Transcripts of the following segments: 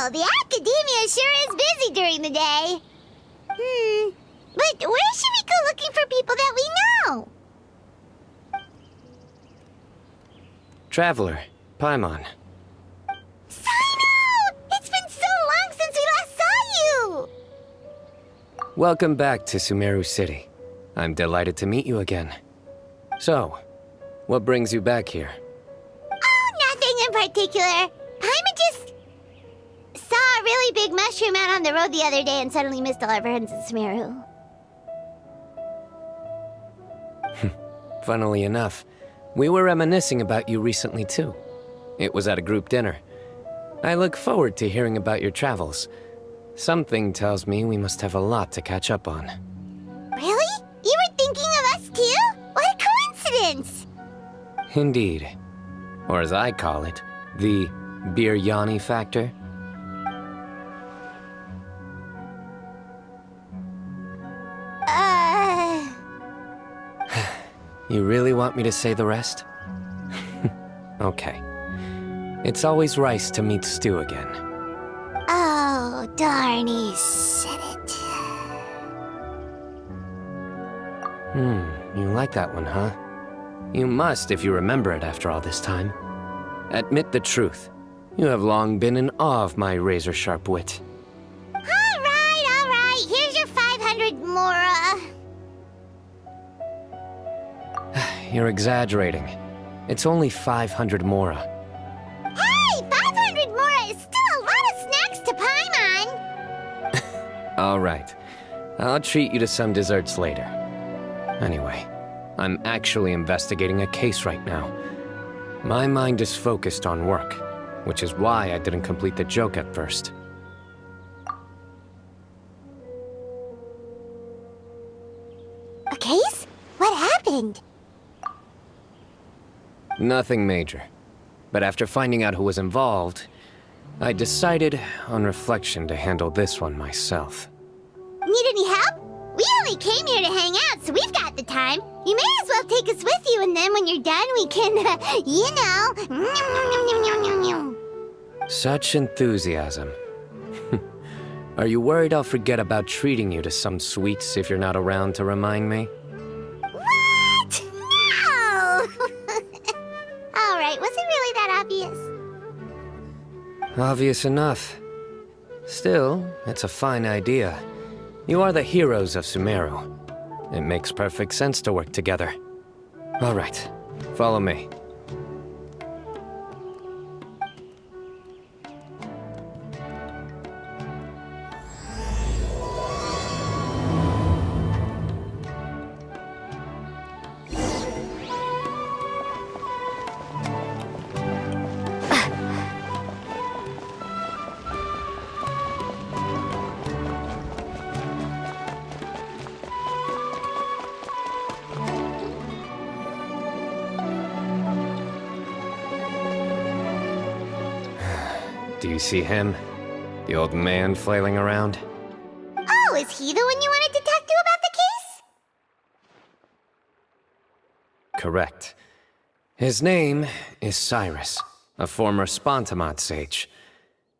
Wow, the academia sure is busy during the day. But where should we go looking for people that we know? Traveler, Paimon. Cyno! It's been so long since we last saw you! Welcome back to Sumeru City. I'm delighted to meet you again. So, what brings you back here? Oh, nothing in particular. Paimon just saw a really big mushroom out on the road the other day and suddenly missed all our friends in Sumeru. Funnily enough, we were reminiscing about you recently too. It was at a group dinner. I look forward to hearing about your travels. Something tells me we must have a lot to catch up on. Really? You were thinking of us too? What a coincidence! Indeed. Or as I call it, the biryani factor. You really want me to say the rest? Okay. It's always rice to meet stew again. Oh, darn, he said it. You like that one, huh? You must if you remember it after all this time. Admit the truth. You have long been in awe of my razor-sharp wit. All right. Here's your 500 mora. You're exaggerating. It's only 500 mora. Hey, 500 mora is still a lot of snacks to Paimon. All right. I'll treat you to some desserts later. Anyway, I'm actually investigating a case right now. My mind is focused on work, which is why I didn't complete the joke at first. A case? What happened? Nothing major. But after finding out who was involved, I decided, on reflection, to handle this one myself. Need any help? We only came here to hang out, so we've got the time. You may as well take us with you, and then when you're done, we can, you know. Such enthusiasm. Are you worried I'll forget about treating you to some sweets if you're not around to remind me? What? No! All right, was it really that obvious? Obvious enough. Still, it's a fine idea. You are the heroes of Sumeru. It makes perfect sense to work together. All right, follow me. Do you see him? The old man flailing around? Oh, is he the one you wanted to talk to about the case? Correct. His name is Cyrus, a former Spontamot sage.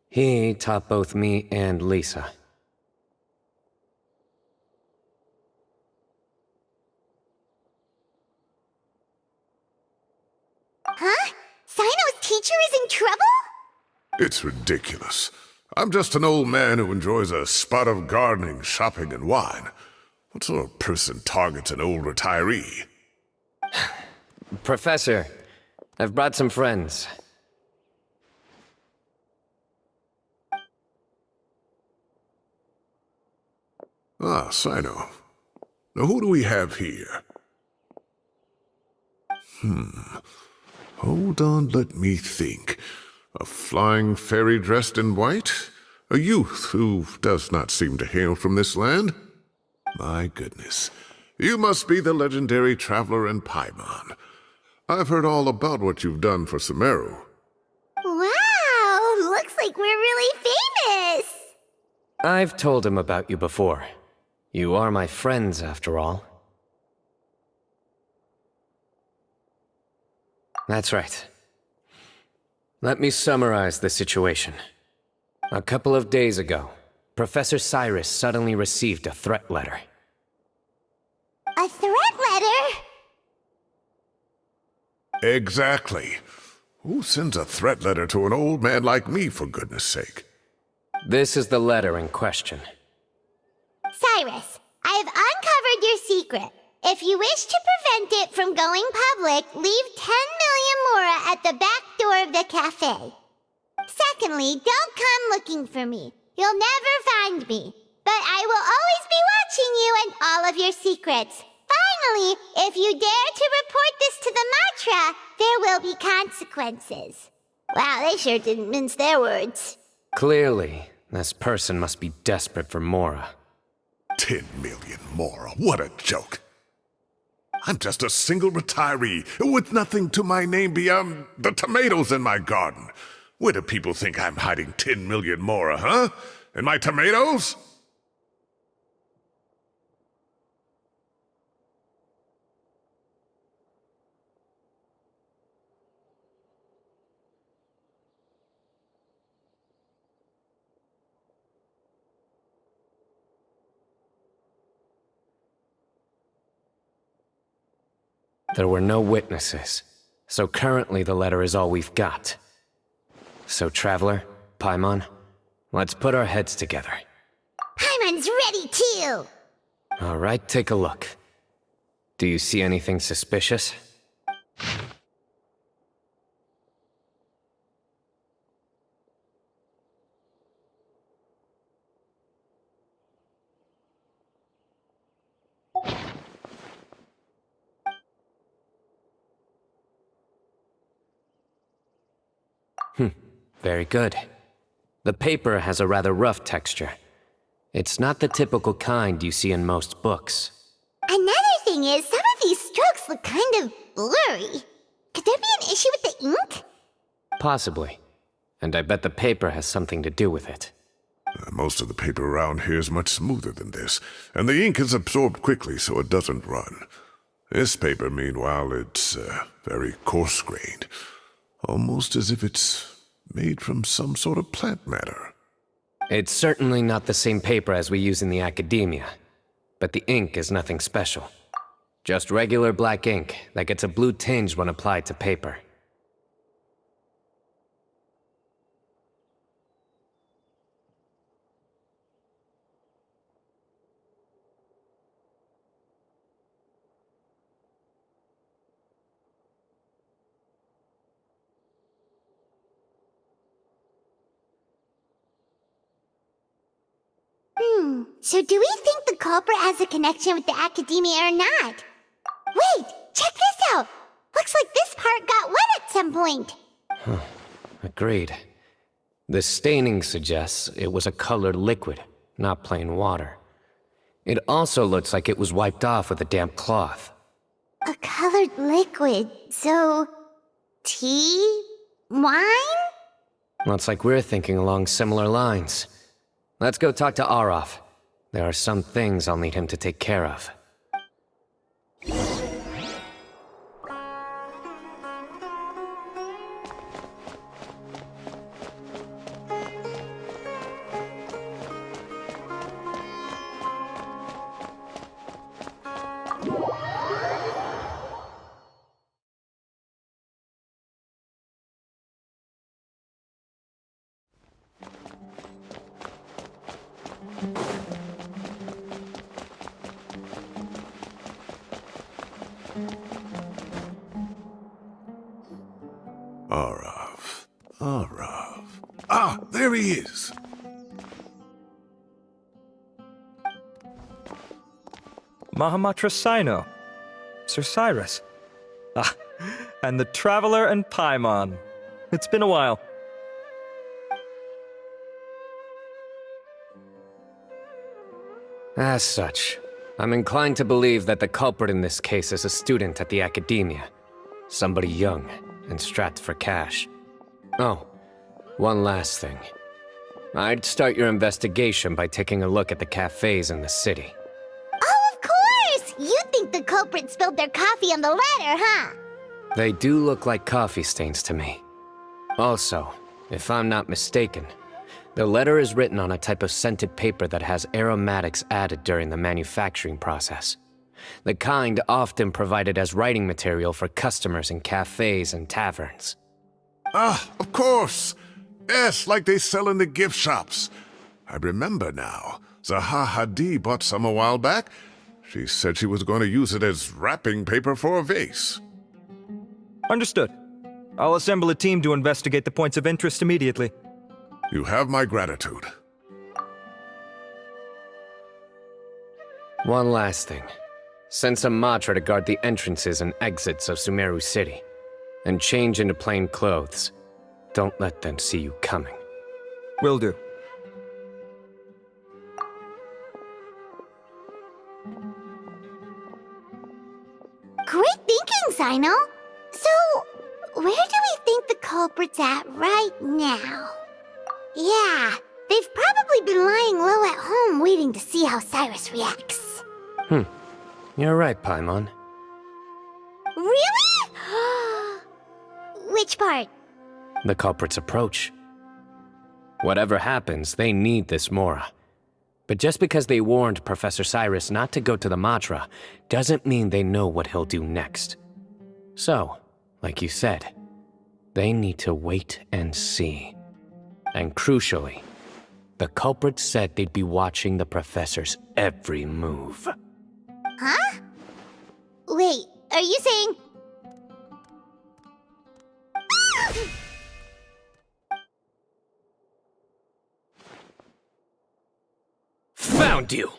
He taught both me and Lisa. Huh? Cyno's teacher is in trouble? It's ridiculous. I'm just an old man who enjoys a spot of gardening, shopping, and wine. What sort of person targets an old retiree? Professor, I've brought some friends. Ah, Cyno. Now who do we have here? Hold on, let me think. A flying fairy dressed in white? A youth who does not seem to hail from this land? My goodness. You must be the legendary Traveler in Paimon. I've heard all about what you've done for Sumeru. Wow, looks like we're really famous. I've told him about you before. You are my friends, after all. That's right. Let me summarize the situation. A couple of days ago, Professor Cyrus suddenly received a threat letter. A threat letter? Exactly. Who sends a threat letter to an old man like me, for goodness sake? This is the letter in question. Cyrus, I have uncovered your secret. If you wish to prevent it from going public, leave 10 million mora at the back door of the cafe. Secondly, don't come looking for me. You'll never find me. But I will always be watching you and all of your secrets. Finally, if you dare to report this to the Matra, there will be consequences. Wow, they sure didn't mince their words. Clearly, this person must be desperate for mora. 10 million mora, what a joke. I'm just a single retiree with nothing to my name beyond the tomatoes in my garden. Where do people think I'm hiding 10 million mora, huh? In my tomatoes? There were no witnesses, so currently the letter is all we've got. So Traveler, Paimon, let's put our heads together. Paimon's ready too! Alright, take a look. Do you see anything suspicious? Very good. The paper has a rather rough texture. It's not the typical kind you see in most books. Another thing is, some of these strokes look kind of blurry. Could there be an issue with the ink? Possibly. And I bet the paper has something to do with it. Most of the paper around here is much smoother than this, and the ink is absorbed quickly so it doesn't run. This paper, meanwhile, it's very coarse-grained. Almost as if it's made from some sort of plant matter. It's certainly not the same paper as we use in the academia, but the ink is nothing special. Just regular black ink that gets a blue tinge when applied to paper. So do we think the culprit has a connection with the academia or not? Wait, check this out! Looks like this part got wet at some point. Agreed. The staining suggests it was a colored liquid, not plain water. It also looks like it was wiped off with a damp cloth. A colored liquid, so... tea? Wine? Looks like we're thinking along similar lines. Let's go talk to Aureus. There are some things I'll need him to take care of. Aureus. Ah, there he is! Mahamatra Cyno. Sir Cyrus. Ah, and the Traveler and Paimon. It's been a while. As such, I'm inclined to believe that the culprit in this case is a student at the academia. Somebody young and strapped for cash. Oh, one last thing. I'd start your investigation by taking a look at the cafes in the city. Oh, of course! You think the culprit spilled their coffee on the ladder, huh? They do look like coffee stains to me. Also, if I'm not mistaken, The letter is written on a type of scented paper that has aromatics added during the manufacturing process. The kind often provided as writing material for customers in cafes and taverns. Ah, of course. Yes, like they sell in the gift shops. I remember now. Zaha Hadid bought some a while back. She said she was going to use it as wrapping paper for a vase. Understood. I'll assemble a team to investigate the points of interest immediately. You have my gratitude. One last thing. Send some Matra to guard the entrances and exits of Sumeru City. And change into plain clothes. Don't let them see you coming. Will do. Great thinking, Cyno. So, where do we think the culprit's at right now? Yeah, they've probably been lying low at home waiting to see how Cyrus reacts. You're right, Paimon. Really? Which part? The culprit's approach. Whatever happens, they need this Mora. But just because they warned Professor Cyrus not to go to the Matra, doesn't mean they know what he'll do next. So, like you said, they need to wait and see. And crucially, the culprit said they'd be watching the Professor's every move. Huh? Wait, are you saying... Found you!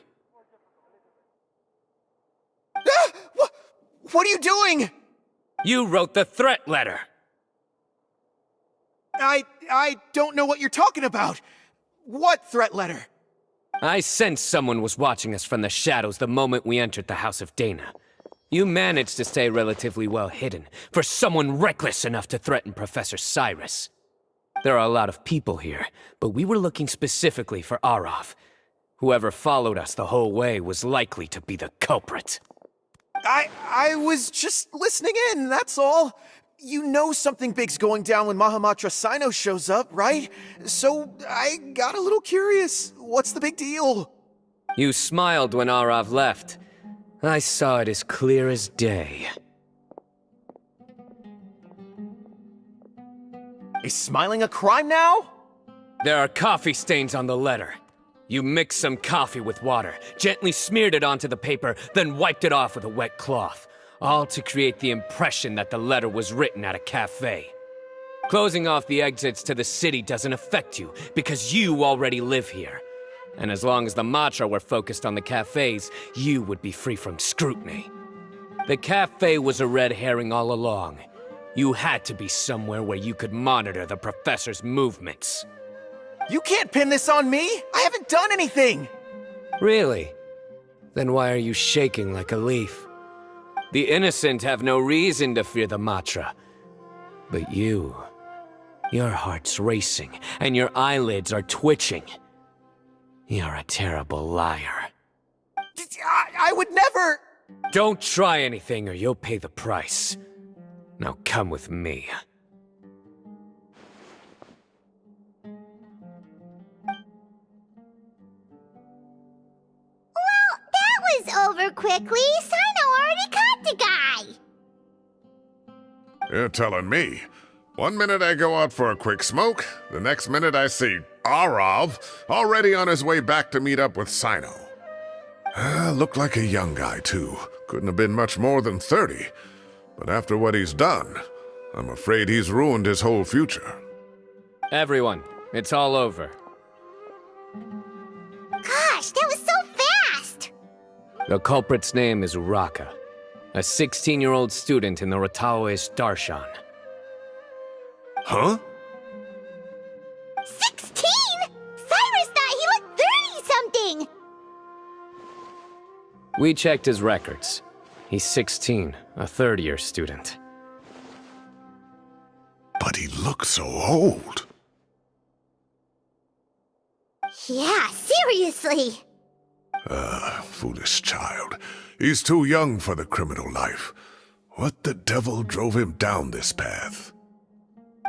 What are you doing? You wrote the threat letter! I don't know what you're talking about. What threat letter? I sensed someone was watching us from the shadows the moment we entered the House of Dana. You managed to stay relatively well hidden for someone reckless enough to threaten Professor Cyrus. There are a lot of people here, but we were looking specifically for Arav. Whoever followed us the whole way was likely to be the culprit. I was just listening in, that's all. You know something big's going down when Mahamatra Cyno shows up, right? So I got a little curious. What's the big deal? You smiled when Arav left. I saw it as clear as day. Is smiling a crime now? There are coffee stains on the letter. You mixed some coffee with water, gently smeared it onto the paper, then wiped it off with a wet cloth, all to create the impression that the letter was written at a cafe. Closing off the exits to the city doesn't affect you, because you already live here. And as long as the Matra were focused on the cafes, you would be free from scrutiny. The cafe was a red herring all along. You had to be somewhere where you could monitor the Professor's movements. You can't pin this on me! I haven't done anything! Really? Then why are you shaking like a leaf? The innocent have no reason to fear the Matra. But you... your heart's racing, and your eyelids are twitching. You're a terrible liar. I would never... Don't try anything or you'll pay the price. Now come with me. That was over quickly. Cyno already caught the guy. You're telling me. One minute I go out for a quick smoke, the next minute I see Arav already on his way back to meet up with Cyno. Looked like a young guy, too. Couldn't have been much more than 30. But after what he's done, I'm afraid he's ruined his whole future. Everyone, it's all over. Gosh, that was so fast. The culprit's name is Uraka, a 16-year-old student in the Rataoist Darshan. Huh? 16? Cyrus thought he looked 30-something. We checked his records. He's 16, a third-year student. But he looks so old. Yeah, seriously. Foolish child. He's too young for the criminal life. What the devil drove him down this path?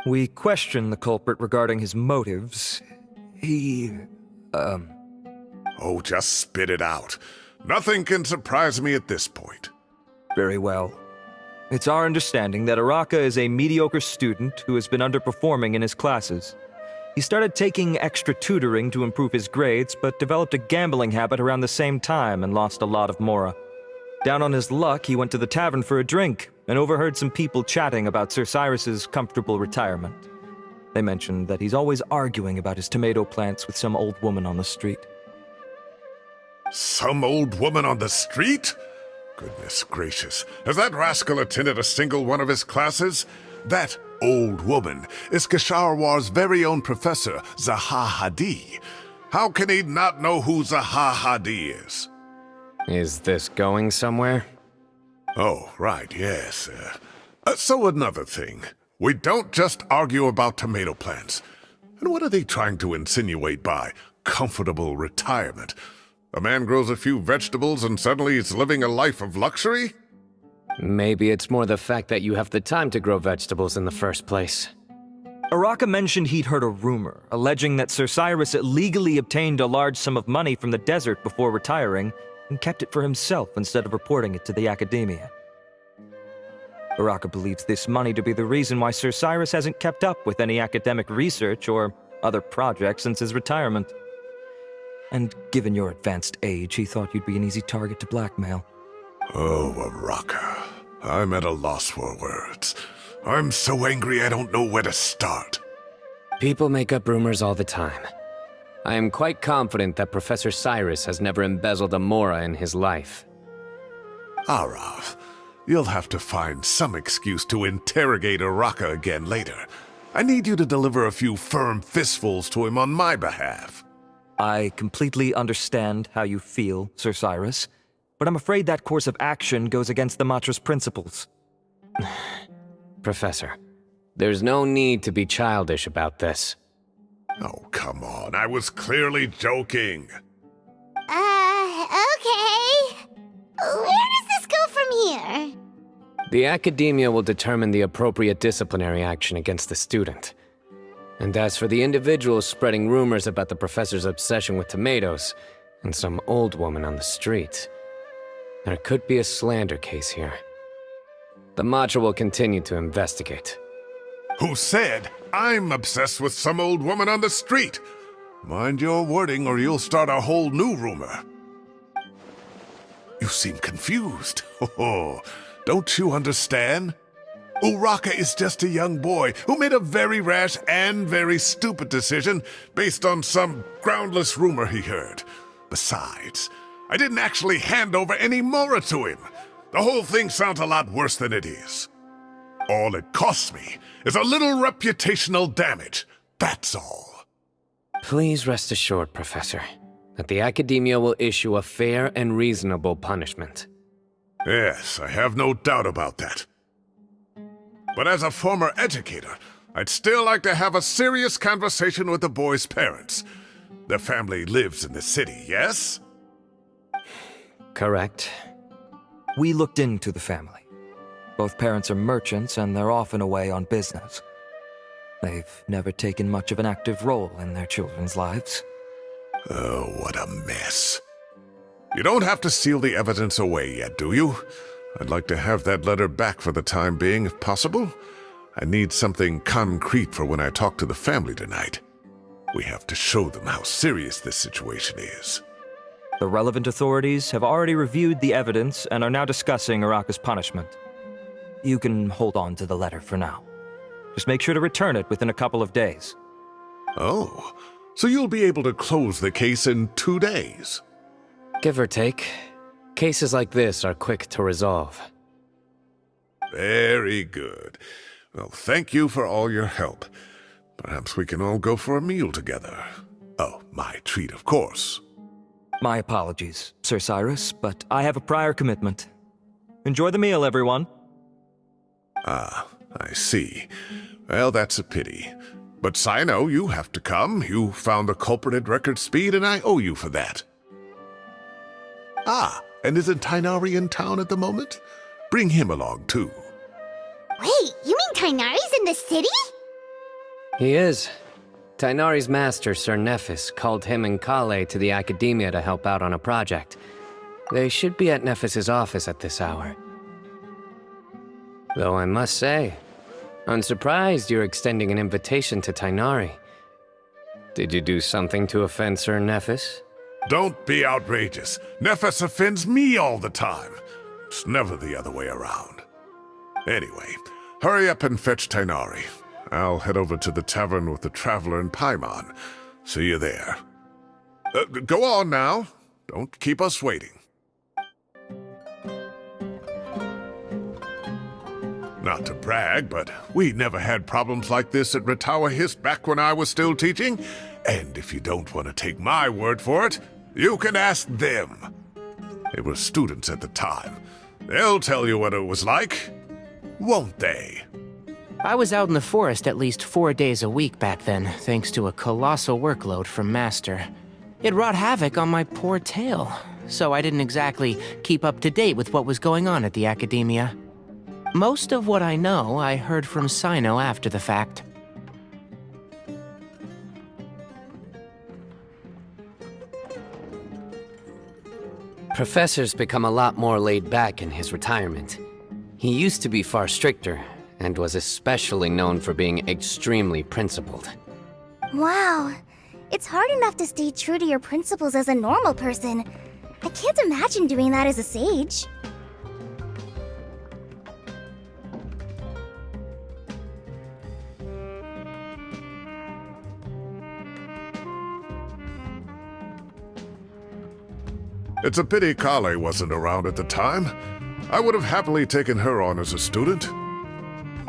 We questioned the culprit regarding his motives. He... Oh, just spit it out. Nothing can surprise me at this point. Very well. It's our understanding that Araka is a mediocre student who has been underperforming in his classes. He started taking extra tutoring to improve his grades, but developed a gambling habit around the same time and lost a lot of mora. Down on his luck, he went to the tavern for a drink and overheard some people chatting about Sir Cyrus's comfortable retirement. They mentioned that he's always arguing about his tomato plants with some old woman on the street. Some old woman on the street? Goodness gracious, has that rascal attended a single one of his classes? That old woman is Kasharwar's very own professor, Zaha Hadi. How can he not know who Zaha Hadi is? Is this going somewhere? Oh, right, yes. So another thing. We don't just argue about tomato plants. And what are they trying to insinuate by comfortable retirement? A man grows a few vegetables and suddenly he's living a life of luxury? Maybe it's more the fact that you have the time to grow vegetables in the first place. Araka mentioned he'd heard a rumor, alleging that Sir Cyrus illegally obtained a large sum of money from the desert before retiring, and kept it for himself instead of reporting it to the academia. Araka believes this money to be the reason why Sir Cyrus hasn't kept up with any academic research or other projects since his retirement. And given your advanced age, he thought you'd be an easy target to blackmail. Oh, Araka. I'm at a loss for words. I'm so angry I don't know where to start. People make up rumors all the time. I am quite confident that Professor Cyrus has never embezzled a mora in his life. Arav, you'll have to find some excuse to interrogate Araka again later. I need you to deliver a few firm fistfuls to him on my behalf. I completely understand how you feel, Sir Cyrus, but I'm afraid that course of action goes against the Matra's principles. Professor, there's no need to be childish about this. Oh, come on. I was clearly joking. Okay. Where does this go from here? The academia will determine the appropriate disciplinary action against the student. And as for the individuals spreading rumors about the professor's obsession with tomatoes and some old woman on the street, there could be a slander case here. The Matra will continue to investigate. Who said I'm obsessed with some old woman on the street? Mind your wording or you'll start a whole new rumor. You seem confused. Oh, don't you understand? Uraka is just a young boy who made a very rash and very stupid decision based on some groundless rumor he heard. Besides, I didn't actually hand over any mora to him. The whole thing sounds a lot worse than it is. All it costs me is a little reputational damage. That's all. Please rest assured, Professor, that the academia will issue a fair and reasonable punishment. Yes, I have no doubt about that. But as a former educator, I'd still like to have a serious conversation with the boy's parents. Their family lives in the city, yes? Correct. We looked into the family. Both parents are merchants and they're often away on business. They've never taken much of an active role in their children's lives. Oh, what a mess. You don't have to seal the evidence away yet, do you? I'd like to have that letter back for the time being, if possible. I need something concrete for when I talk to the family tonight. We have to show them how serious this situation is. The relevant authorities have already reviewed the evidence and are now discussing Araka's punishment. You can hold on to the letter for now. Just make sure to return it within a couple of days. Oh, so you'll be able to close the case in 2 days? Give or take. Cases like this are quick to resolve. Very good. Well, thank you for all your help. Perhaps we can all go for a meal together. Oh, my treat, of course. My apologies, Sir Cyrus, but I have a prior commitment. Enjoy the meal, everyone. Ah, I see. Well, that's a pity. But Cyno, you have to come. You found the culprit at record speed, and I owe you for that. Ah, and isn't Tighnari in town at the moment? Bring him along, too. Wait, you mean Tighnari's in the city? He is. Tainari's master, Sir Nephis, called him and Kale to the Academia to help out on a project. They should be at Nephis's office at this hour. Though I must say, I'm surprised you're extending an invitation to Tainari. Did you do something to offend Sir Nephis? Don't be outrageous. Nephis offends me all the time. It's never the other way around. Anyway, hurry up and fetch Tainari. I'll head over to the tavern with the Traveler and Paimon. See you there. Go on now. Don't keep us waiting. Not to brag, but we never had problems like this at Ratawa Hist back when I was still teaching. And if you don't want to take my word for it, you can ask them. They were students at the time. They'll tell you what it was like, won't they? I was out in the forest at least 4 days a week back then, thanks to a colossal workload from Master. It wrought havoc on my poor tail, so I didn't exactly keep up to date with what was going on at the Academia. Most of what I know, I heard from Cyno after the fact. Professor's become a lot more laid back in his retirement. He used to be far stricter, and was especially known for being extremely principled. Wow. It's hard enough to stay true to your principles as a normal person. I can't imagine doing that as a sage. It's a pity Kale wasn't around at the time. I would have happily taken her on as a student.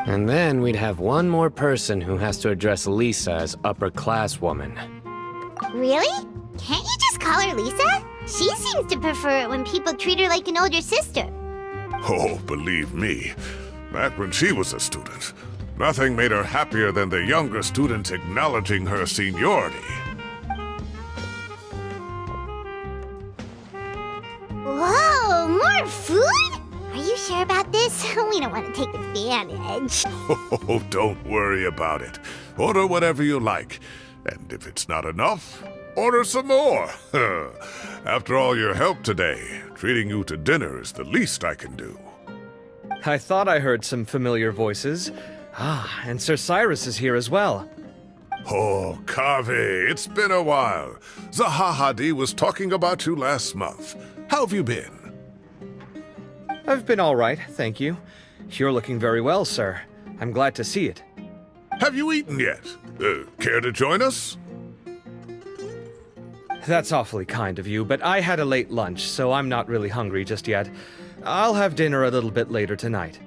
And then we'd have one more person who has to address Lisa as upper-class woman. Really? Can't you just call her Lisa? She seems to prefer it when people treat her like an older sister. Oh, believe me, back when she was a student, nothing made her happier than the younger students acknowledging her seniority. Whoa, more food? Are you sure about this? We don't want to take advantage. Oh, don't worry about it. Order whatever you like. And if it's not enough, order some more. After all your help today, treating you to dinner is the least I can do. I thought I heard some familiar voices. And Sir Cyrus is here as well. Oh, Kave, it's been a while. Zahahadi was talking about you last month. How have you been? I've been all right, thank you. You're looking very well, sir. I'm glad to see it. Have you eaten yet? Care to join us? That's awfully kind of you, but I had a late lunch, so I'm not really hungry just yet. I'll have dinner a little bit later tonight.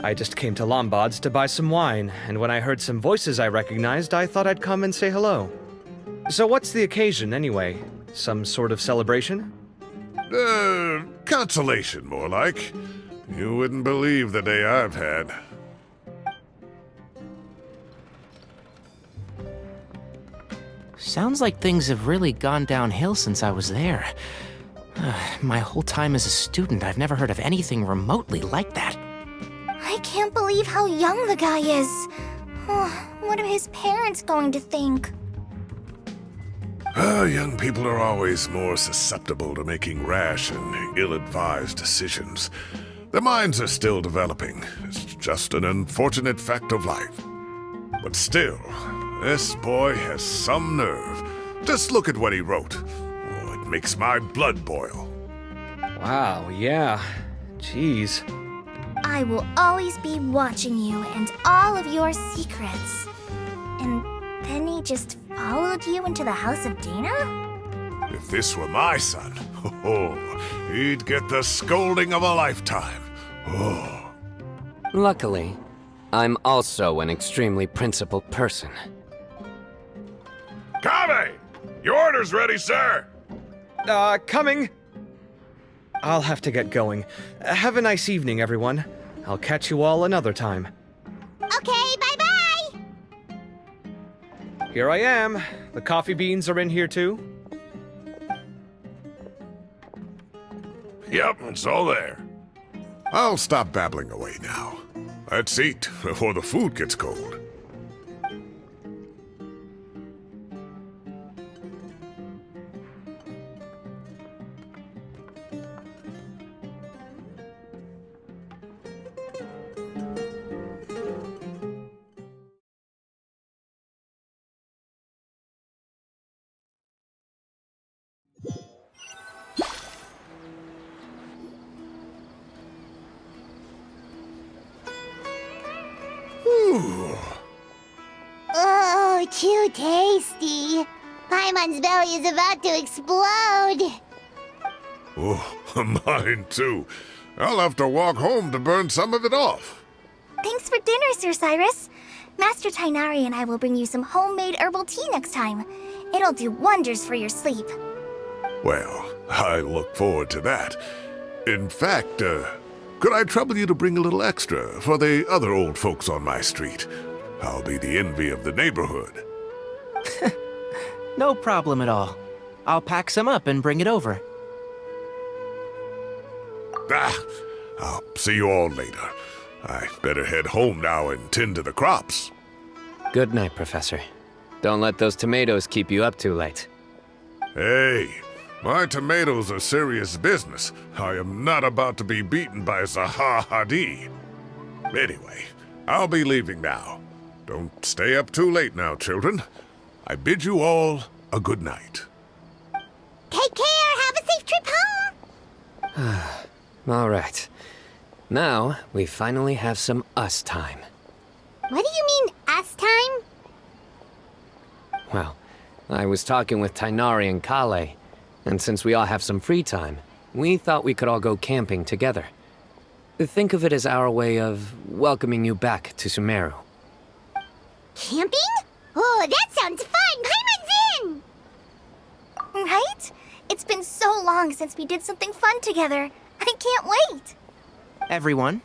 I just came to Lombard's to buy some wine, and when I heard some voices I recognized, I thought I'd come and say hello. So what's the occasion, anyway? Some sort of celebration? Consolation, more like. You wouldn't believe the day I've had. Sounds like things have really gone downhill since I was there. My whole time as a student, I've never heard of anything remotely like that. I can't believe how young the guy is. What are his parents going to think? Young people are always more susceptible to making rash and ill-advised decisions. Their minds are still developing. It's just an unfortunate fact of life. But still, this boy has some nerve. Just look at what he wrote. Oh, it makes my blood boil. Wow, yeah. Jeez. I will always be watching you and all of your secrets. And then he just followed you into the house of Dana? If this were my son, he'd get the scolding of a lifetime. Oh. Luckily, I'm also an extremely principled person. Kave! Your order's ready, sir! Coming! I'll have to get going. Have a nice evening, everyone. I'll catch you all another time. Okay, bye-bye! Here I am. The coffee beans are in here too. Yep, it's all there. I'll stop babbling away now. Let's eat before the food gets cold. tasty. Paimon's belly is about to explode. Oh, mine too. I'll have to walk home to burn some of it off. Thanks for dinner, Sir Cyrus. Master Tainari and I will bring you some homemade herbal tea next time. It'll do wonders for your sleep. Well, I look forward to that. In fact, could I trouble you to bring a little extra for the other old folks on my street? I'll be the envy of the neighborhood. No problem at all. I'll pack some up and bring it over. I'll see you all later. I better head home now and tend to the crops. Good night, Professor. Don't let those tomatoes keep you up too late. Hey, my tomatoes are serious business. I am not about to be beaten by Zaha Hadid. Anyway, I'll be leaving now. Don't stay up too late now, children. I bid you all a good night. Take care. Have a safe trip home. All right. Now, we finally have some us time. What do you mean, us time? Well, I was talking with Tainari and Kale, and since we all have some free time, we thought we could all go camping together. Think of it as our way of welcoming you back to Sumeru. Camping? Oh, that sounds fun. Paimon's in. Right? It's been so long since we did something fun together. I can't wait. Everyone,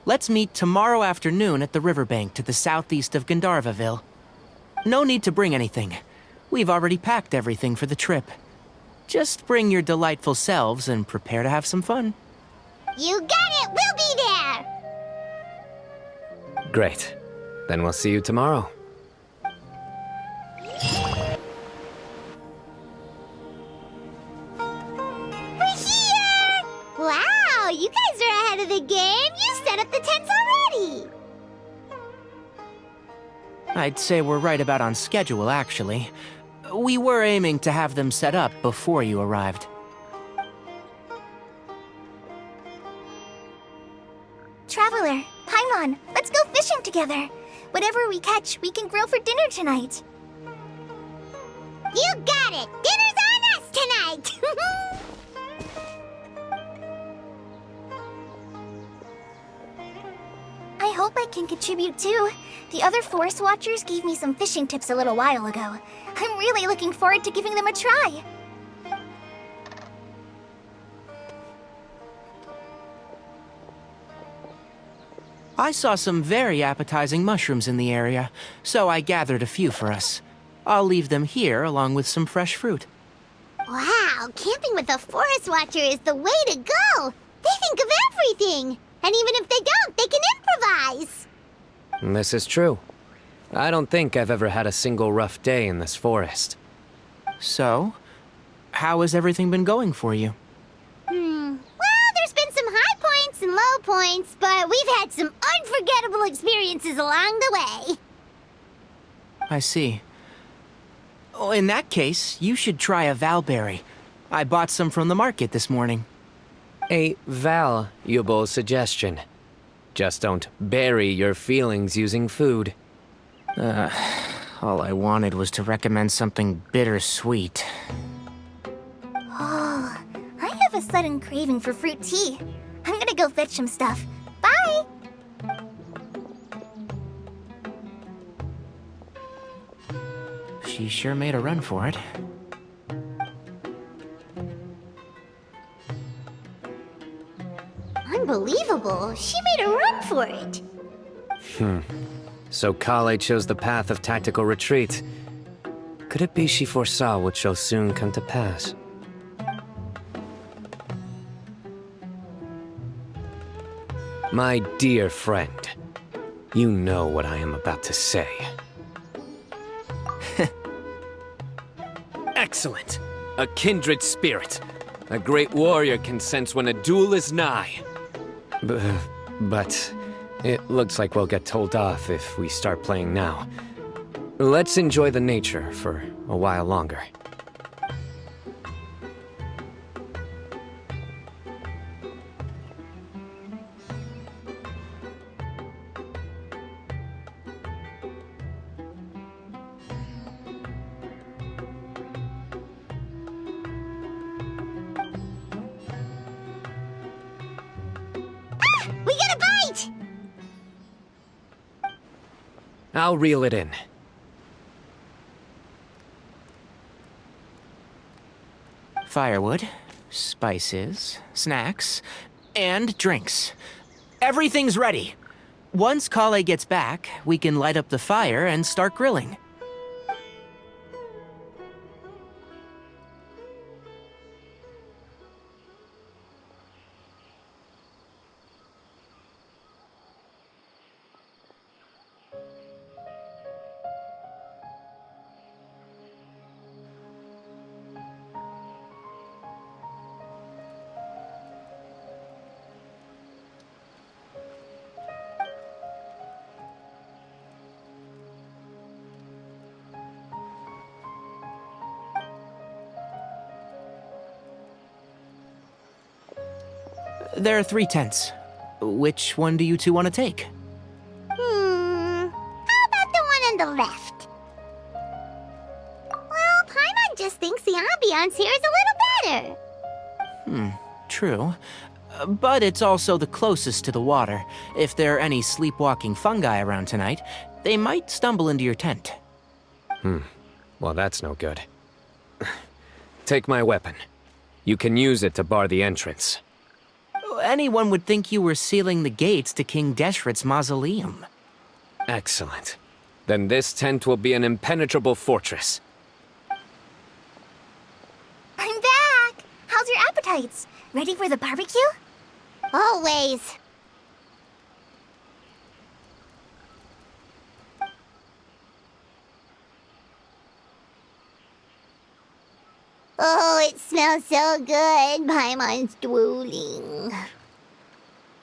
let's meet tomorrow afternoon at the riverbank to the southeast of Gandharvaville. No need to bring anything. We've already packed everything for the trip. Just bring your delightful selves and prepare to have some fun. You got it. We'll be there. Great. Then we'll see you tomorrow. We're here! Wow, you guys are ahead of the game. You set up the tents already. I'd say we're right about on schedule, actually. We were aiming to have them set up before you arrived. Traveler, Paimon, let's go fishing together. Whatever we catch, we can grill for dinner tonight. You got it. Dinner's on us tonight. I hope I can contribute too. The other forest watchers gave me some fishing tips a little while ago. I'm really looking forward to giving them a try. I saw some very appetizing mushrooms in the area, so I gathered a few for us. I'll leave them here along with some fresh fruit. Wow, camping with a forest watcher is the way to go. They think of everything. And even if they don't, they can improvise. This is true. I don't think I've ever had a single rough day in this forest. So, how has everything been going for you? Well, there's been some high points and low points, but we've had some unforgettable experiences along the way. I see. Oh, in that case, you should try a valberry. I bought some from the market this morning. A valuable suggestion. Just don't bury your feelings using food. All I wanted was to recommend something bittersweet. Oh, I have a sudden craving for fruit tea. I'm gonna go fetch some stuff. Bye! She sure made a run for it. Unbelievable. She made a run for it. So Kale chose the path of tactical retreat. Could it be she foresaw what shall soon come to pass? My dear friend, you know what I am about to say. Excellent! A kindred spirit. A great warrior can sense when a duel is nigh. But it looks like we'll get told off if we start playing now. Let's enjoy the nature for a while longer. I'll reel it in. Firewood, spices, snacks, and drinks. Everything's ready. Once Kale gets back, we can light up the fire and start grilling. There are 3 tents. Which one do you two want to take? How about the one on the left? Well, Paimon just thinks the ambiance here is a little better. True. But it's also the closest to the water. If there are any sleepwalking fungi around tonight, they might stumble into your tent. Well, that's no good. Take my weapon. You can use it to bar the entrance. Anyone would think you were sealing the gates to King Deshret's mausoleum. Excellent. Then this tent will be an impenetrable fortress. I'm back! How's your appetites? Ready for the barbecue? Always. Oh, it smells so good. Paimon's drooling.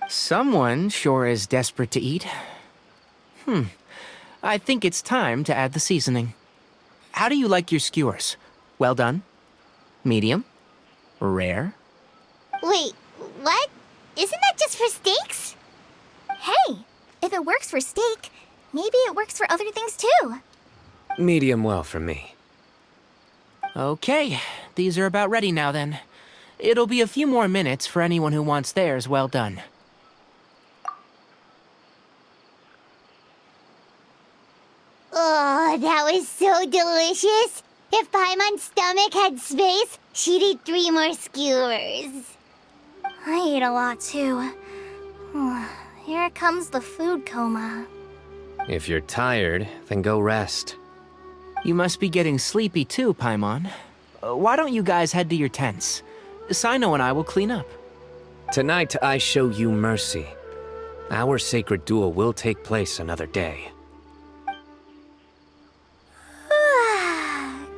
Someone sure is desperate to eat. I think it's time to add the seasoning. How do you like your skewers? Well done? Medium? Rare? Wait, what? Isn't that just for steaks? Hey, if it works for steak, maybe it works for other things too. Medium well for me. Okay, these are about ready now then. It'll be a few more minutes for anyone who wants theirs well done. Oh, that was so delicious. If Paimon's stomach had space, she'd eat 3 more skewers. I ate a lot too. Here comes the food coma. If you're tired, then go rest. You must be getting sleepy too, Paimon. Why don't you guys head to your tents? Cyno and I will clean up. Tonight, I show you mercy. Our sacred duel will take place another day.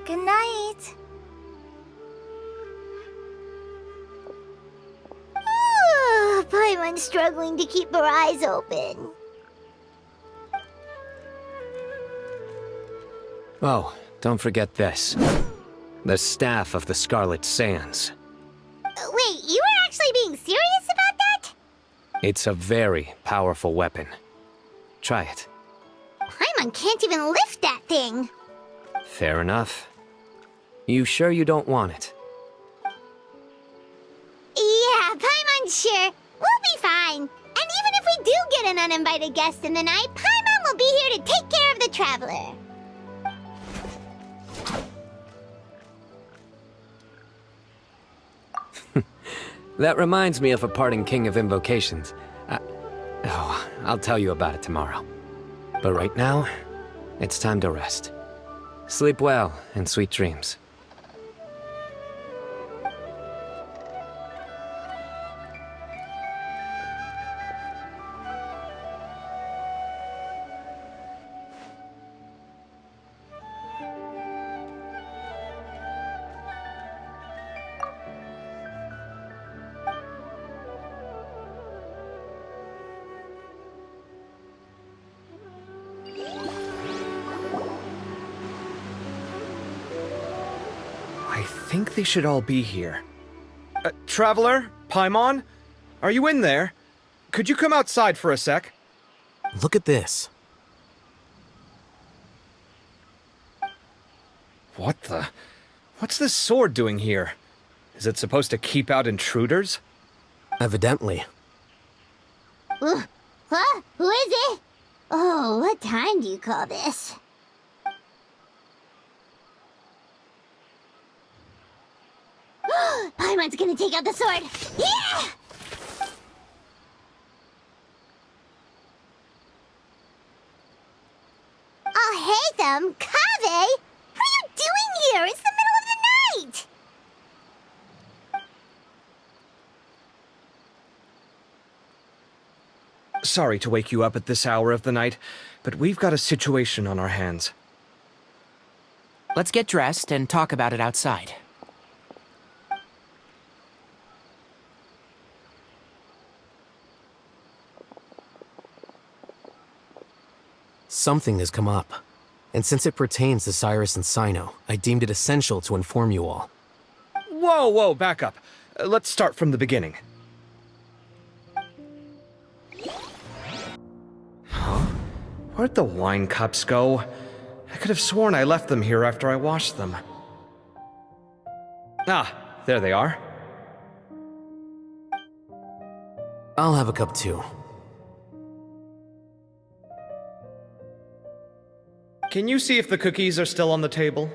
Good night. Paimon's struggling to keep her eyes open. Oh, don't forget this. The Staff of the Scarlet Sands. Wait, you were actually being serious about that? It's a very powerful weapon. Try it. Paimon can't even lift that thing. Fair enough. You sure you don't want it? Yeah, Paimon's sure. We'll be fine. And even if we do get an uninvited guest in the night, Paimon will be here to take care of the Traveler. That reminds me of a parting king of invocations. I'll tell you about it tomorrow. But right now, it's time to rest. Sleep well and sweet dreams. I think they should all be here. Traveler? Paimon? Are you in there? Could you come outside for a sec? Look at this. What the? What's this sword doing here? Is it supposed to keep out intruders? Evidently. Huh? Who is it? Oh, what time do you call this? Paimon's gonna take out the sword! Yeah! Oh, hey them! Kaveh! What are you doing here? It's the middle of the night! Sorry to wake you up at this hour of the night, but we've got a situation on our hands. Let's get dressed and talk about it outside. Something has come up. And since it pertains to Cyrus and Cyno, I deemed it essential to inform you all. Whoa, back up. Let's start from the beginning. Huh? Where'd the wine cups go? I could have sworn I left them here after I washed them. Ah, there they are. I'll have a cup too. Can you see if the cookies are still on the table?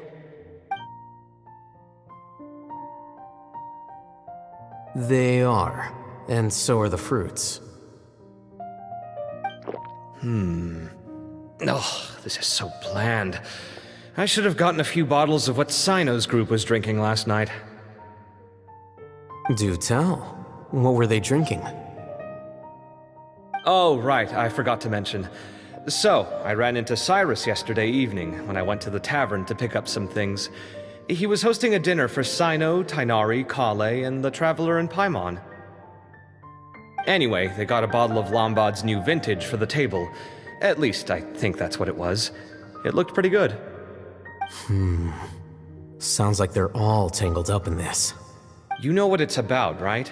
They are. And so are the fruits. Oh, this is so bland. I should have gotten a few bottles of what Cyno's group was drinking last night. Do tell. What were they drinking? Oh, right, I forgot to mention. So, I ran into Cyrus yesterday evening when I went to the tavern to pick up some things. He was hosting a dinner for Cyno, Tighnari, Kale, and the Traveler and Paimon. Anyway, they got a bottle of Lombard's new vintage for the table. At least, I think that's what it was. It looked pretty good. Sounds like they're all tangled up in this. You know what it's about, right?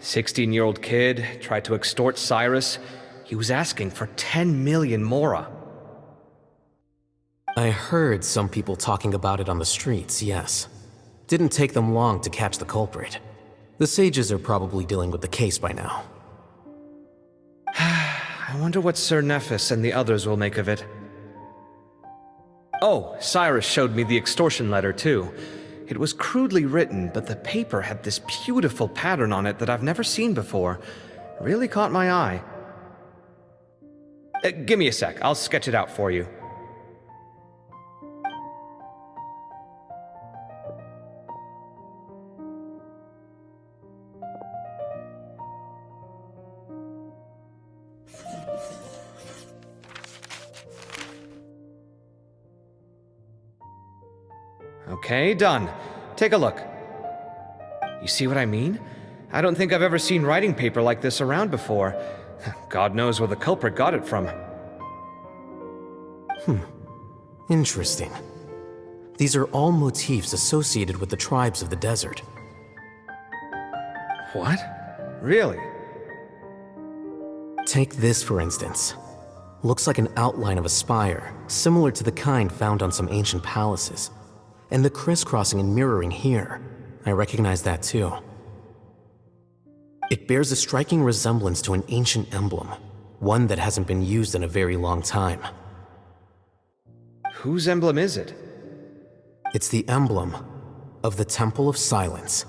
16-year-old kid tried to extort Cyrus. He was asking for 10 million mora. I heard some people talking about it on the streets, yes. Didn't take them long to catch the culprit. The sages are probably dealing with the case by now. I wonder what Sir Nephis and the others will make of it. Oh, Cyrus showed me the extortion letter, too. It was crudely written, but the paper had this beautiful pattern on it that I've never seen before. Really caught my eye. Give me a sec, I'll sketch it out for you. Okay, done. Take a look. You see what I mean? I don't think I've ever seen writing paper like this around before. God knows where the culprit got it from. Interesting. These are all motifs associated with the tribes of the desert. What? Really? Take this, for instance. Looks like an outline of a spire, similar to the kind found on some ancient palaces. And the crisscrossing and mirroring here, I recognize that too. It bears a striking resemblance to an ancient emblem, one that hasn't been used in a very long time. Whose emblem is it? It's the emblem of the Temple of Silence.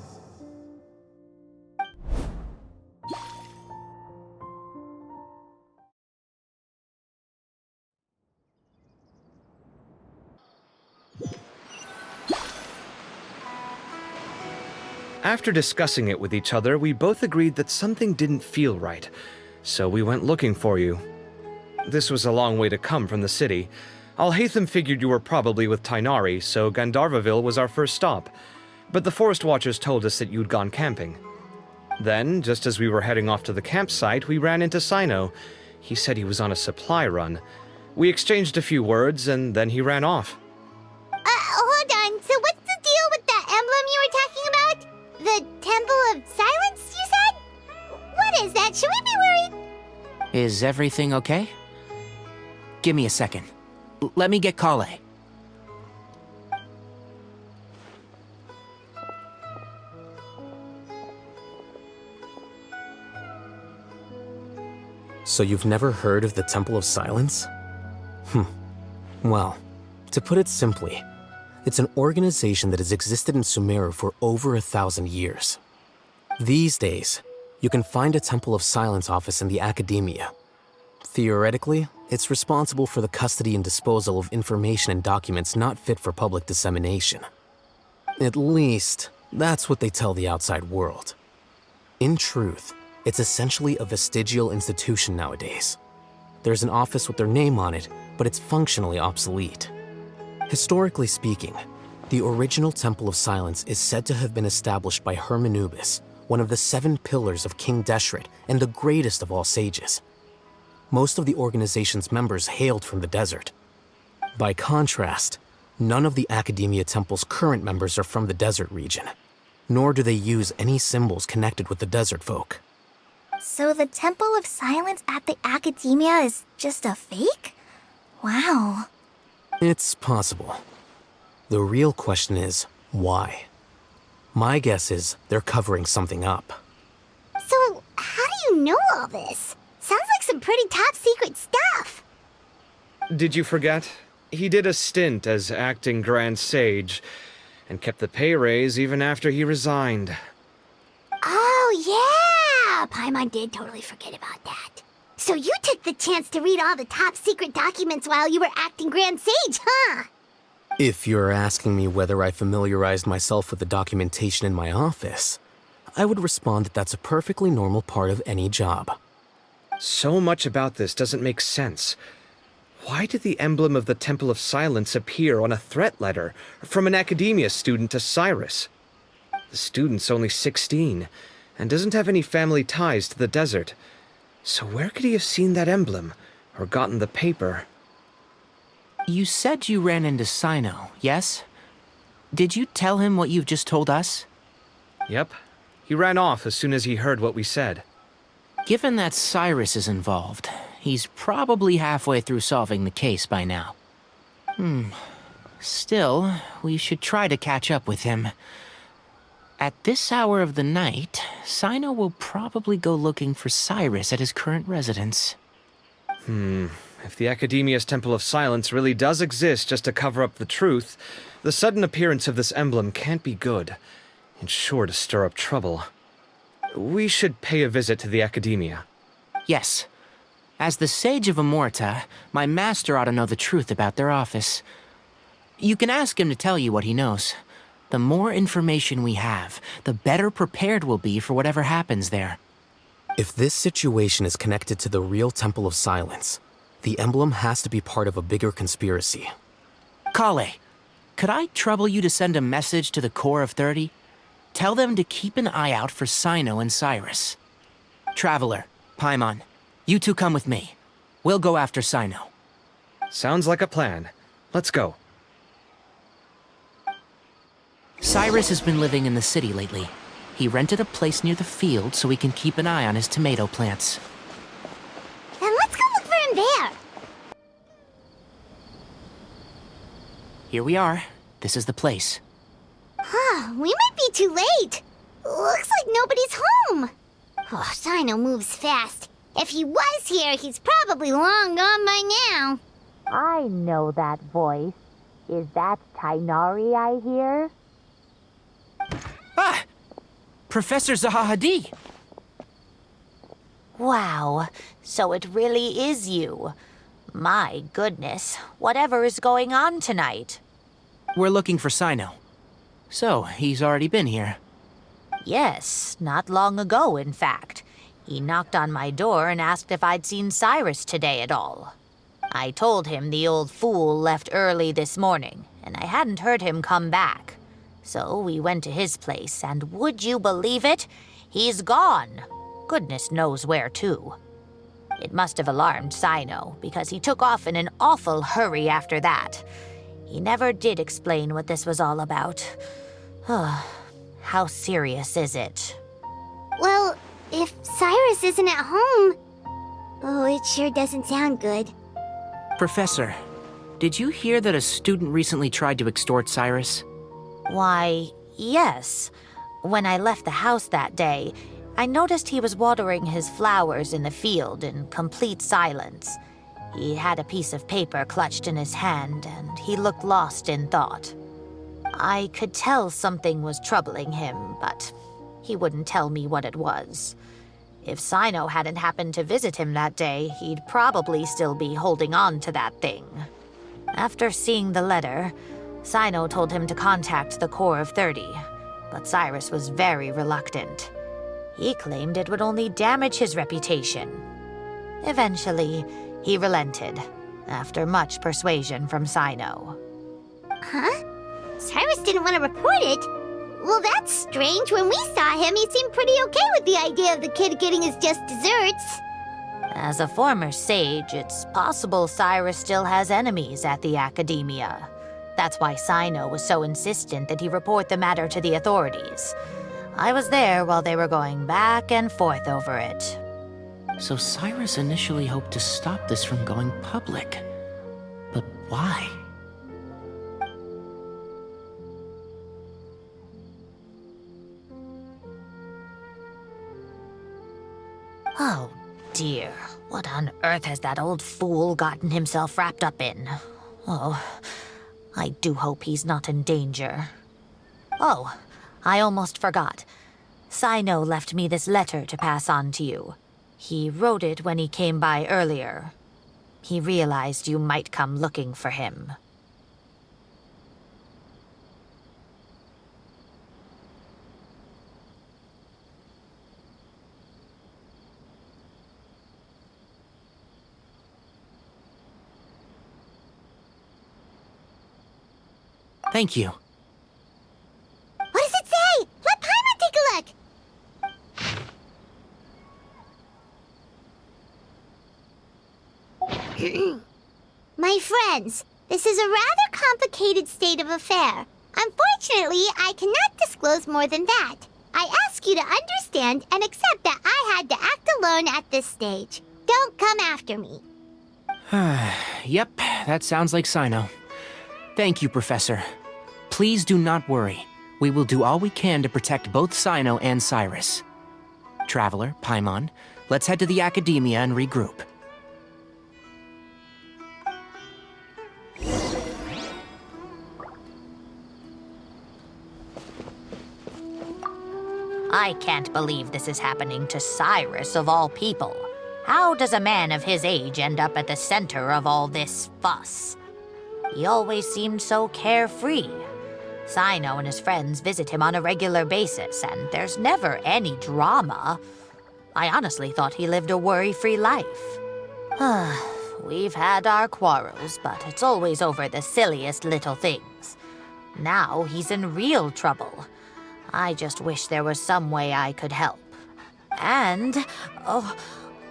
After discussing it with each other, we both agreed that something didn't feel right, so we went looking for you. This was a long way to come from the city. Alhaitham figured you were probably with Tighnari, so Gandharvaville was our first stop. But the Forest Watchers told us that you'd gone camping. Then, just as we were heading off to the campsite, we ran into Cyno. He said he was on a supply run. We exchanged a few words, and then he ran off. Hold on. So what's the deal with that emblem you were talking about? The Temple of Silence, you said? What is that? Should we be worried? Is everything okay? Give me a second. Let me get Kale. So you've never heard of the Temple of Silence? Well, to put it simply, it's an organization that has existed in Sumeru for over 1,000 years. These days, you can find a Temple of Silence office in the academia. Theoretically, it's responsible for the custody and disposal of information and documents not fit for public dissemination. At least, that's what they tell the outside world. In truth, it's essentially a vestigial institution nowadays. There's an office with their name on it, but it's functionally obsolete. Historically speaking, the original Temple of Silence is said to have been established by Hermanubis, one of the 7 pillars of King Deshret and the greatest of all sages. Most of the organization's members hailed from the desert. By contrast, none of the Academia Temple's current members are from the desert region, nor do they use any symbols connected with the desert folk. So the Temple of Silence at the Academia is just a fake? Wow. It's possible. The real question is, why? My guess is they're covering something up. So, how do you know all this? Sounds like some pretty top secret stuff. Did you forget? He did a stint as acting Grand Sage, and kept the pay raise even after he resigned. Oh, yeah! Paimon did totally forget about that. So you took the chance to read all the top secret documents while you were acting Grand Sage, huh? If you're asking me whether I familiarized myself with the documentation in my office, I would respond that that's a perfectly normal part of any job. So much about this doesn't make sense. Why did the emblem of the Temple of Silence appear on a threat letter from an Academia student to Cyrus? The student's only 16, and doesn't have any family ties to the desert. So where could he have seen that emblem, or gotten the paper? You said you ran into Cyno, yes? Did you tell him what you've just told us? Yep. He ran off as soon as he heard what we said. Given that Cyrus is involved, he's probably halfway through solving the case by now. Still, we should try to catch up with him. At this hour of the night, Cyno will probably go looking for Cyrus at his current residence. If the Academia's Temple of Silence really does exist just to cover up the truth, the sudden appearance of this emblem can't be good. It's sure to stir up trouble. We should pay a visit to the Academia. Yes. As the Sage of Amorta, my master ought to know the truth about their office. You can ask him to tell you what he knows. The more information we have, the better prepared we'll be for whatever happens there. If this situation is connected to the real Temple of Silence, the emblem has to be part of a bigger conspiracy. Kale, could I trouble you to send a message to the Core of 30? Tell them to keep an eye out for Cyno and Cyrus. Traveler, Paimon, you two come with me. We'll go after Cyno. Sounds like a plan. Let's go. Cyrus has been living in the city lately. He rented a place near the field so he can keep an eye on his tomato plants. Then let's go look for him there. Here we are. This is the place. We might be too late. Looks like nobody's home. Oh, Cyno moves fast. If he was here, he's probably long gone by now. I know that voice. Is that Tainari I hear? Ah! Professor Zahahadi! Wow, so it really is you. My goodness, whatever is going on tonight? We're looking for Cyno. So, he's already been here. Yes, not long ago, in fact. He knocked on my door and asked if I'd seen Cyrus today at all. I told him the old fool left early this morning, and I hadn't heard him come back. So we went to his place, and would you believe it? He's gone. Goodness knows where to. It must have alarmed Cyno, because he took off in an awful hurry after that. He never did explain what this was all about. How serious is it? Well, if Cyrus isn't at home... Oh, it sure doesn't sound good. Professor, did you hear that a student recently tried to extort Cyrus? Why, yes. When I left the house that day, I noticed he was watering his flowers in the field in complete silence. He had a piece of paper clutched in his hand, and he looked lost in thought. I could tell something was troubling him, but he wouldn't tell me what it was. If Cyno hadn't happened to visit him that day, he'd probably still be holding on to that thing. After seeing the letter, Cyno told him to contact the Core of 30, but Cyrus was very reluctant. He claimed it would only damage his reputation. Eventually, he relented, after much persuasion from Cyno. Huh? Cyrus didn't want to report it? Well, that's strange. When we saw him, he seemed pretty okay with the idea of the kid getting his just desserts. As a former sage, it's possible Cyrus still has enemies at the Academia. That's why Cyno was so insistent that he report the matter to the authorities. I was there while they were going back and forth over it. So Cyrus initially hoped to stop this from going public. But why? Oh dear, what on earth has that old fool gotten himself wrapped up in? Oh, I do hope he's not in danger. Oh, I almost forgot. Cyno left me this letter to pass on to you. He wrote it when he came by earlier. He realized you might come looking for him. Thank you. What does it say? Let Paimon take a look. My friends, this is a rather complicated state of affair. Unfortunately, I cannot disclose more than that. I ask you to understand and accept that I had to act alone at this stage. Don't come after me. Yep, that sounds like Cyno. Thank you, Professor. Please do not worry. We will do all we can to protect both Cyno and Cyrus. Traveler, Paimon, let's head to the Academia and regroup. I can't believe this is happening to Cyrus of all people. How does a man of his age end up at the center of all this fuss? He always seemed so carefree. Cyno and his friends visit him on a regular basis, and there's never any drama. I honestly thought he lived a worry-free life. We've had our quarrels, but it's always over the silliest little things. Now he's in real trouble. I just wish there was some way I could help. And, oh,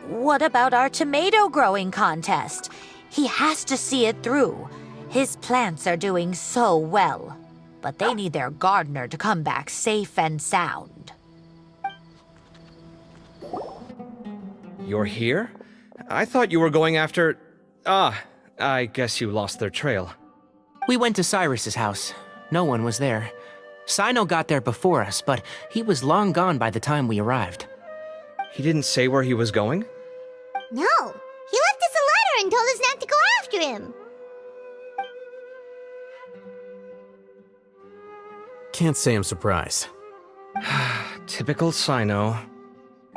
what about our tomato growing contest? He has to see it through. His plants are doing so well, but they need their gardener to come back safe and sound. You're here? I thought you were going after... I guess you lost their trail. We went to Cyrus's house. No one was there. Cyno got there before us, but he was long gone by the time we arrived. He didn't say where he was going? No, he left us a letter and told us not to go after him. Can't say I'm surprised. Typical Cyno.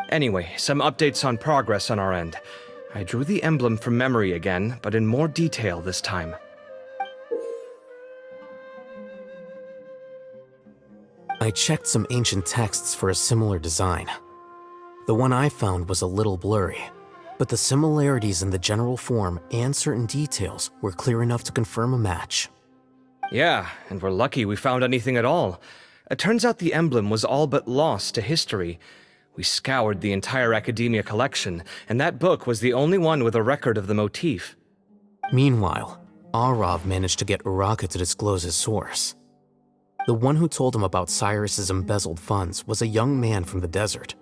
Anyway, some updates on progress on our end. I drew the emblem from memory again, but in more detail this time. I checked some ancient texts for a similar design. The one I found was a little blurry, but the similarities in the general form and certain details were clear enough to confirm a match. Yeah, and we're lucky we found anything at all. It turns out the emblem was all but lost to history. We scoured the entire Academia collection, and that book was the only one with a record of the motif. Meanwhile, Arov managed to get Uraka to disclose his source. The one who told him about Cyrus's embezzled funds was a young man from the desert.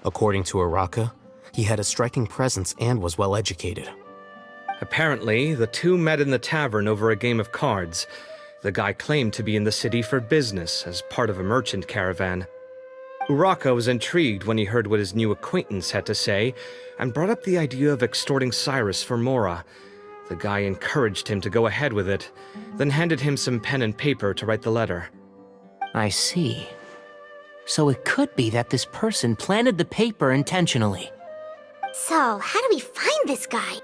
According to Uraka, he had a striking presence and was well educated. Apparently, the two met in the tavern over a game of cards. The guy claimed to be in the city for business as part of a merchant caravan. Uraka was intrigued when he heard what his new acquaintance had to say, and brought up the idea of extorting Cyrus for Mora. The guy encouraged him to go ahead with it, then handed him some pen and paper to write the letter. I see. So it could be that this person planted the paper intentionally. So, how do we find this guy?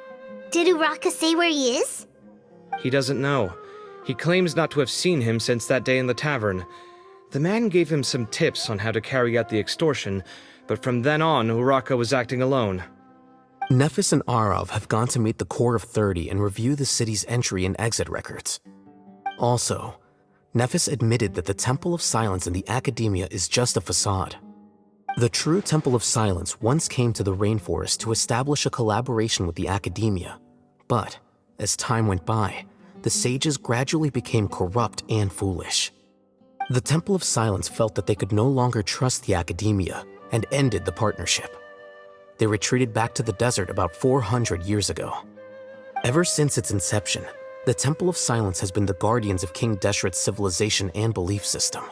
Did Uraka say where he is? He doesn't know. He claims not to have seen him since that day in the tavern. The man gave him some tips on how to carry out the extortion, but from then on, Uraka was acting alone. Nephis and Arav have gone to meet the Core of 30 and review the city's entry and exit records. Also, Nephis admitted that the Temple of Silence in the Academia is just a facade. The true Temple of Silence once came to the rainforest to establish a collaboration with the Academia, but as time went by, the sages gradually became corrupt and foolish. The Temple of Silence felt that they could no longer trust the Academia and ended the partnership. They retreated back to the desert about 400 years ago. Ever since its inception, the Temple of Silence has been the guardians of King Deshret's civilization and belief system.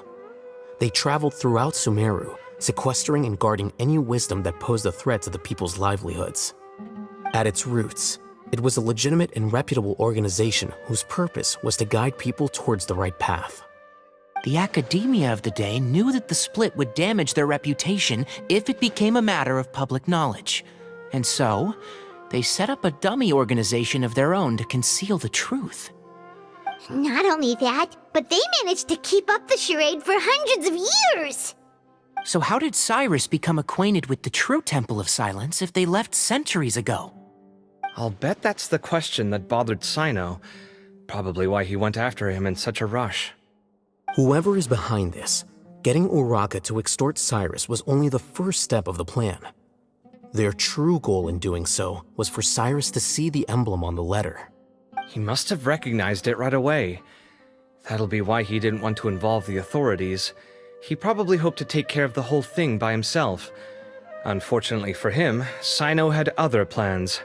They traveled throughout Sumeru, sequestering and guarding any wisdom that posed a threat to the people's livelihoods. At its roots, it was a legitimate and reputable organization whose purpose was to guide people towards the right path. The Academia of the day knew that the split would damage their reputation if it became a matter of public knowledge. And so, they set up a dummy organization of their own to conceal the truth. Not only that, but they managed to keep up the charade for hundreds of years! So how did Cyrus become acquainted with the true Temple of Silence if they left centuries ago? I'll bet that's the question that bothered Cyno. Probably why he went after him in such a rush. Whoever is behind this, getting Uraka to extort Cyrus was only the first step of the plan. Their true goal in doing so was for Cyrus to see the emblem on the letter. He must have recognized it right away. That'll be why he didn't want to involve the authorities. He probably hoped to take care of the whole thing by himself. Unfortunately for him, Cyno had other plans.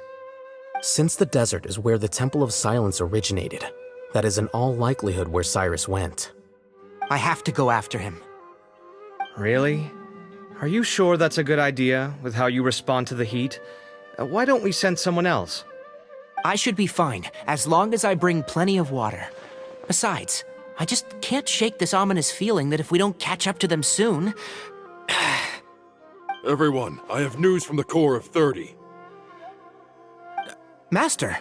Since the desert is where the Temple of Silence originated, that is in all likelihood where Cyrus went. I have to go after him. Really? Are you sure that's a good idea, with how you respond to the heat? Why don't we send someone else? I should be fine, as long as I bring plenty of water. Besides, I just can't shake this ominous feeling that if we don't catch up to them soon... Everyone, I have news from the Core of 30. Master!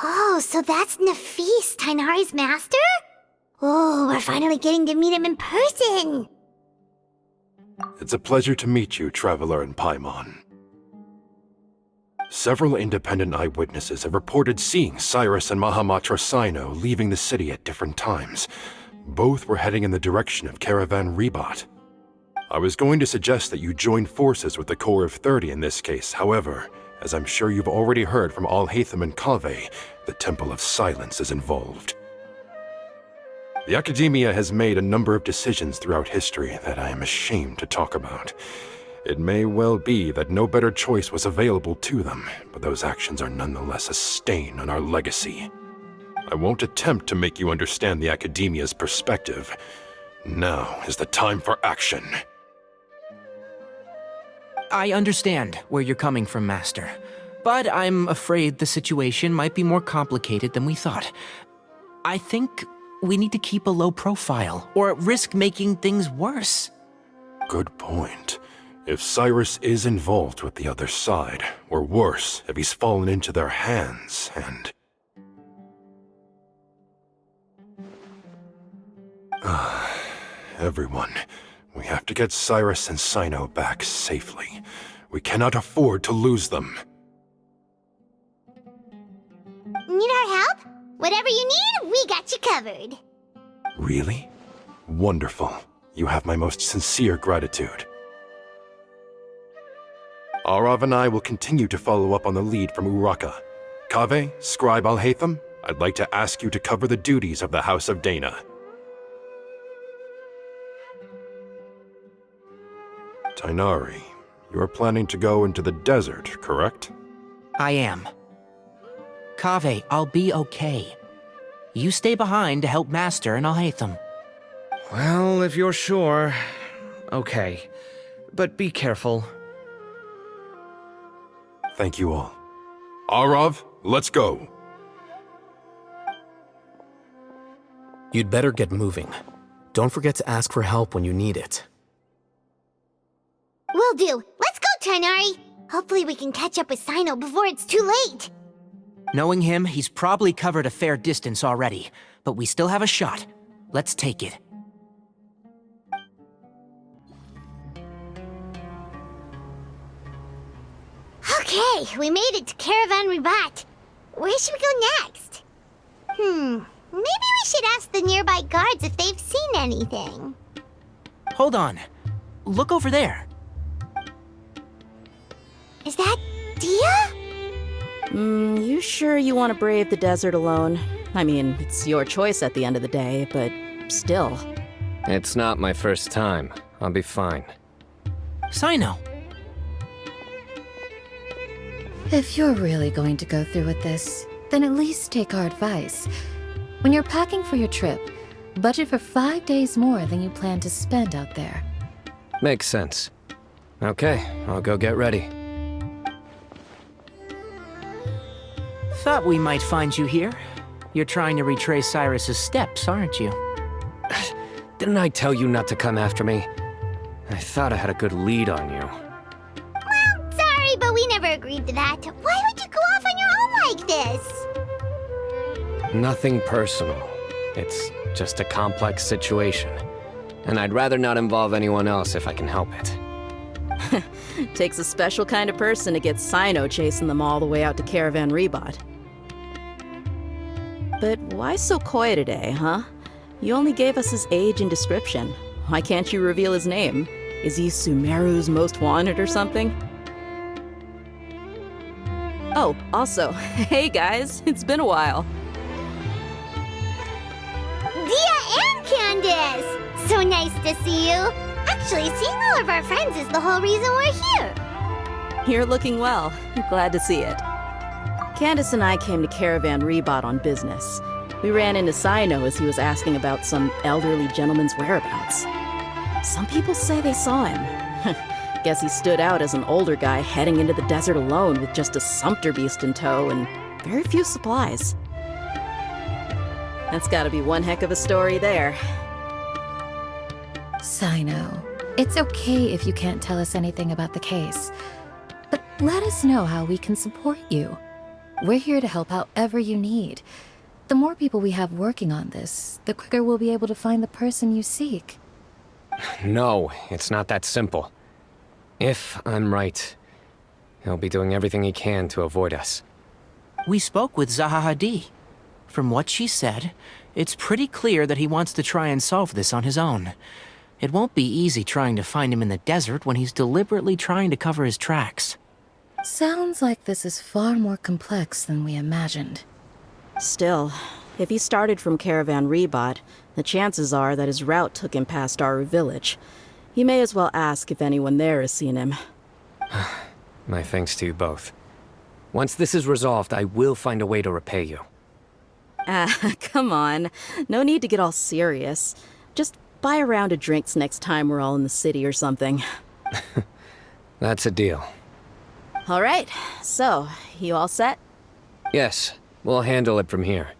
Oh, so that's Nafis, Tainari's master? Oh, we're finally getting to meet him in person! It's a pleasure to meet you, Traveler and Paimon. Several independent eyewitnesses have reported seeing Cyrus and Mahamatra Cyno leaving the city at different times. Both were heading in the direction of Caravan Rebat. I was going to suggest that you join forces with the Core of 30 in this case, however, as I'm sure you've already heard from Alhaitham and Kaveh, the Temple of Silence is involved. The Academia has made a number of decisions throughout history that I am ashamed to talk about. It may well be that no better choice was available to them, but those actions are nonetheless a stain on our legacy. I won't attempt to make you understand the Academia's perspective. Now is the time for action. I understand where you're coming from, Master. But I'm afraid the situation might be more complicated than we thought. I think we need to keep a low profile, or risk making things worse. Good point. If Cyrus is involved with the other side, or worse, if he's fallen into their hands, and... Everyone, we have to get Cyrus and Cyno back safely. We cannot afford to lose them. Need our help? Whatever you need, we got you covered. Really? Wonderful. You have my most sincere gratitude. Arav and I will continue to follow up on the lead from Uraka. Kaveh, Scribe Alhaitham, I'd like to ask you to cover the duties of the House of Dana. Tainari, you are planning to go into the desert, correct? I am. Kaveh, I'll be okay. You stay behind to help Master and Alhaitham. Well, if you're sure. Okay. But be careful. Thank you all. Arav, let's go. You'd better get moving. Don't forget to ask for help when you need it. Will do. Let's go, Tainari. Hopefully we can catch up with Cyno before it's too late. Knowing him, he's probably covered a fair distance already, but we still have a shot. Let's take it. Okay, we made it to Caravan Ribat. Where should we go next? Maybe we should ask the nearby guards if they've seen anything. Hold on. Look over there. Is that Dia? You sure you want to brave the desert alone? I mean, it's your choice at the end of the day, but still. It's not my first time. I'll be fine. Cyno. If you're really going to go through with this, then at least take our advice. When you're packing for your trip, budget for 5 days more than you plan to spend out there. Makes sense. Okay, I'll go get ready. Thought we might find you here. You're trying to retrace Cyrus's steps, aren't you? Didn't I tell you not to come after me? I thought I had a good lead on you. Well, sorry, but we never agreed to that. Why would you go off on your own like this? Nothing personal. It's just a complex situation. And I'd rather not involve anyone else if I can help it. Takes a special kind of person to get Cyno chasing them all the way out to Caravan Ribat. But why so coy today, huh? You only gave us his age and description. Why can't you reveal his name? Is he Sumeru's most wanted or something? Oh, also, hey guys, it's been a while. Dia and Candace! So nice to see you. Actually, seeing all of our friends is the whole reason we're here. You're looking well. Glad to see it. Candace and I came to Caravan Ribat on business. We ran into Cyno as he was asking about some elderly gentleman's whereabouts. Some people say they saw him. Guess he stood out as an older guy heading into the desert alone with just a sumpter beast in tow and very few supplies. That's gotta be one heck of a story there. Cyno, it's okay if you can't tell us anything about the case. But let us know how we can support you. We're here to help however you need. The more people we have working on this, the quicker we'll be able to find the person you seek. No, it's not that simple. If I'm right, he'll be doing everything he can to avoid us. We spoke with Zaha Hadid. From what she said, it's pretty clear that he wants to try and solve this on his own. It won't be easy trying to find him in the desert when he's deliberately trying to cover his tracks. Sounds like this is far more complex than we imagined. Still, if he started from Caravan Ribat, the chances are that his route took him past our village. You may as well ask if anyone there has seen him. My thanks to you both. Once this is resolved, I will find a way to repay you. Come on. No need to get all serious. Just buy a round of drinks next time we're all in the city or something. That's a deal. All right, so, you all set? Yes, we'll handle it from here.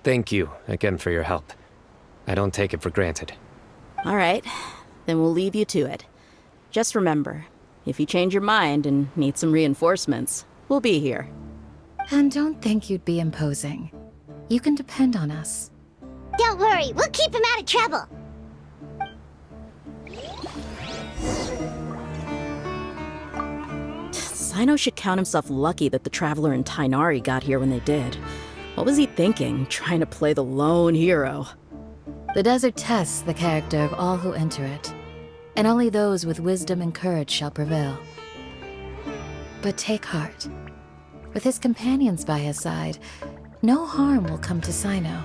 Thank you again for your help. I don't take it for granted. All right, then we'll leave you to it. Just remember, if you change your mind and need some reinforcements, we'll be here. And don't think you'd be imposing. You can depend on us. Don't worry, we'll keep him out of trouble. Cyno should count himself lucky that the Traveler and Tainari got here when they did. What was he thinking, trying to play the lone hero? The desert tests the character of all who enter it, and only those with wisdom and courage shall prevail. But take heart. With his companions by his side, no harm will come to Cyno.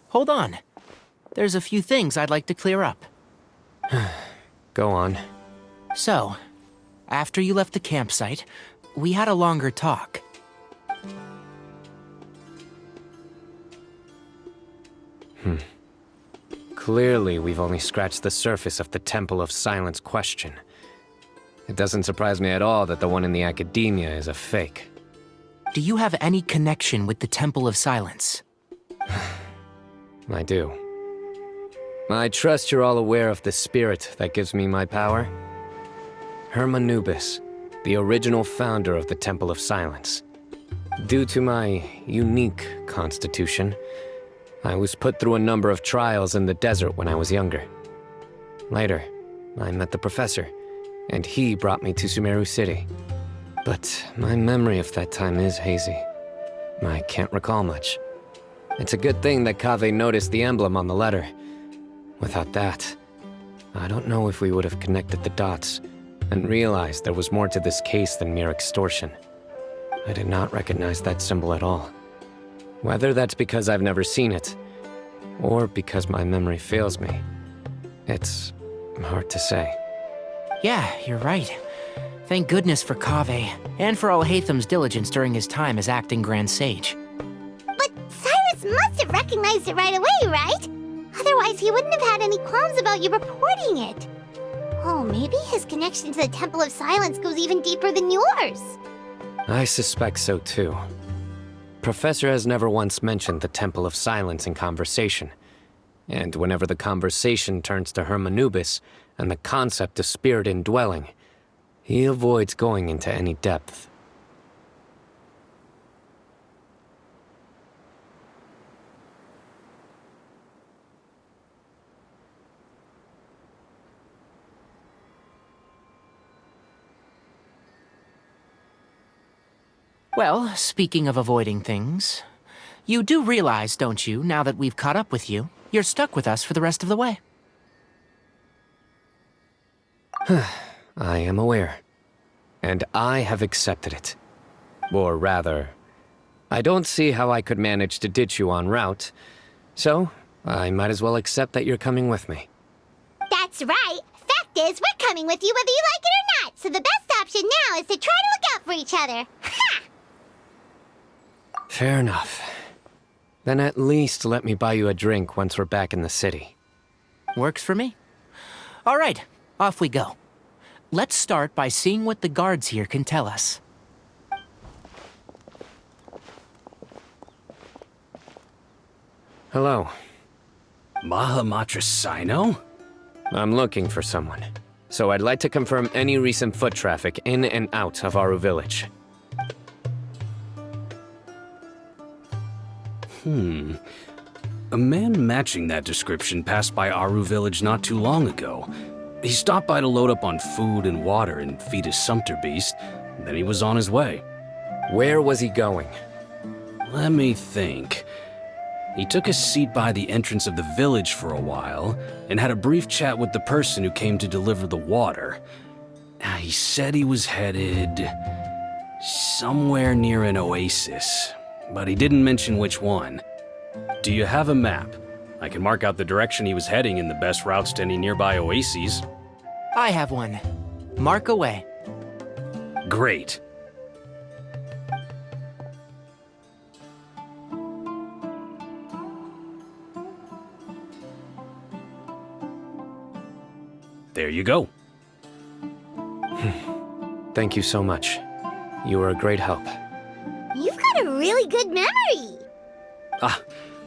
Hold on. There's a few things I'd like to clear up. Go on. So, after you left the campsite, we had a longer talk. Clearly, we've only scratched the surface of the Temple of Silence question. It doesn't surprise me at all that the one in the Academia is a fake. Do you have any connection with the Temple of Silence? I do. I trust you're all aware of the spirit that gives me my power? Hermanubis, the original founder of the Temple of Silence. Due to my unique constitution, I was put through a number of trials in the desert when I was younger. Later, I met the professor, and he brought me to Sumeru City. But my memory of that time is hazy. I can't recall much. It's a good thing that Kaveh noticed the emblem on the letter. Without that, I don't know if we would have connected the dots and realized there was more to this case than mere extortion. I did not recognize that symbol at all. Whether that's because I've never seen it, or because my memory fails me, it's hard to say. Yeah, you're right. Thank goodness for Kaveh, and for Alhaitham's diligence during his time as acting Grand Sage. But Cyrus must have recognized it right away, right? Otherwise, he wouldn't have had any qualms about you reporting it. Oh, maybe his connection to the Temple of Silence goes even deeper than yours. I suspect so too. Professor has never once mentioned the Temple of Silence in conversation. And whenever the conversation turns to Hermanubis and the concept of spirit indwelling, he avoids going into any depth. Well, speaking of avoiding things, you do realize, don't you, now that we've caught up with you, you're stuck with us for the rest of the way? I am aware. And I have accepted it. Or rather, I don't see how I could manage to ditch you en route, so I might as well accept that you're coming with me. That's right. Fact is, we're coming with you whether you like it or not, so the best option now is to try to look out for each other. Ha! Fair enough. Then at least let me buy you a drink once we're back in the city. Works for me. All right, off we go. Let's start by seeing what the guards here can tell us. Hello. Mahamatra Cyno? I'm looking for someone, so I'd like to confirm any recent foot traffic in and out of Aru village. A man matching that description passed by Aru village not too long ago. He stopped by to load up on food and water and feed his sumpter beast, then he was on his way. Where was he going? Let me think. He took a seat by the entrance of the village for a while, and had a brief chat with the person who came to deliver the water. He said he was headed somewhere near an oasis, but he didn't mention which one. Do you have a map? I can mark out the direction he was heading and the best routes to any nearby oases. I have one. Mark away. Great. There you go. Thank you so much. You were a great help. You've got a really good memory.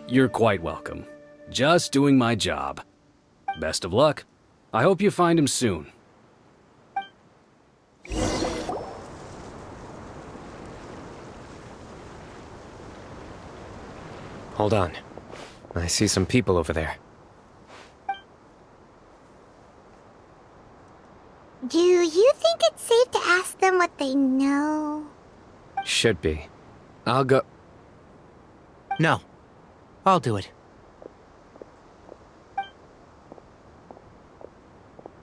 You're quite welcome. Just doing my job. Best of luck. I hope you find him soon. Hold on. I see some people over there. Do you think it's safe to ask them what they know? Should be. I'll go. No. I'll do it.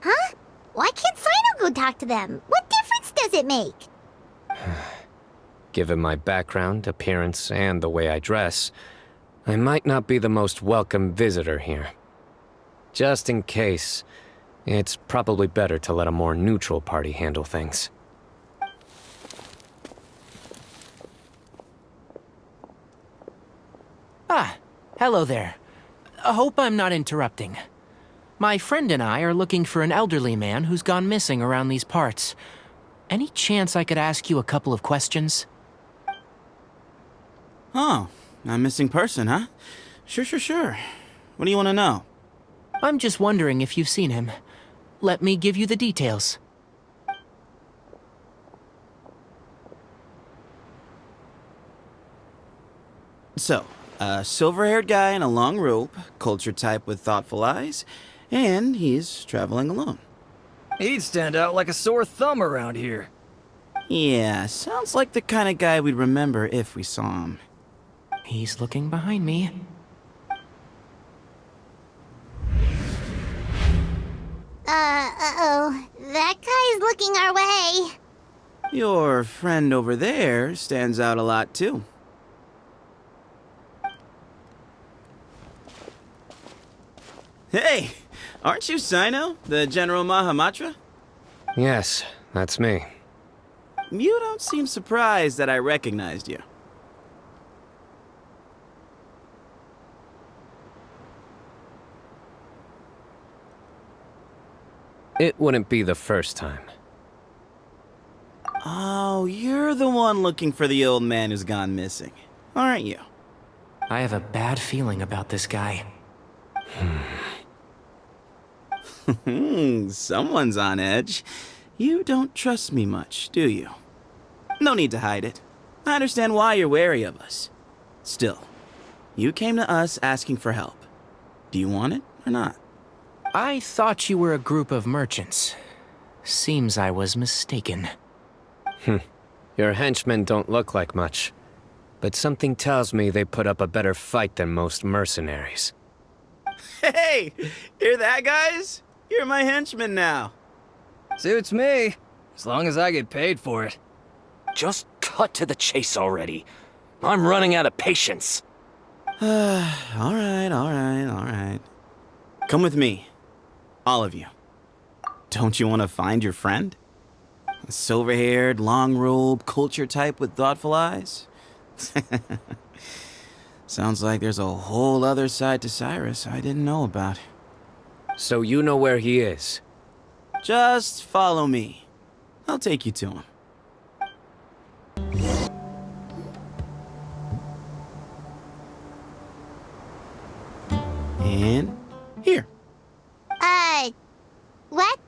Huh? Why can't Cyno go talk to them? What difference does it make? Given my background, appearance, and the way I dress, I might not be the most welcome visitor here. Just in case, it's probably better to let a more neutral party handle things. Hello there. I hope I'm not interrupting. My friend and I are looking for an elderly man who's gone missing around these parts. Any chance I could ask you a couple of questions? Oh, a missing person, huh? Sure. What do you want to know? I'm just wondering if you've seen him. Let me give you the details. So, a silver-haired guy in a long robe, culture type with thoughtful eyes, and he's traveling alone. He'd stand out like a sore thumb around here. Yeah, sounds like the kind of guy we'd remember if we saw him. He's looking behind me. Uh-oh. That guy's looking our way. Your friend over there stands out a lot, too. Hey, aren't you Cyno, the General Mahamatra? Yes, that's me. You don't seem surprised that I recognized you. It wouldn't be the first time. Oh, you're the one looking for the old man who's gone missing, aren't you? I have a bad feeling about this guy. Someone's on edge. You don't trust me much, do you? No need to hide it. I understand why you're wary of us. Still, you came to us asking for help. Do you want it or not? I thought you were a group of merchants. Seems I was mistaken. Your henchmen don't look like much, but something tells me they put up a better fight than most mercenaries. Hey! Hear that, guys? You're my henchmen now. Suits me, as long as I get paid for it. Just cut to the chase already. I'm running out of patience. All right. Come with me. All of you. Don't you want to find your friend? A silver-haired, long-robe, culture type with thoughtful eyes? Sounds like there's a whole other side to Cyrus I didn't know about. So you know where he is? Just follow me. I'll take you to him. And here. What?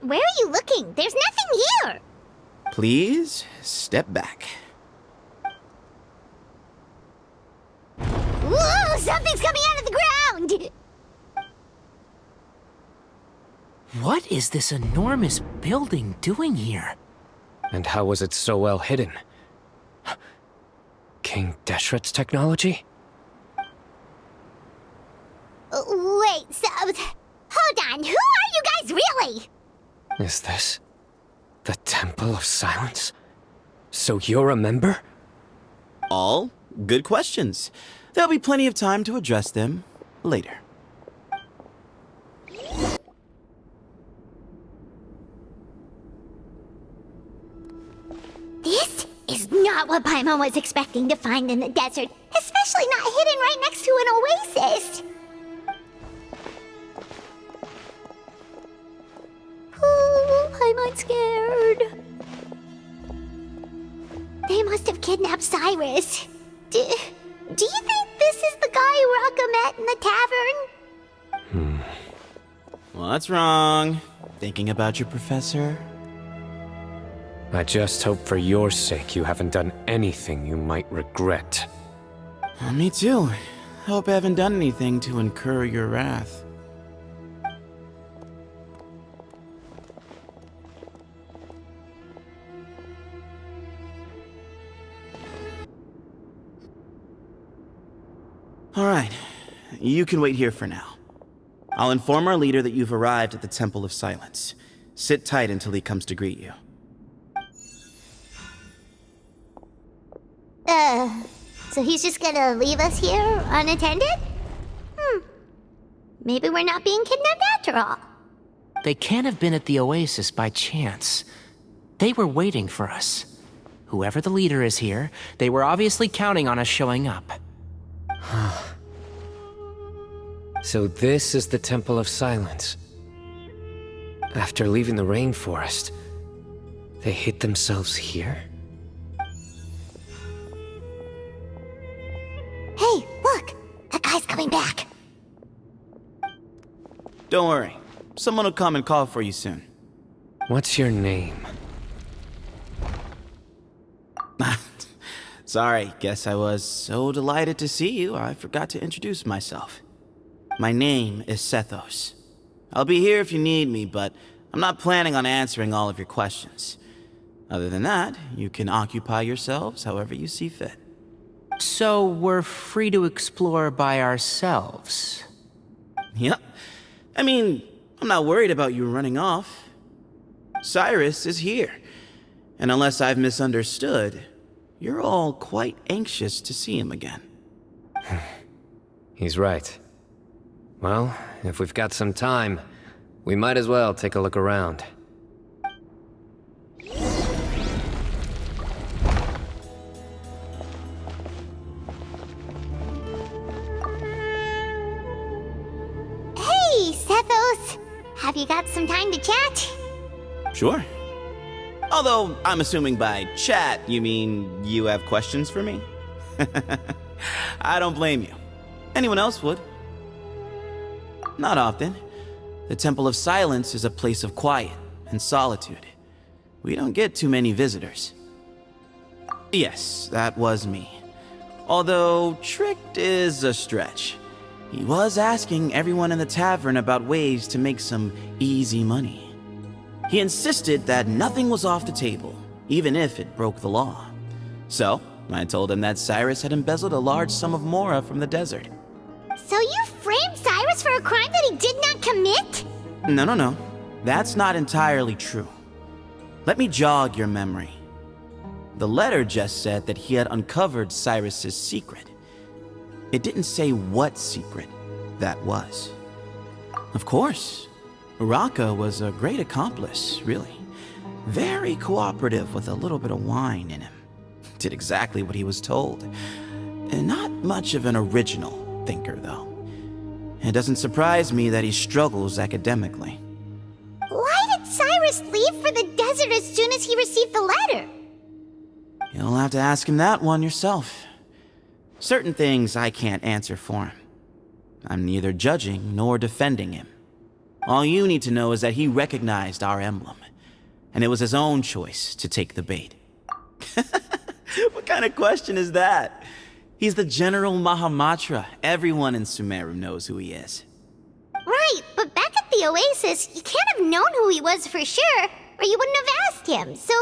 Where are you looking? There's nothing here. Please step back. Whoa, something's coming out of the ground! What is this enormous building doing here? And how was it so well hidden? King Deshret's technology? Wait, so... Hold on, who are you guys really? Is this the Temple of Silence? So you're a member? All good questions. There'll be plenty of time to address them later. This is not what Paimon was expecting to find in the desert, especially not hidden right next to an oasis. Oh, Paimon's scared. They must have kidnapped Cyrus. Do you think this is the guy Raka met in the tavern? What's wrong? Thinking about your professor? I just hope for your sake you haven't done anything you might regret. Me too. Hope I haven't done anything to incur your wrath. All right, you can wait here for now. I'll inform our leader that you've arrived at the Temple of Silence. Sit tight until he comes to greet you. So he's just gonna leave us here unattended? Maybe we're not being kidnapped after all. They can't have been at the oasis by chance. They were waiting for us. Whoever the leader is here, they were obviously counting on us showing up. So this is the Temple of Silence. After leaving the rainforest, they hid themselves here? Hey, look! That guy's coming back. Don't worry. Someone will come and call for you soon. What's your name? Sorry, guess I was so delighted to see you, I forgot to introduce myself. My name is Sethos. I'll be here if you need me, but I'm not planning on answering all of your questions. Other than that, you can occupy yourselves however you see fit. So we're free to explore by ourselves? Yep. I mean, I'm not worried about you running off. Cyrus is here. And unless I've misunderstood, you're all quite anxious to see him again. He's right. Well, if we've got some time, we might as well take a look around. Hey, Sethos! Have you got some time to chat? Sure. Although, I'm assuming by chat, you mean you have questions for me? I don't blame you. Anyone else would. Not often. The Temple of Silence is a place of quiet and solitude. We don't get too many visitors. Yes, that was me. Although, tricked is a stretch. He was asking everyone in the tavern about ways to make some easy money. He insisted that nothing was off the table, even if it broke the law. So, I told him that Cyrus had embezzled a large sum of mora from the desert. So you framed Cyrus for a crime that he did not commit? No. That's not entirely true. Let me jog your memory. The letter just said that he had uncovered Cyrus's secret. It didn't say what secret that was. Of course, Raka was a great accomplice, really. Very cooperative with a little bit of wine in him. Did exactly what he was told. And not much of an original thinker, though. It doesn't surprise me that he struggles academically. Why did Cyrus leave for the desert as soon as he received the letter? You'll have to ask him that one yourself. Certain things I can't answer for him. I'm neither judging nor defending him. All you need to know is that he recognized our emblem, and it was his own choice to take the bait. What kind of question is that? He's the General Mahamatra. Everyone in Sumeru knows who he is. Right, but back at the Oasis, you can't have known who he was for sure, or you wouldn't have asked him. So,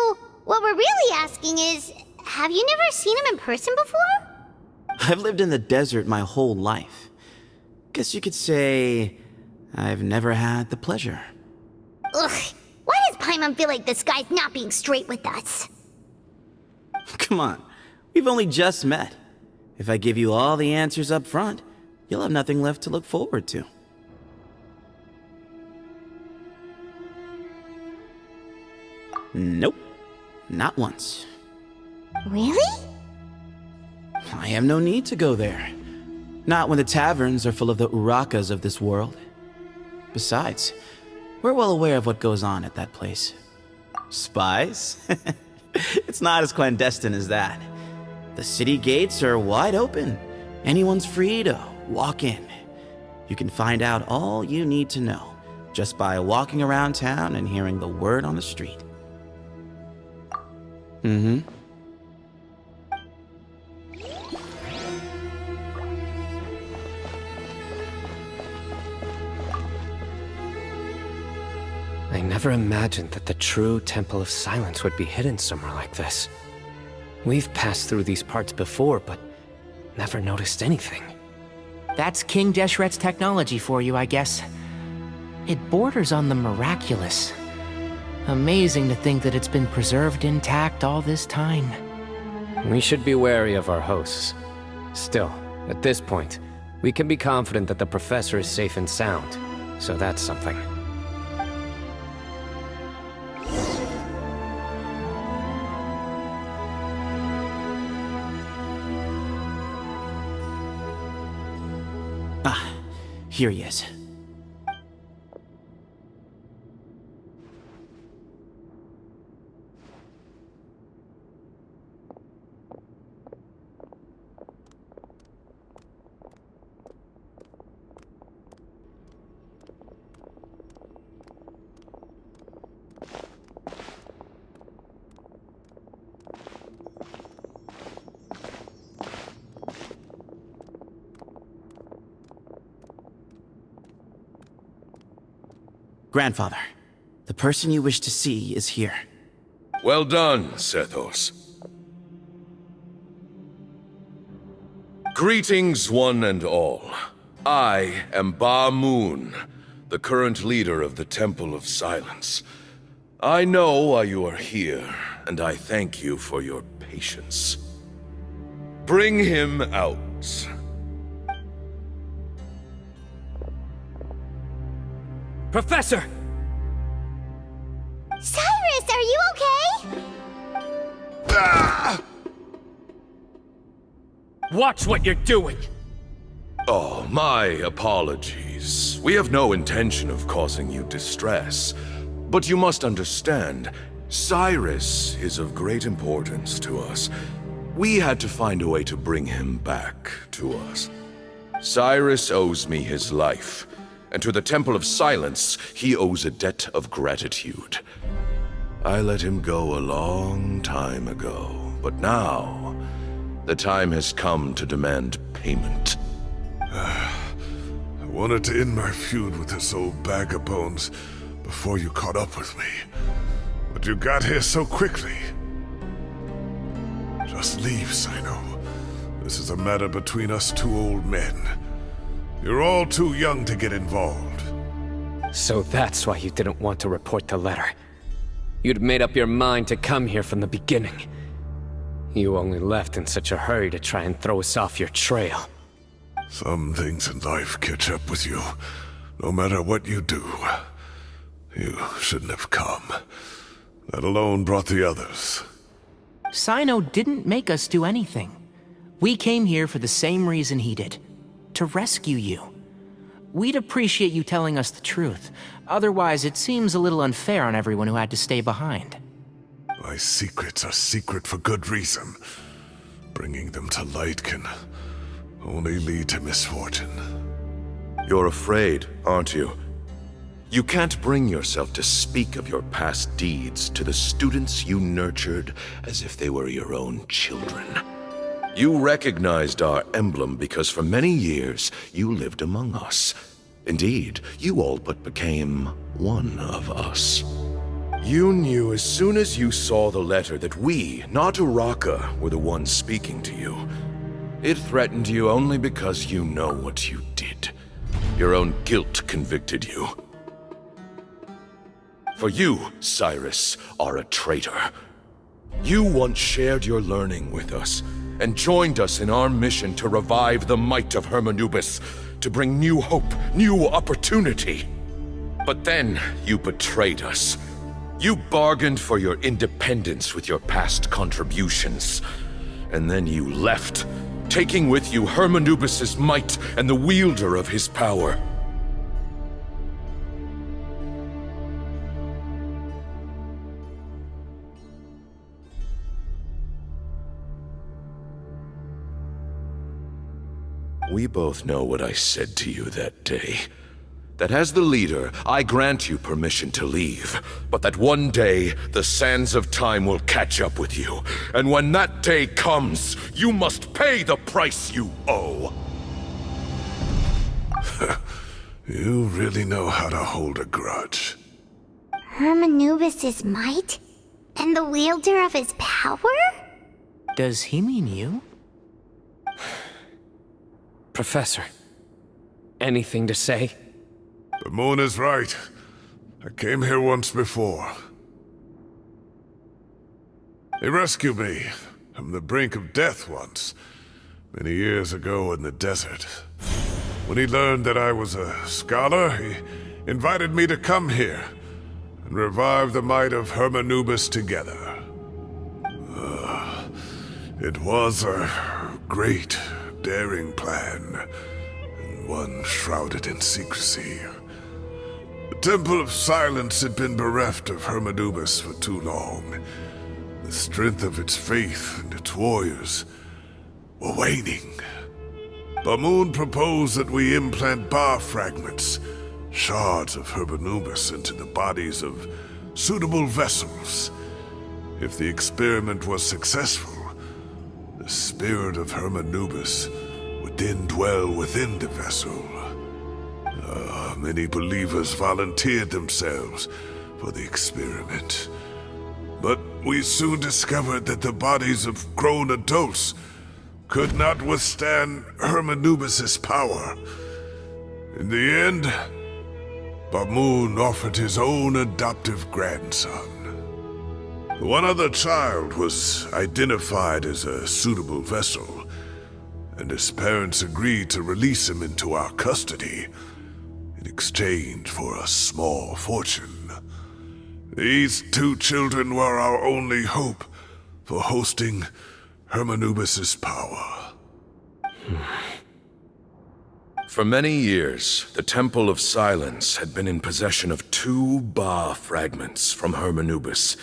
what we're really asking is, have you never seen him in person before? I've lived in the desert my whole life. Guess you could say I've never had the pleasure. Ugh, why does Paimon feel like this guy's not being straight with us? Come on, we've only just met. If I give you all the answers up front, you'll have nothing left to look forward to. Nope, not once. Really? I have no need to go there. Not when the taverns are full of the Urakas of this world. Besides, we're well aware of what goes on at that place. Spies? It's not as clandestine as that. The city gates are wide open. Anyone's free to walk in. You can find out all you need to know just by walking around town and hearing the word on the street. Mm-hmm. I never imagined that the true Temple of Silence would be hidden somewhere like this. We've passed through these parts before, but never noticed anything. That's King Deshret's technology for you, I guess. It borders on the miraculous. Amazing to think that it's been preserved intact all this time. We should be wary of our hosts. Still, at this point, we can be confident that the professor is safe and sound, so that's something. Here he is. Grandfather, the person you wish to see is here. Well done, Sethos. Greetings, one and all. I am Ba Moon, the current leader of the Temple of Silence. I know why you are here, and I thank you for your patience. Bring him out. Professor! Cyrus, are you okay? Watch what you're doing! Oh, my apologies. We have no intention of causing you distress. But you must understand, Cyrus is of great importance to us. We had to find a way to bring him back to us. Cyrus owes me his life. And to the Temple of Silence, he owes a debt of gratitude. I let him go a long time ago, but now, the time has come to demand payment. I wanted to end my feud with this old bag of bones before you caught up with me. But you got here so quickly. Just leave, Cyno. This is a matter between us two old men. You're all too young to get involved. So that's why you didn't want to report the letter. You'd made up your mind to come here from the beginning. You only left in such a hurry to try and throw us off your trail. Some things in life catch up with you, no matter what you do. You shouldn't have come. That alone brought the others. Cyno didn't make us do anything. We came here for the same reason he did. To rescue you. We'd appreciate you telling us the truth. Otherwise, it seems a little unfair on everyone who had to stay behind. My secrets are secret for good reason. Bringing them to light can only lead to misfortune. You're afraid, aren't you? You can't bring yourself to speak of your past deeds to the students you nurtured as if they were your own children. You recognized our emblem because for many years you lived among us. Indeed, you all but became one of us. You knew as soon as you saw the letter that we, not Uraka, were the ones speaking to you. It threatened you only because you know what you did. Your own guilt convicted you. For you, Cyrus, are a traitor. You once shared your learning with us, and joined us in our mission to revive the might of Hermanubis, to bring new hope, new opportunity. But then you betrayed us. You bargained for your independence with your past contributions. And then you left, taking with you Hermanubis' might and the wielder of his power. We both know what I said to you that day. That as the leader, I grant you permission to leave, but that one day, the sands of time will catch up with you. And when that day comes, you must pay the price you owe. You really know how to hold a grudge. Hermanubis' might? And the wielder of his power? Does he mean you? Professor, anything to say? The moon is right. I came here once before. He rescued me from the brink of death once, many years ago in the desert. When he learned that I was a scholar, he invited me to come here and revive the might of Hermanubis together. It was a great, daring plan, and one shrouded in secrecy. The Temple of Silence had been bereft of Hermanubis for too long. The strength of its faith and its warriors were waning. Bamoon proposed that we implant bar fragments, shards of Hermanubis, into the bodies of suitable vessels. If the experiment was successful, the spirit of Hermanubis would then dwell within the vessel. Many believers volunteered themselves for the experiment. But we soon discovered that the bodies of grown adults could not withstand Hermanubis' power. In the end, Bamoon offered his own adoptive grandson. One other child was identified as a suitable vessel, and his parents agreed to release him into our custody in exchange for a small fortune. These two children were our only hope for hosting Hermanubis' power. For many years, the Temple of Silence had been in possession of 2 Ba fragments from Hermanubis.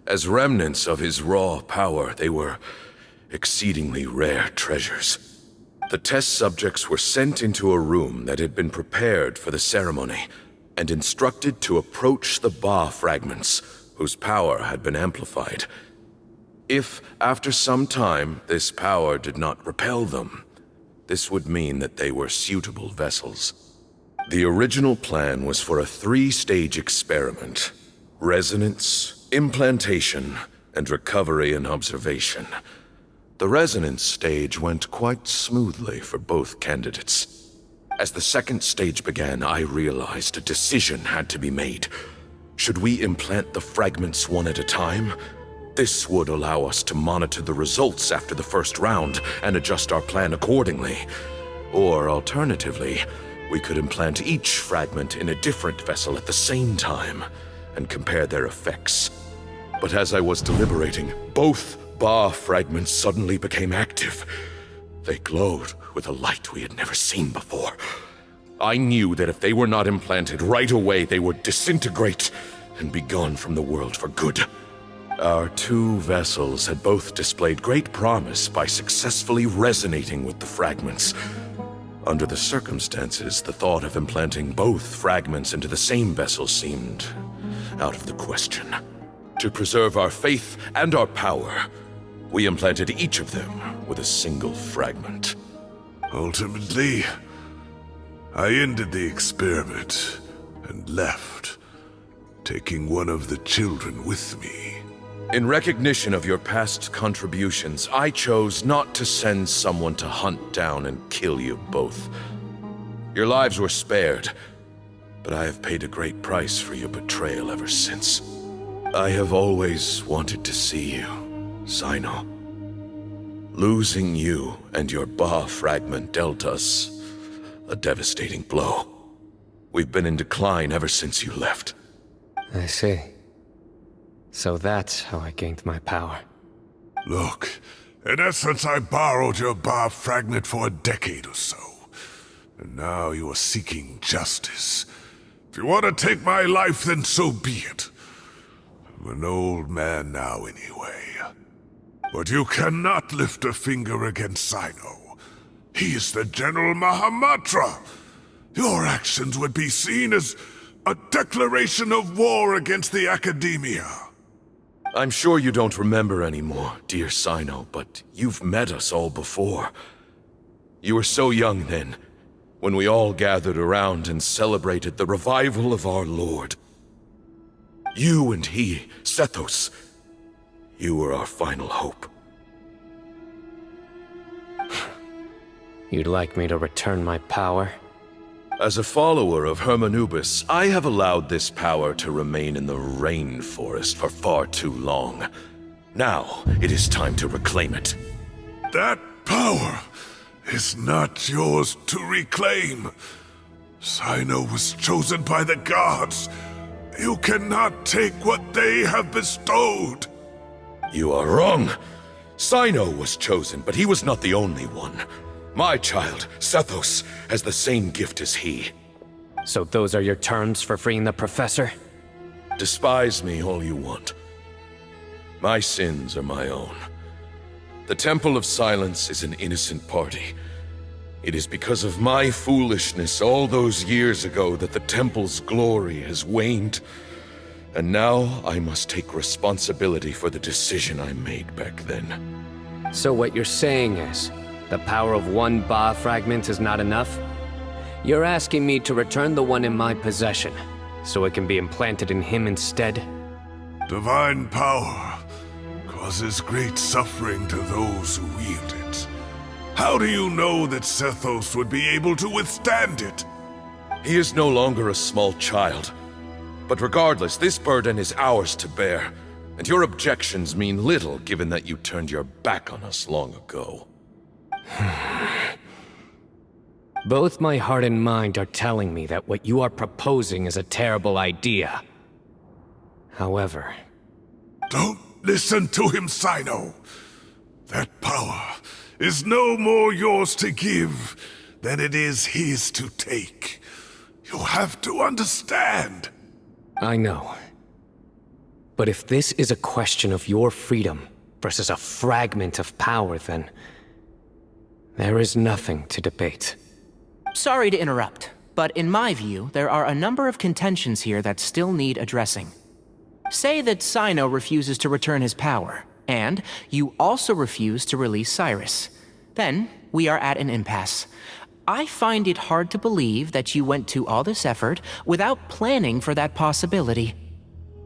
As remnants of his raw power, they were exceedingly rare treasures. The test subjects were sent into a room that had been prepared for the ceremony and instructed to approach the Ba fragments, whose power had been amplified. If, after some time, this power did not repel them, this would mean that they were suitable vessels. The original plan was for a 3-stage experiment: resonance, implantation, and recovery and observation. The resonance stage went quite smoothly for both candidates. As the 2nd stage began, I realized a decision had to be made. Should we implant the fragments one at a time? This would allow us to monitor the results after the first round and adjust our plan accordingly. Or alternatively, we could implant each fragment in a different vessel at the same time and compare their effects. But as I was deliberating, both Ba fragments suddenly became active. They glowed with a light we had never seen before. I knew that if they were not implanted right away, they would disintegrate and be gone from the world for good. Our 2 vessels had both displayed great promise by successfully resonating with the fragments. Under the circumstances, the thought of implanting both fragments into the same vessel seemed out of the question. To preserve our faith and our power, we implanted each of them with a single fragment. Ultimately, I ended the experiment and left, taking one of the children with me. In recognition of your past contributions, I chose not to send someone to hunt down and kill you both. Your lives were spared, but I have paid a great price for your betrayal ever since. I have always wanted to see you, Cyno. Losing you and your Ba fragment dealt us a devastating blow. We've been in decline ever since you left. I see. So that's how I gained my power. Look, in essence, I borrowed your Ba fragment for a decade or so. And now you are seeking justice. If you want to take my life, then so be it. I'm an old man now anyway. But you cannot lift a finger against Cyno. He is the General Mahamatra. Your actions would be seen as a declaration of war against the Academia. I'm sure you don't remember anymore, dear Cyno, but you've met us all before. You were so young then, when we all gathered around and celebrated the revival of our Lord. You and he, Sethos, you were our final hope. You'd like me to return my power? As a follower of Hermanubis, I have allowed this power to remain in the rainforest for far too long. Now, it is time to reclaim it. That power is not yours to reclaim. Cyno was chosen by the gods. You cannot take what they have bestowed. You are wrong. Cyno was chosen, but he was not the only one. My child, Sethos, has the same gift as he. So those are your terms for freeing the professor? Despise me all you want. My sins are my own. The Temple of Silence is an innocent party. It is because of my foolishness all those years ago that the Temple's glory has waned. And now I must take responsibility for the decision I made back then. So what you're saying is, the power of one Ba fragment is not enough? You're asking me to return the one in my possession, so it can be implanted in him instead? Divine power causes great suffering to those who wield it. How do you know that Sethos would be able to withstand it? He is no longer a small child. But regardless, this burden is ours to bear, and your objections mean little given that you turned your back on us long ago. Both my heart and mind are telling me that what you are proposing is a terrible idea. However... Don't listen to him, Cyno. That power is no more yours to give than it is his to take. You have to understand. I know. But if this is a question of your freedom versus a fragment of power, then... there is nothing to debate. Sorry to interrupt, but in my view, there are a number of contentions here that still need addressing. Say that Cyno refuses to return his power, and you also refuse to release Cyrus. Then, we are at an impasse. I find it hard to believe that you went to all this effort without planning for that possibility.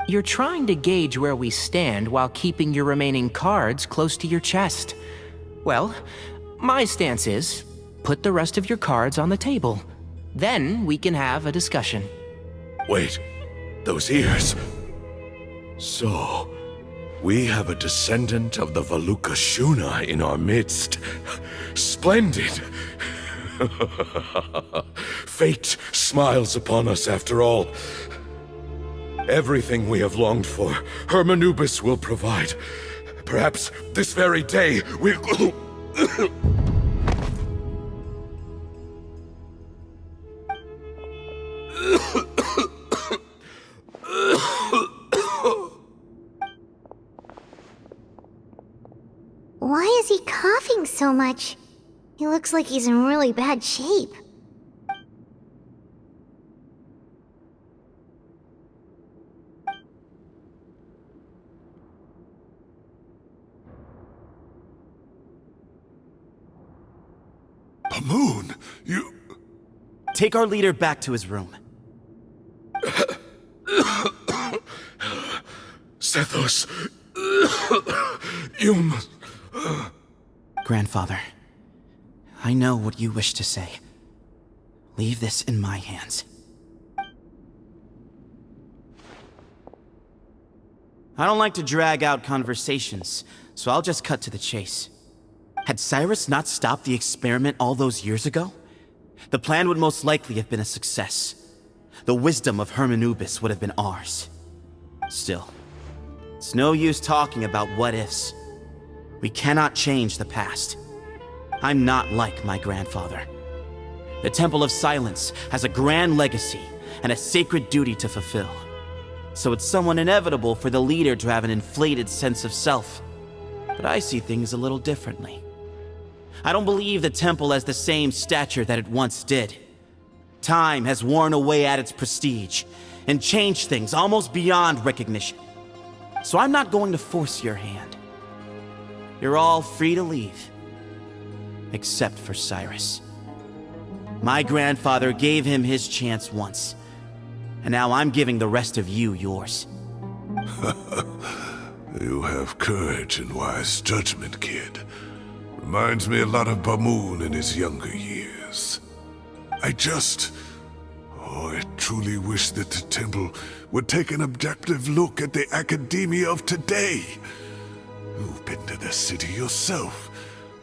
You're trying to gauge where we stand while keeping your remaining cards close to your chest. Well, my stance is, put the rest of your cards on the table. Then we can have a discussion. Wait, those ears... So, we have a descendant of the Valuka Shuna in our midst. Splendid! Fate smiles upon us after all. Everything we have longed for, Hermanubis will provide. Perhaps this very day we'll... Why is he coughing so much? He looks like he's in really bad shape. Pamoon, you... Take our leader back to his room. Sethos... you must... Grandfather, I know what you wish to say. Leave this in my hands. I don't like to drag out conversations, so I'll just cut to the chase. Had Cyrus not stopped the experiment all those years ago, the plan would most likely have been a success. The wisdom of Hermanubis would have been ours. Still, it's no use talking about what-ifs. We cannot change the past. I'm not like my grandfather. The Temple of Silence has a grand legacy and a sacred duty to fulfill. So it's somewhat inevitable for the leader to have an inflated sense of self. But I see things a little differently. I don't believe the temple has the same stature that it once did. Time has worn away at its prestige and changed things almost beyond recognition. So I'm not going to force your hand. You're all free to leave. Except for Cyrus. My grandfather gave him his chance once, and now I'm giving the rest of you yours. You have courage and wise judgment, kid. Reminds me a lot of Pamoon in his younger years. I truly wish that the temple would take an objective look at the academia of today. You've been to the city yourself.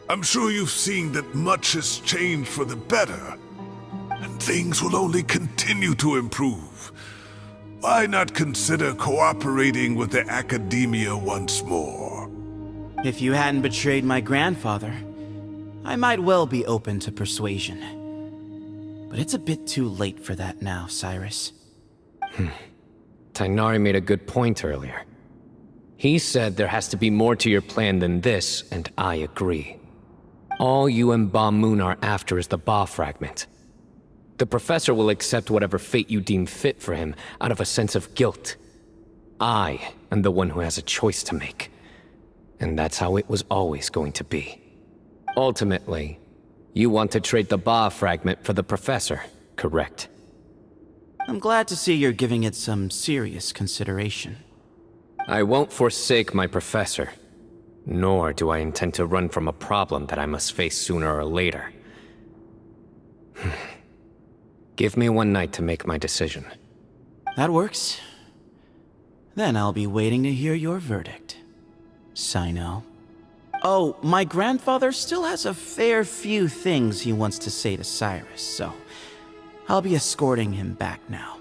I'm sure you've seen that much has changed for the better. And things will only continue to improve. Why not consider cooperating with the academia once more? If you hadn't betrayed my grandfather, I might well be open to persuasion. But it's a bit too late for that now, Cyrus. Tighnari made a good point earlier. He said there has to be more to your plan than this, and I agree. All you and Ba Moon are after is the Ba fragment. The professor will accept whatever fate you deem fit for him out of a sense of guilt. I am the one who has a choice to make. And that's how it was always going to be. Ultimately, you want to trade the Ba fragment for the professor, correct? I'm glad to see you're giving it some serious consideration. I won't forsake my professor, nor do I intend to run from a problem that I must face sooner or later. Give me one night to make my decision. That works. Then I'll be waiting to hear your verdict, Cyno. Oh, my grandfather still has a fair few things he wants to say to Cyrus, so I'll be escorting him back now.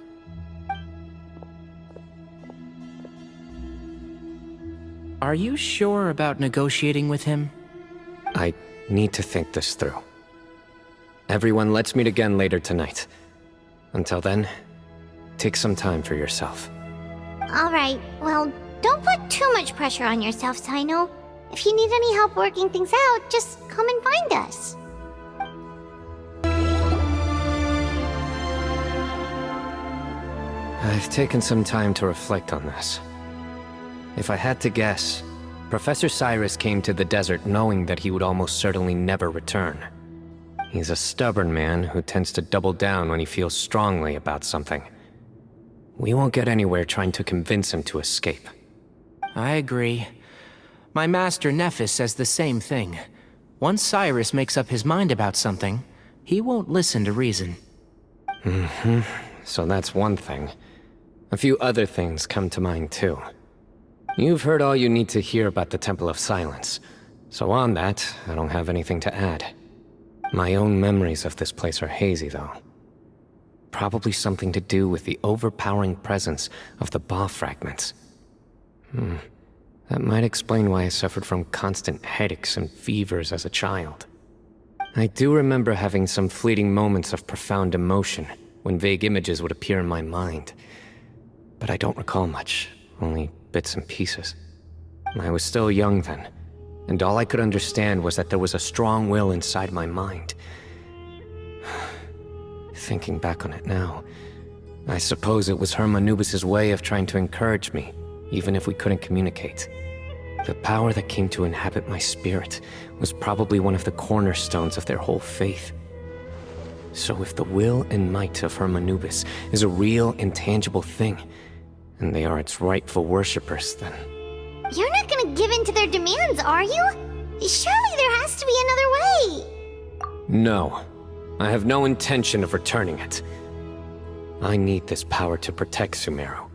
Are you sure about negotiating with him? I need to think this through. Everyone, let's meet again later tonight. Until then, take some time for yourself. Alright, well, don't put too much pressure on yourself, Cyno. If you need any help working things out, just come and find us. I've taken some time to reflect on this. If I had to guess, Professor Cyrus came to the desert knowing that he would almost certainly never return. He's a stubborn man who tends to double down when he feels strongly about something. We won't get anywhere trying to convince him to escape. I agree. My master Nephis says the same thing. Once Cyrus makes up his mind about something, he won't listen to reason. So that's one thing. A few other things come to mind too. You've heard all you need to hear about the Temple of Silence, so on that, I don't have anything to add. My own memories of this place are hazy, though. Probably something to do with the overpowering presence of the Ba fragments. That might explain why I suffered from constant headaches and fevers as a child. I do remember having some fleeting moments of profound emotion when vague images would appear in my mind. But I don't recall much, only bits and pieces. I was still young then, and all I could understand was that there was a strong will inside my mind. Thinking back on it now, I suppose it was Anubis' way of trying to encourage me, even if we couldn't communicate. The power that came to inhabit my spirit was probably one of the cornerstones of their whole faith. So if the will and might of Anubis is a real, intangible thing, and they are its rightful worshippers, then... You're not gonna give in to their demands, are you? Surely there has to be another way! No. I have no intention of returning it. I need this power to protect Sumeru.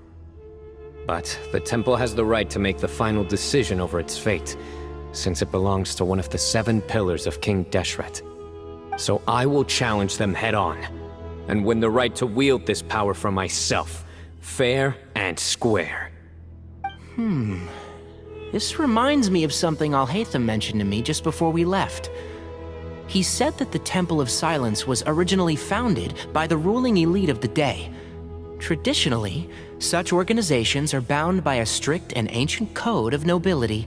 But the temple has the right to make the final decision over its fate, since it belongs to one of the 7 pillars of King Deshret. So I will challenge them head-on, and win the right to wield this power for myself, fair and square. This reminds me of something Alhaitham mentioned to me just before we left. He said that the Temple of Silence was originally founded by the ruling elite of the day. Traditionally, such organizations are bound by a strict and ancient code of nobility.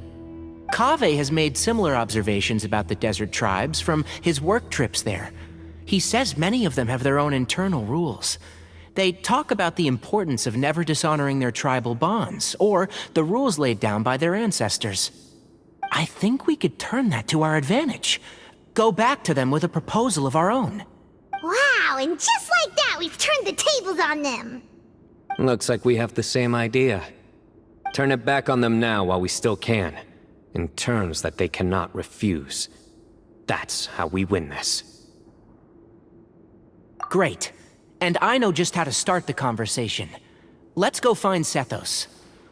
Kaveh has made similar observations about the desert tribes from his work trips there. He says many of them have their own internal rules. They talk about the importance of never dishonoring their tribal bonds, or the rules laid down by their ancestors. I think we could turn that to our advantage. Go back to them with a proposal of our own. Wow, and just like that, we've turned the tables on them! Looks like we have the same idea. Turn it back on them now while we still can, in terms that they cannot refuse. That's how we win this. Great. And I know just how to start the conversation. Let's go find Sethos.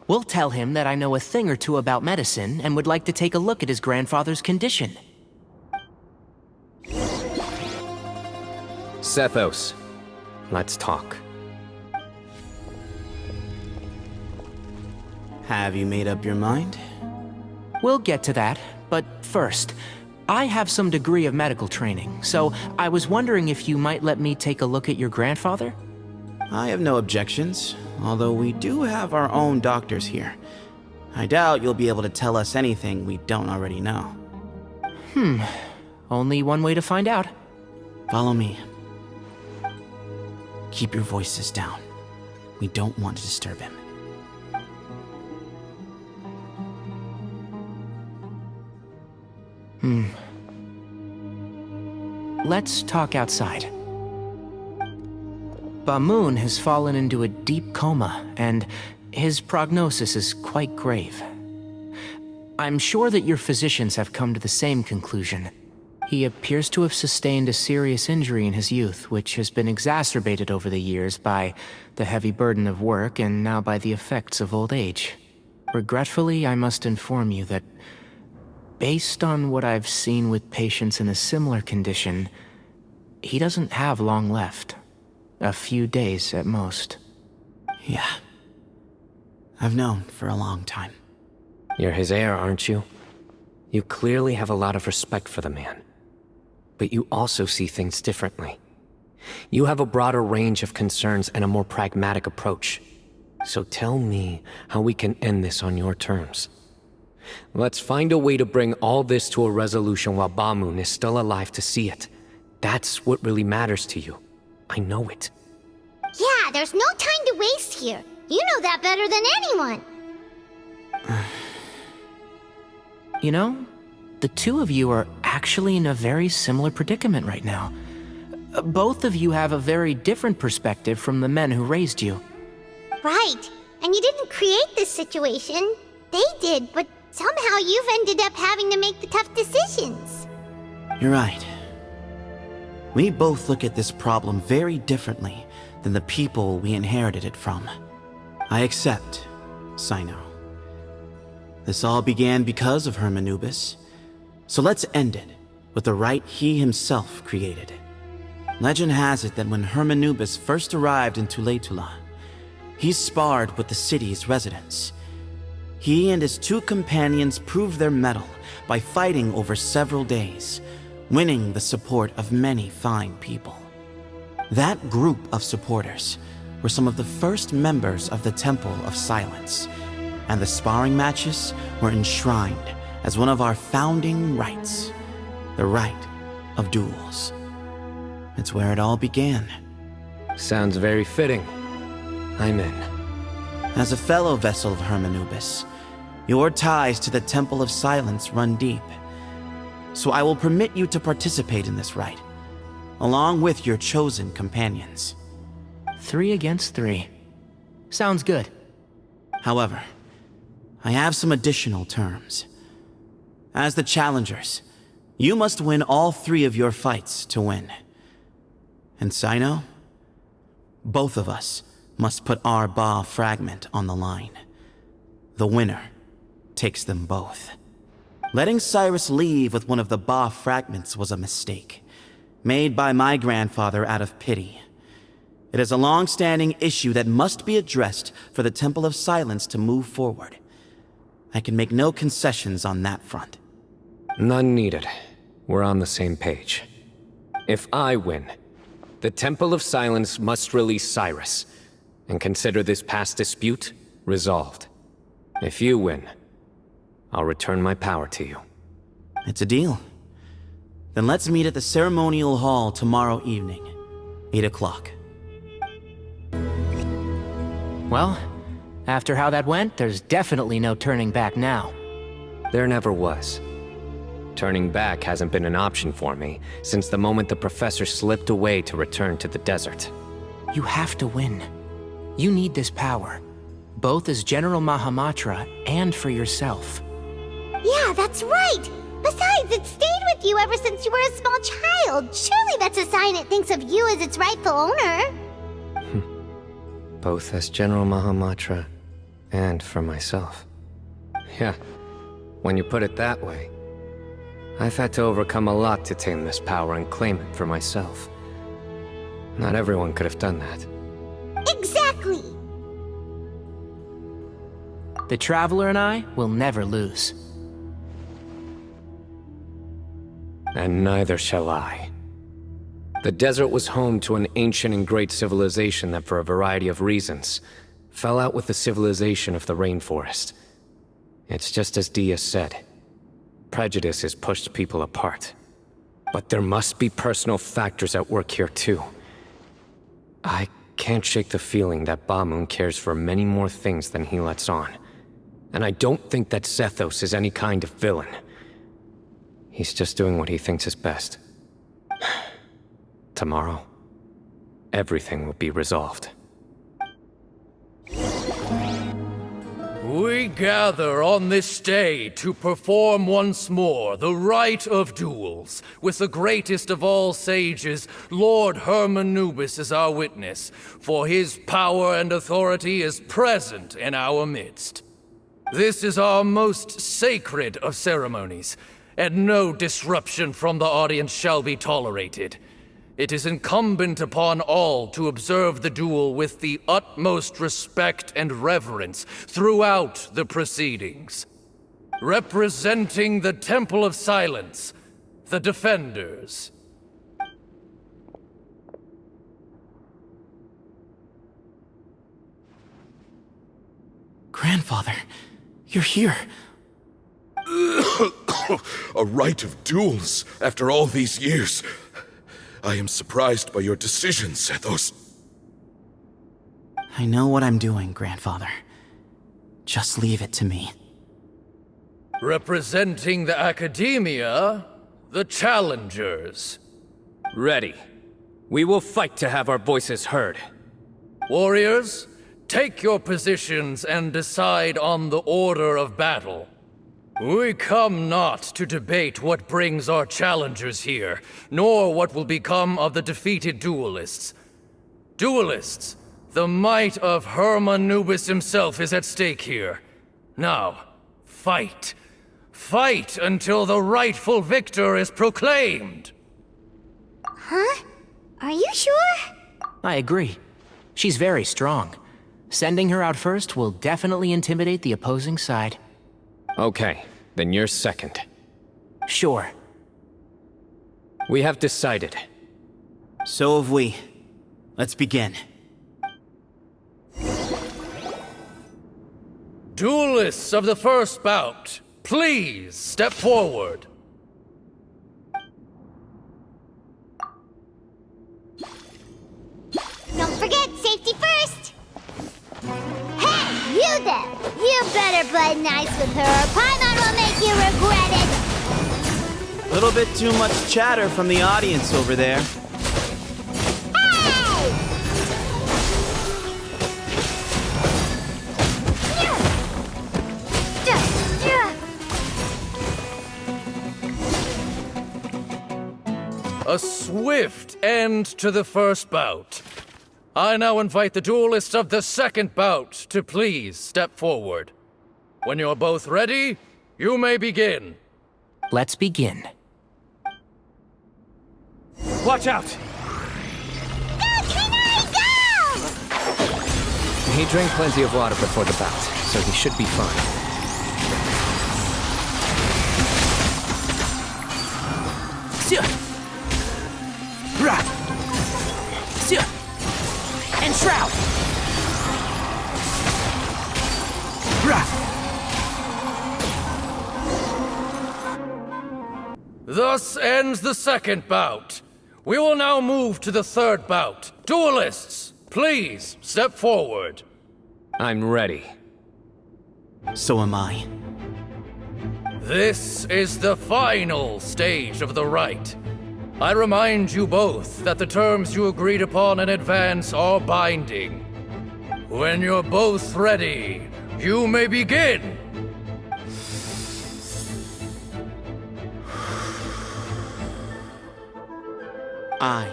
We'll tell him that I know a thing or two about medicine and would like to take a look at his grandfather's condition. Sethos, let's talk. Have you made up your mind? We'll get to that, but first, I have some degree of medical training, so I was wondering if you might let me take a look at your grandfather? I have no objections, although we do have our own doctors here. I doubt you'll be able to tell us anything we don't already know. Only one way to find out. Follow me. Keep your voices down. We don't want to disturb him. Let's talk outside. Bamoon has fallen into a deep coma, and his prognosis is quite grave. I'm sure that your physicians have come to the same conclusion. He appears to have sustained a serious injury in his youth, which has been exacerbated over the years by the heavy burden of work and now by the effects of old age. Regretfully, I must inform you that, based on what I've seen with patients in a similar condition, he doesn't have long left. A few days at most. Yeah. I've known for a long time. You're his heir, aren't you? You clearly have a lot of respect for the man. But you also see things differently. You have a broader range of concerns and a more pragmatic approach. So tell me how we can end this on your terms. Let's find a way to bring all this to a resolution while Bamoon is still alive to see it. That's what really matters to you. I know it. Yeah, there's no time to waste here. You know that better than anyone. You know, the two of you are actually in a very similar predicament right now. Both of you have a very different perspective from the men who raised you. Right. And you didn't create this situation. They did, but somehow you've ended up having to make the tough decisions. You're right. We both look at this problem very differently than the people we inherited it from. I accept, Cyno. This all began because of Hermanubis, so let's end it with the rite he himself created. Legend has it that when Hermanubis first arrived in Tuletula, he sparred with the city's residents. He and his two companions proved their mettle by fighting over several days, winning the support of many fine people. That group of supporters were some of the first members of the Temple of Silence, and the sparring matches were enshrined as one of our founding rites, the rite of duels. It's where it all began. Sounds very fitting. I'm in. As a fellow vessel of Hermanubis, your ties to the Temple of Silence run deep. So I will permit you to participate in this rite, along with your chosen companions. 3 against 3. Sounds good. However, I have some additional terms. As the challengers, you must win all 3 of your fights to win. And Cyno, both of us must put our Ba fragment on the line. The winner takes them both. Letting Cyrus leave with one of the Ba fragments was a mistake, made by my grandfather out of pity. It is a long-standing issue that must be addressed for the Temple of Silence to move forward. I can make no concessions on that front. None needed. We're on the same page. If I win, the Temple of Silence must release Cyrus, and consider this past dispute resolved. If you win, I'll return my power to you. It's a deal. Then let's meet at the ceremonial hall tomorrow evening, 8 o'clock. Well, after how that went, there's definitely no turning back now. There never was. Turning back hasn't been an option for me since the moment the professor slipped away to return to the desert. You have to win. You need this power, both as General Mahamatra and for yourself. Yeah, that's right. Besides, it stayed with you ever since you were a small child. Surely that's a sign it thinks of you as its rightful owner. Both as General Mahamatra and for myself. Yeah, when you put it that way, I've had to overcome a lot to tame this power and claim it for myself. Not everyone could have done that. Exactly! The Traveler and I will never lose. And neither shall I. The desert was home to an ancient and great civilization that, for a variety of reasons, fell out with the civilization of the rainforest. It's just as Dia said. Prejudice has pushed people apart. But there must be personal factors at work here too. I can't shake the feeling that Bamoon cares for many more things than he lets on. And I don't think that Sethos is any kind of villain. He's just doing what he thinks is best. Tomorrow, everything will be resolved. We gather on this day to perform once more the rite of duels, with the greatest of all sages, Lord Hermanubis, as our witness, for his power and authority is present in our midst. This is our most sacred of ceremonies, and no disruption from the audience shall be tolerated. It is incumbent upon all to observe the duel with the utmost respect and reverence throughout the proceedings. Representing the Temple of Silence, the Defenders. Grandfather, you're here. A rite of duels after all these years. I am surprised by your decision, Sethos. I know what I'm doing, Grandfather. Just leave it to me. Representing the Academia, the Challengers. Ready. We will fight to have our voices heard. Warriors, take your positions and decide on the order of battle. We come not to debate what brings our challengers here, nor what will become of the defeated duelists. Duelists, the might of Hermanubis himself is at stake here. Now, fight. Fight until the rightful victor is proclaimed. Huh? Are you sure? I agree. She's very strong. Sending her out first will definitely intimidate the opposing side. Okay, then you're second. Sure. We have decided. So have we. Let's begin. Duelists of the first bout, please step forward. Don't forget, safety first! Hey, you there! You better play nice with her, or Paimon will make you regret it! A little bit too much chatter from the audience over there. A swift end to the first bout. I now invite the duelists of the second bout to please step forward. When you're both ready, you may begin. Let's begin. Watch out! Go, Canary, go! He drank plenty of water before the bout, so he should be fine. And Shroud! Thus ends the second bout. We will now move to the third bout. Duelists, please step forward. I'm ready. So am I. This is the final stage of the rite. I remind you both that the terms you agreed upon in advance are binding. When you're both ready, you may begin. I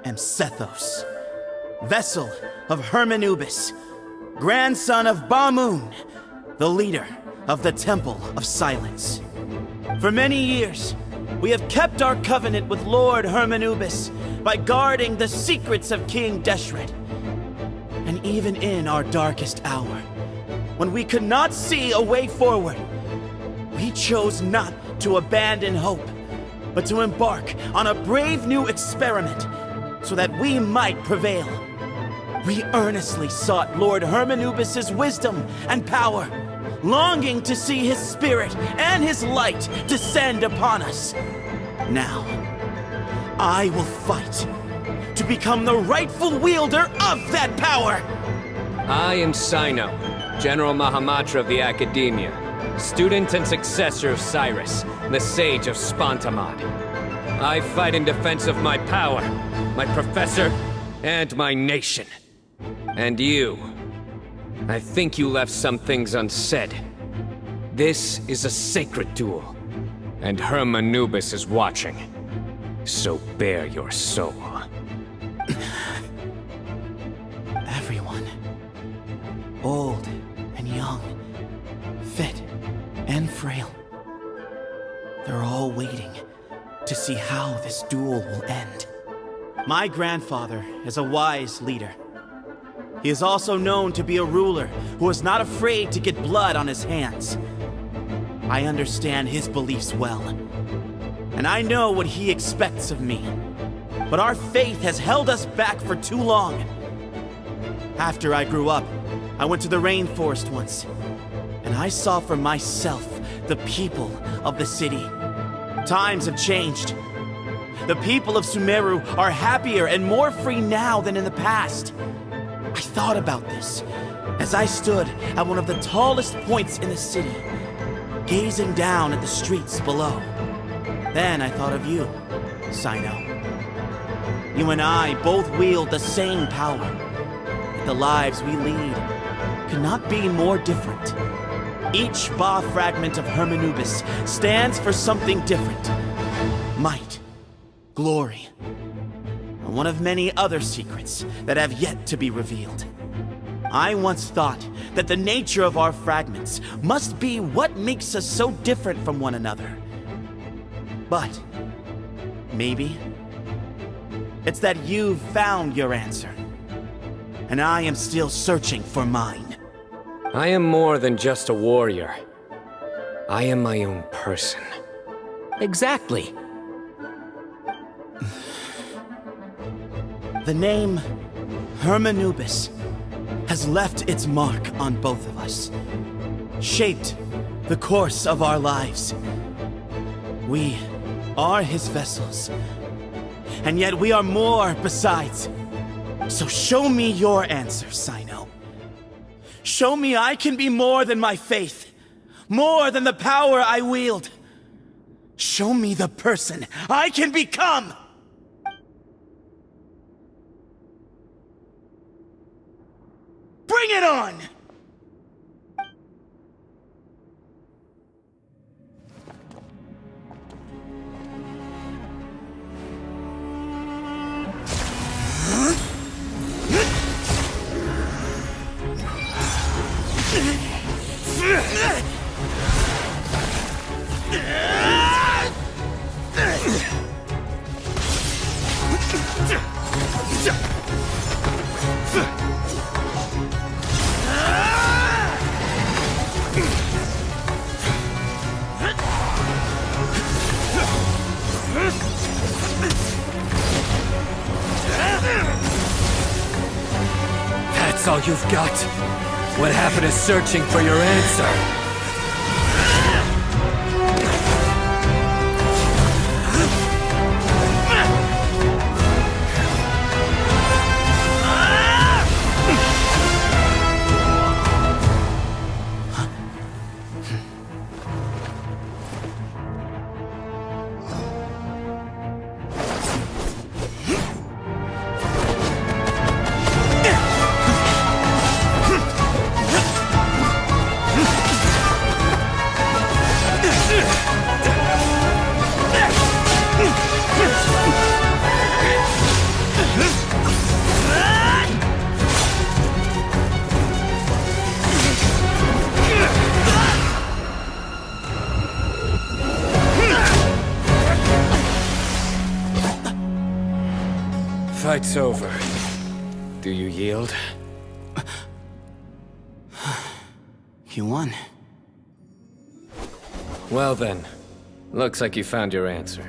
am Sethos, vessel of Hermanubis, grandson of Bamoon, the leader of the Temple of Silence. For many years, we have kept our covenant with Lord Hermanubis by guarding the secrets of King Deshret. And even in our darkest hour, when we could not see a way forward, we chose not to abandon hope, but to embark on a brave new experiment so that we might prevail. We earnestly sought Lord Hermanubis' wisdom and power, longing to see his spirit and his light descend upon us. Now, I will fight to become the rightful wielder of that power! I am Cyno, General Mahamatra of the Academia, student and successor of Cyrus, the Sage of Spontamod. I fight in defense of my power, my professor, and my nation. And you, I think you left some things unsaid. This is a sacred duel, and Hermanubis is watching. So bare your soul. Everyone, old and young, fit and frail, they're all waiting to see how this duel will end. My grandfather is a wise leader. He is also known to be a ruler who is not afraid to get blood on his hands. I understand his beliefs well, and I know what he expects of me. But our faith has held us back for too long. After I grew up, I went to the rainforest once, and I saw for myself the people of the city. Times have changed. The people of Sumeru are happier and more free now than in the past. I thought about this as I stood at one of the tallest points in the city, gazing down at the streets below. Then I thought of you, Cyno. You and I both wield the same power. Yet the lives we lead could not be more different. Each Ba fragment of Hermanubis stands for something different. Might, glory, and one of many other secrets that have yet to be revealed. I once thought that the nature of our fragments must be what makes us so different from one another. But maybe it's that you've found your answer, and I am still searching for mine. I am more than just a warrior. I am my own person. Exactly. The name Hermanubis has left its mark on both of us, shaped the course of our lives. We are his vessels, and yet we are more besides. So show me your answer, Cyno. Show me I can be more than my faith, more than the power I wield. Show me the person I can become! Bring it on! That's all you've got? What happened to searching for your answer? Fight's over. Do you yield? You won. Well then, looks like you found your answer.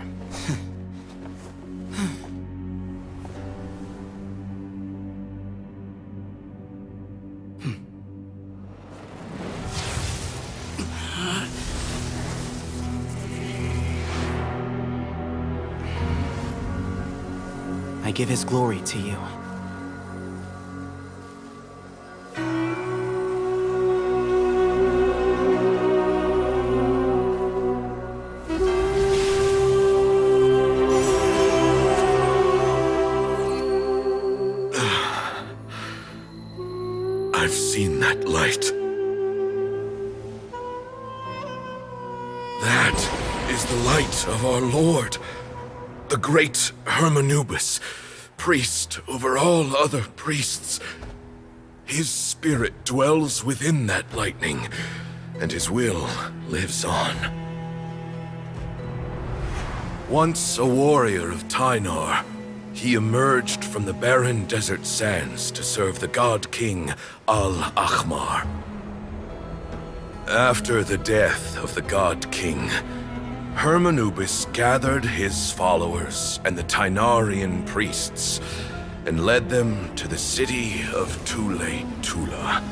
I give his glory to you. I've seen that light. That is the light of our Lord, the great Hermanubis, priest over all other priests. His spirit dwells within that lightning, and his will lives on. Once a warrior of Tynar, he emerged from the barren desert sands to serve the god king Al-Ahmar. After the death of the god king, Hermanubis gathered his followers and the Tynarian priests and led them to the city of Tule-Tula.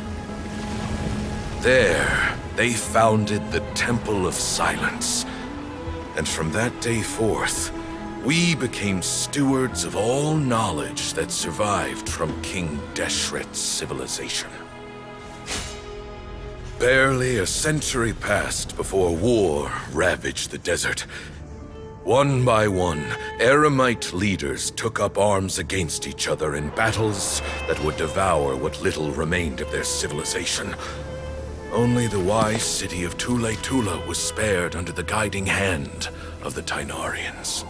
There, they founded the Temple of Silence, and from that day forth, we became stewards of all knowledge that survived from King Deshret's civilization. Barely a century passed before war ravaged the desert. One by one, Eremite leaders took up arms against each other in battles that would devour what little remained of their civilization. Only the wise city of Tule-Tula was spared under the guiding hand of the Tynarians.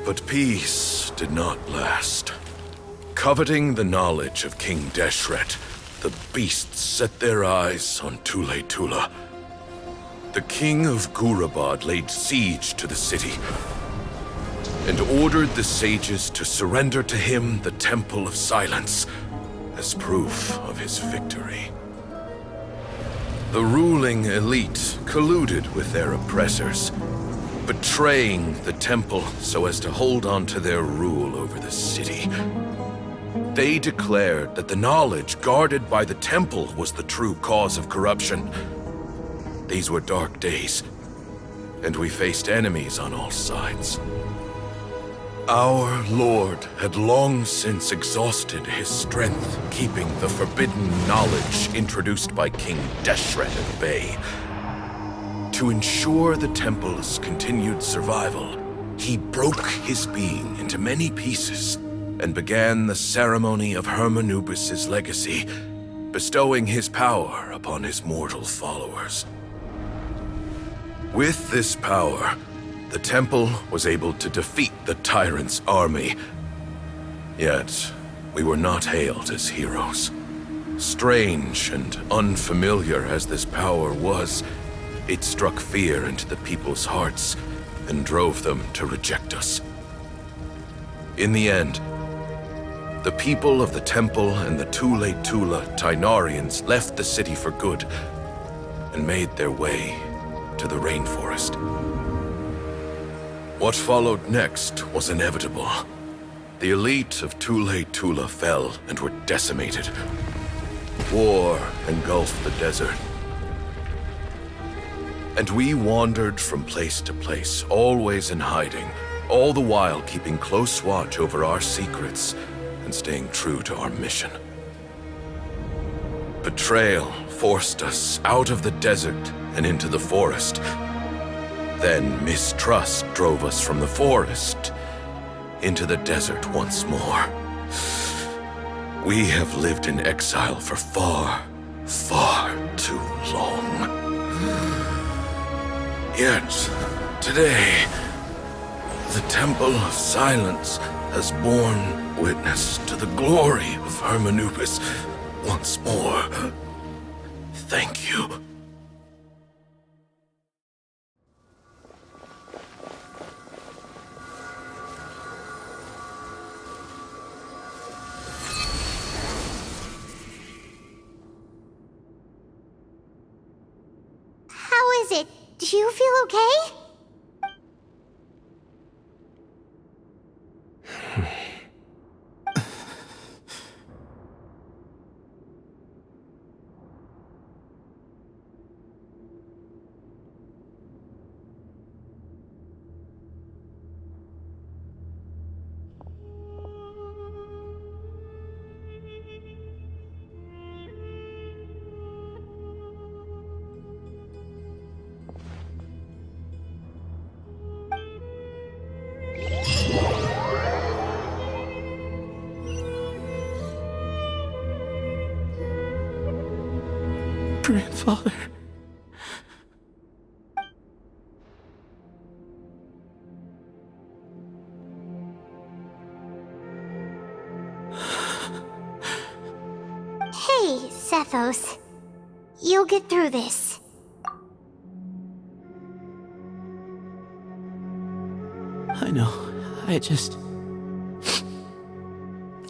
But peace did not last. Coveting the knowledge of King Deshret, the beasts set their eyes on Tule-Tula. The king of Gurabad laid siege to the city and ordered the sages to surrender to him the Temple of Silence as proof of his victory. The ruling elite colluded with their oppressors, betraying the temple so as to hold on to their rule over the city. They declared that the knowledge guarded by the temple was the true cause of corruption. These were dark days, and we faced enemies on all sides. Our Lord had long since exhausted his strength, keeping the forbidden knowledge introduced by King Deshret at bay. To ensure the temple's continued survival, he broke his being into many pieces and began the ceremony of Hermanubis' legacy, bestowing his power upon his mortal followers. With this power, the temple was able to defeat the tyrant's army. Yet, we were not hailed as heroes. Strange and unfamiliar as this power was, it struck fear into the people's hearts and drove them to reject us. In the end, the people of the temple and the Tule-Tula Tynarians left the city for good and made their way to the rainforest. What followed next was inevitable. The elite of Tule-Tula fell and were decimated. War engulfed the desert. And we wandered from place to place, always in hiding, all the while keeping close watch over our secrets and staying true to our mission. Betrayal forced us out of the desert and into the forest. Then mistrust drove us from the forest into the desert once more. We have lived in exile for far, far too long. Yet, today, the Temple of Silence has borne witness to the glory of Hermanubis once more. Thank you. How is it? Do you feel okay? Grandfather. Hey, Sethos. You'll get through this. I know.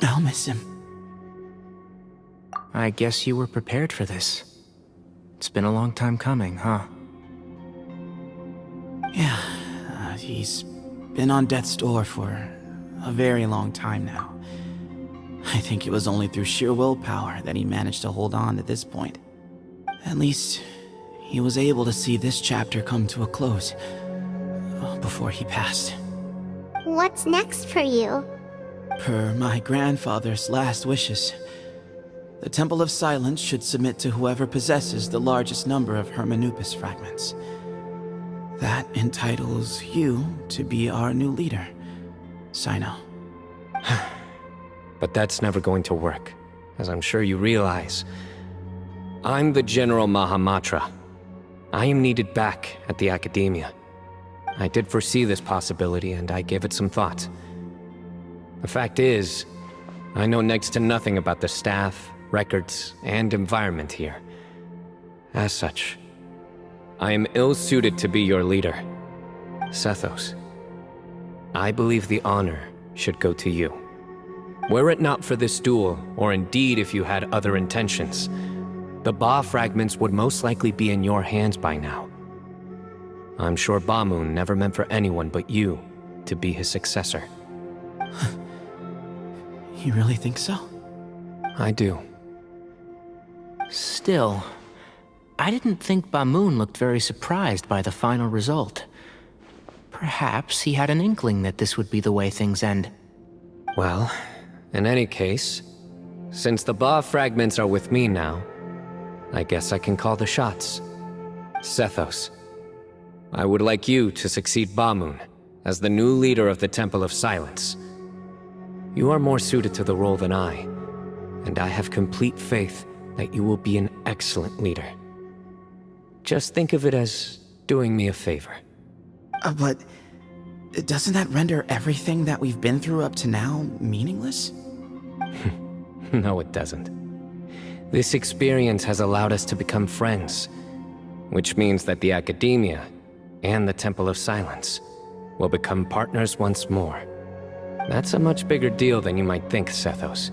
I'll miss him. I guess you were prepared for this. It's been a long time coming, huh? Yeah, he's been on death's door for a very long time now. I think it was only through sheer willpower that he managed to hold on to this point. At least, he was able to see this chapter come to a close before he passed. What's next for you? Per my grandfather's last wishes, the Temple of Silence should submit to whoever possesses the largest number of Hermanupus fragments. That entitles you to be our new leader, Cyno. But that's never going to work, as I'm sure you realize. I'm the General Mahamatra. I am needed back at the Academia. I did foresee this possibility, and I gave it some thought. The fact is, I know next to nothing about the staff, records, and environment here. As such, I am ill-suited to be your leader. Sethos, I believe the honor should go to you. Were it not for this duel, or indeed if you had other intentions, the Ba fragments would most likely be in your hands by now. I'm sure Bamoon never meant for anyone but you to be his successor. You really think so? I do. Still, I didn't think Bamoon looked very surprised by the final result. Perhaps he had an inkling that this would be the way things end. Well, in any case, since the Ba fragments are with me now, I guess I can call the shots. Sethos, I would like you to succeed Bamoon as the new leader of the Temple of Silence. You are more suited to the role than I, and I have complete faith that you will be an excellent leader. Just think of it as doing me a favor. But doesn't that render everything that we've been through up to now meaningless? No, it doesn't. This experience has allowed us to become friends, which means that the Academia and the Temple of Silence will become partners once more. That's a much bigger deal than you might think, Sethos.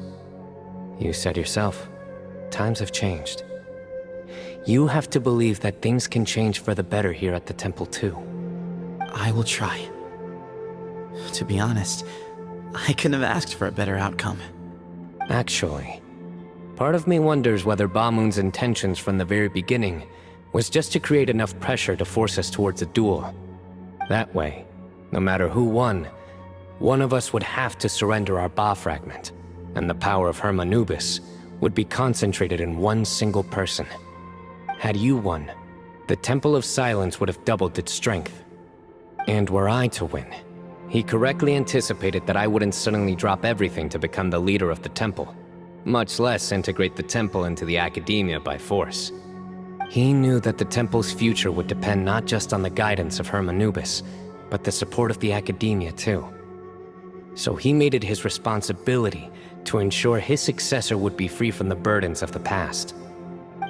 You said yourself, times have changed. You have to believe that things can change for the better here at the Temple too. I will try. To be honest, I couldn't have asked for a better outcome. Actually, part of me wonders whether Bamoon's intentions from the very beginning was just to create enough pressure to force us towards a duel. That way, no matter who won, one of us would have to surrender our Ba fragment, and the power of Hermanubis would be concentrated in one single person. Had you won, the Temple of Silence would have doubled its strength. And were I to win, he correctly anticipated that I wouldn't suddenly drop everything to become the leader of the temple, much less integrate the temple into the Academia by force. He knew that the temple's future would depend not just on the guidance of Hermanubis, but the support of the Academia too. So he made it his responsibility to ensure his successor would be free from the burdens of the past.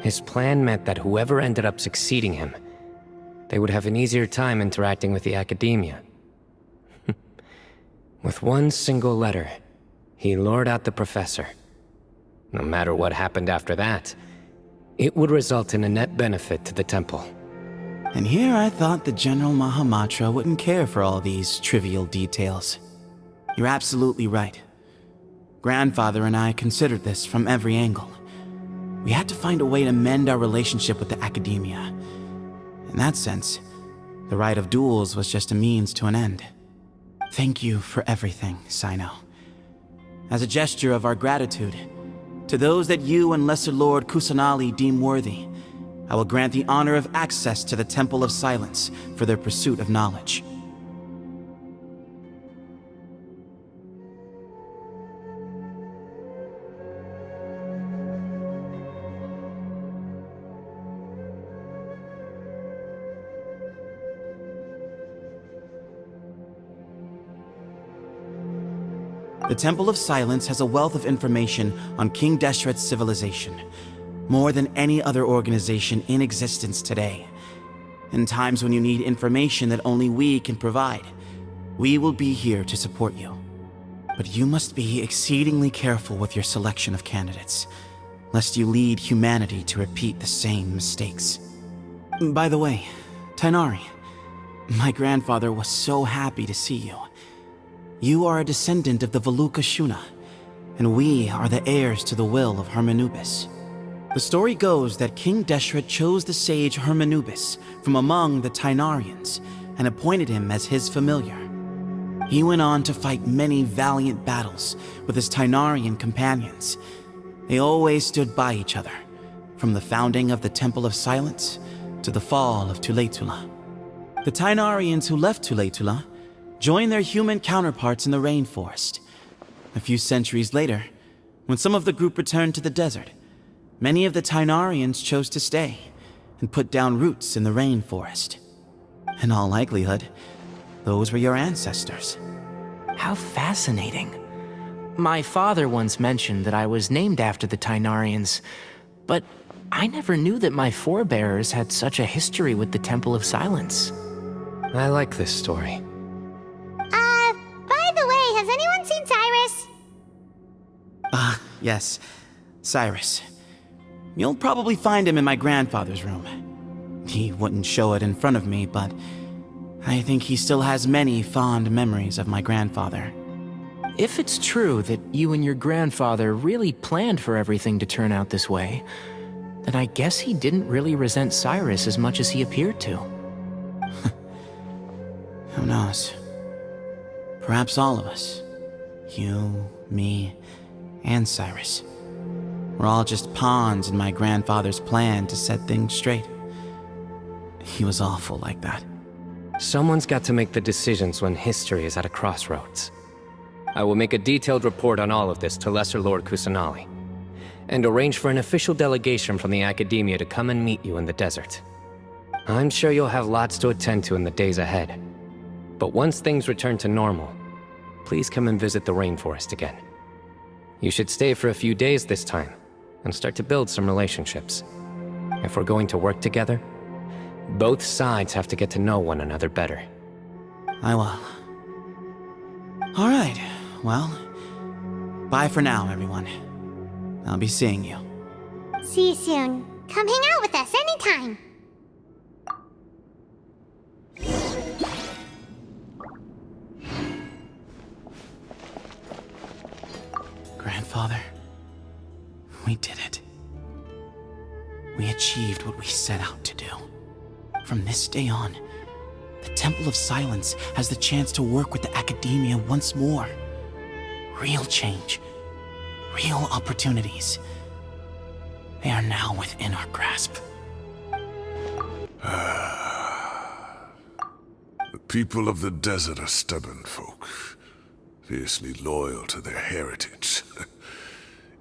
His plan meant that whoever ended up succeeding him, they would have an easier time interacting with the Academia. With one single letter, he lured out the professor. No matter what happened after that, it would result in a net benefit to the temple. And here I thought the General Mahamatra wouldn't care for all these trivial details. You're absolutely right. Grandfather and I considered this from every angle. We had to find a way to mend our relationship with the Academia. In that sense, the right of duels was just a means to an end. Thank you for everything, Cyno. As a gesture of our gratitude, to those that you and Lesser Lord Kusanali deem worthy, I will grant the honor of access to the Temple of Silence for their pursuit of knowledge. The Temple of Silence has a wealth of information on King Deshret's civilization, more than any other organization in existence today. In times when you need information that only we can provide, we will be here to support you. But you must be exceedingly careful with your selection of candidates, lest you lead humanity to repeat the same mistakes. By the way, Tainari, my grandfather was so happy to see you. You are a descendant of the Veluca Shuna, and we are the heirs to the will of Hermanubis. The story goes that King Deshret chose the sage Hermanubis from among the Tainarians and appointed him as his familiar. He went on to fight many valiant battles with his Tainarian companions. They always stood by each other, from the founding of the Temple of Silence to the fall of Tuletula. The Tainarians who left Tuletula joined their human counterparts in the rainforest. A few centuries later, when some of the group returned to the desert, many of the Tainarians chose to stay and put down roots in the rainforest. In all likelihood, those were your ancestors. How fascinating. My father once mentioned that I was named after the Tainarians, but I never knew that my forebears had such a history with the Temple of Silence. I like this story. By the way, has anyone seen Cyrus? Yes, Cyrus. You'll probably find him in my grandfather's room. He wouldn't show it in front of me, but I think he still has many fond memories of my grandfather. If it's true that you and your grandfather really planned for everything to turn out this way, then I guess he didn't really resent Cyrus as much as he appeared to. Who knows? Perhaps all of us, you, me, and Cyrus, we're all just pawns in my grandfather's plan to set things straight. He was awful like that. Someone's got to make the decisions when history is at a crossroads. I will make a detailed report on all of this to Lesser Lord Kusanali, and arrange for an official delegation from the Academia to come and meet you in the desert. I'm sure you'll have lots to attend to in the days ahead. But once things return to normal, please come and visit the rainforest again. You should stay for a few days this time, and start to build some relationships. If we're going to work together, both sides have to get to know one another better. I will. All right, well, bye for now, everyone. I'll be seeing you. See you soon. Come hang out with us anytime. Grandfather, we did it. We achieved what we set out to do. From this day on, the Temple of Silence has the chance to work with the Academia once more. Real change, real opportunities. They are now within our grasp. The people of the desert are stubborn folk, fiercely loyal to their heritage.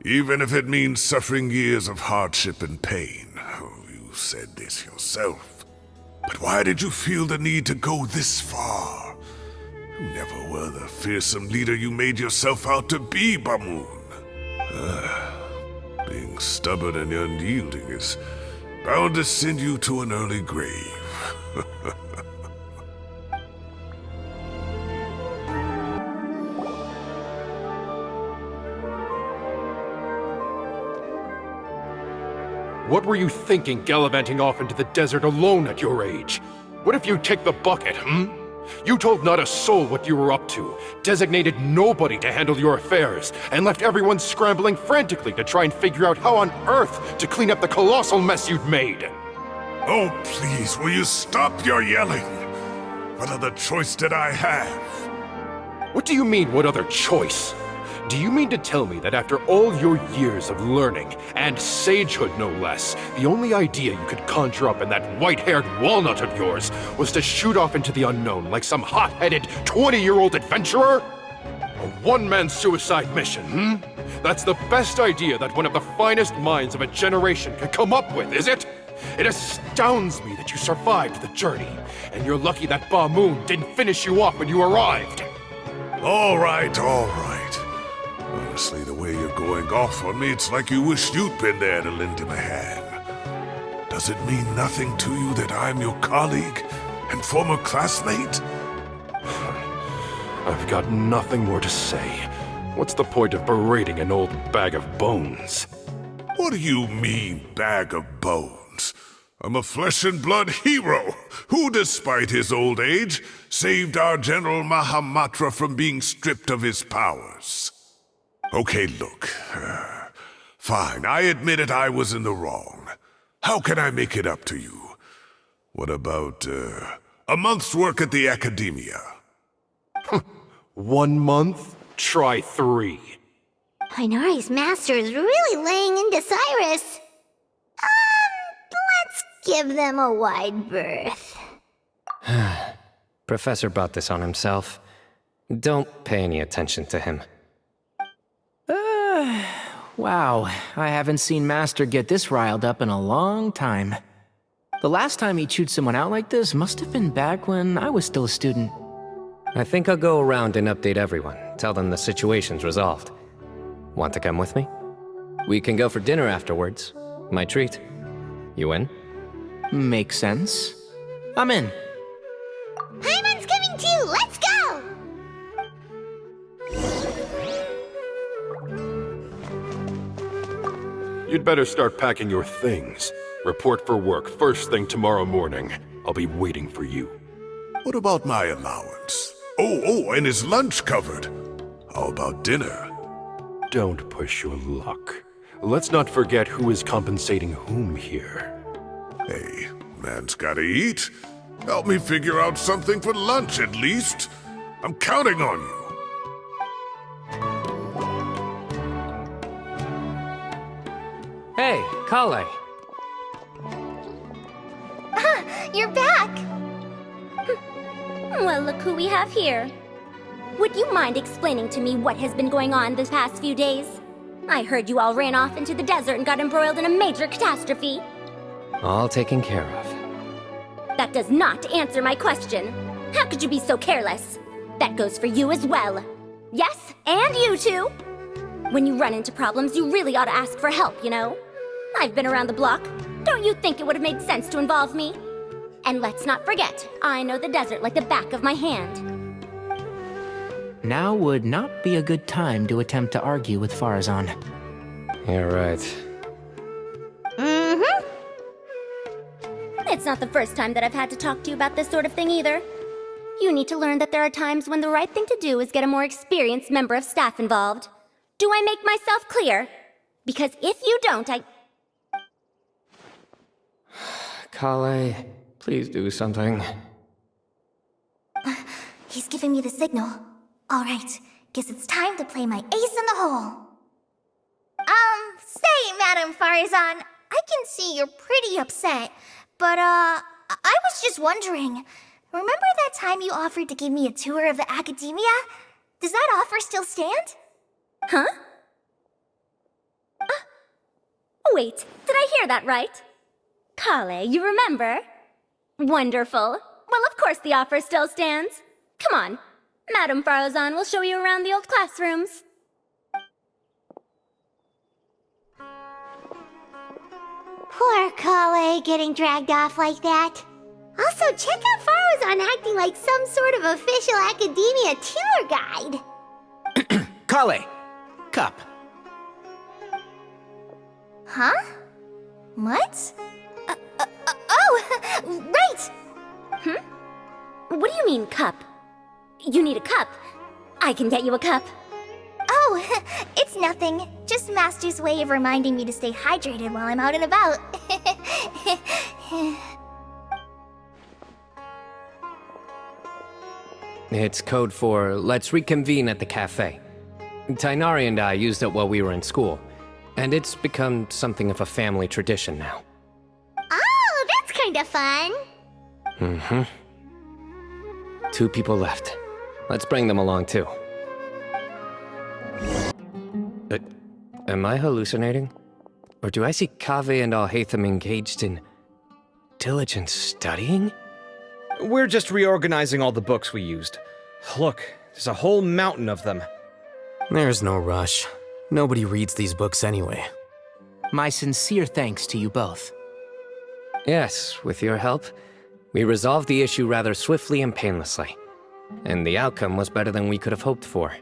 Even if it means suffering years of hardship and pain. Oh, you said this yourself. But why did you feel the need to go this far? You never were the fearsome leader you made yourself out to be, Bamoon. Being stubborn and unyielding is bound to send you to an early grave. What were you thinking, gallivanting off into the desert alone at your age? What if you take the bucket, You told not a soul what you were up to, designated nobody to handle your affairs, and left everyone scrambling frantically to try and figure out how on earth to clean up the colossal mess you'd made. Oh, please, will you stop your yelling? What other choice did I have? What do you mean, what other choice? Do you mean to tell me that after all your years of learning, and sagehood no less, the only idea you could conjure up in that white-haired walnut of yours was to shoot off into the unknown like some hot-headed 20-year-old adventurer? A one-man suicide mission, That's the best idea that one of the finest minds of a generation could come up with, is it? It astounds me that you survived the journey, and you're lucky that Bamoon didn't finish you off when you arrived. All right, all right. Honestly, the way you're going off on me, it's like you wished you'd been there to lend him a hand. Does it mean nothing to you that I'm your colleague and former classmate? I've got nothing more to say. What's the point of berating an old bag of bones? What do you mean, bag of bones? I'm a flesh and blood hero who, despite his old age, saved our General Mahamatra from being stripped of his powers. Okay, look. Fine, I admit it, I was in the wrong. How can I make it up to you? What about, a month's work at the Academia? 1 month? Try 3. Tighnari's master is really laying into Cyrus. Let's give them a wide berth. Professor brought this on himself. Don't pay any attention to him. Wow, I haven't seen Master get this riled up in a long time. The last time he chewed someone out like this must have been back when I was still a student. I think I'll go around and update everyone. Tell them the situation's resolved. Want to come with me? We can go for dinner afterwards. My treat. You in? Makes sense. I'm in. Paimon's coming too! Let's go! You'd better start packing your things. Report for work first thing tomorrow morning. I'll be waiting for you. What about my allowance? Oh, and is lunch covered? How about dinner? Don't push your luck. Let's not forget who is compensating whom here. Hey, man's gotta eat. Help me figure out something for lunch at least. I'm counting on you. Hey, Kale. You're back! Well, look who we have here. Would you mind explaining to me what has been going on this past few days? I heard you all ran off into the desert and got embroiled in a major catastrophe. All taken care of. That does not answer my question. How could you be so careless? That goes for you as well. Yes, and you too. When you run into problems, you really ought to ask for help, you know? I've been around the block. Don't you think it would have made sense to involve me? And let's not forget, I know the desert like the back of my hand. Now would not be a good time to attempt to argue with Farazan. You're right. Mm-hmm. It's not the first time that I've had to talk to you about this sort of thing either. You need to learn that there are times when the right thing to do is get a more experienced member of staff involved. Do I make myself clear? Because if you don't, Kale, please do something. He's giving me the signal. All right, guess it's time to play my ace in the hole. Say, Madam Farazan, I can see you're pretty upset, but, I was just wondering, remember that time you offered to give me a tour of the Academia? Does that offer still stand? Huh? Wait, did I hear that right? Kale, you remember? Wonderful. Well, of course the offer still stands. Come on. Madam Farazan will show you around the old classrooms. Poor Kale getting dragged off like that. Also, check out Farazan acting like some sort of official Academia tour guide. Kale! Cup. Huh? What? Oh, right! What do you mean, cup? You need a cup. I can get you a cup. Oh, it's nothing. Just Master's way of reminding me to stay hydrated while I'm out and about. It's code for let's reconvene at the cafe. Tighnari and I used it while we were in school, and it's become something of a family tradition now. Oh, that's kind of fun. Mm-hmm. 2 people left. Let's bring them along too. Am I hallucinating? Or do I see Kaveh and Alhaitham engaged in diligent studying? We're just reorganizing all the books we used. Look, there's a whole mountain of them. There's no rush. Nobody reads these books anyway. My sincere thanks to you both. Yes, with your help, we resolved the issue rather swiftly and painlessly. And the outcome was better than we could have hoped for.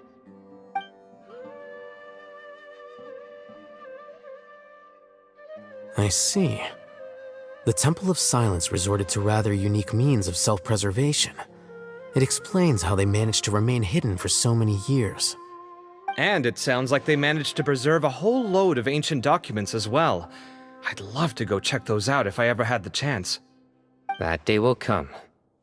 I see. The Temple of Silence resorted to rather unique means of self-preservation. It explains how they managed to remain hidden for so many years. And it sounds like they managed to preserve a whole load of ancient documents as well. I'd love to go check those out if I ever had the chance. That day will come.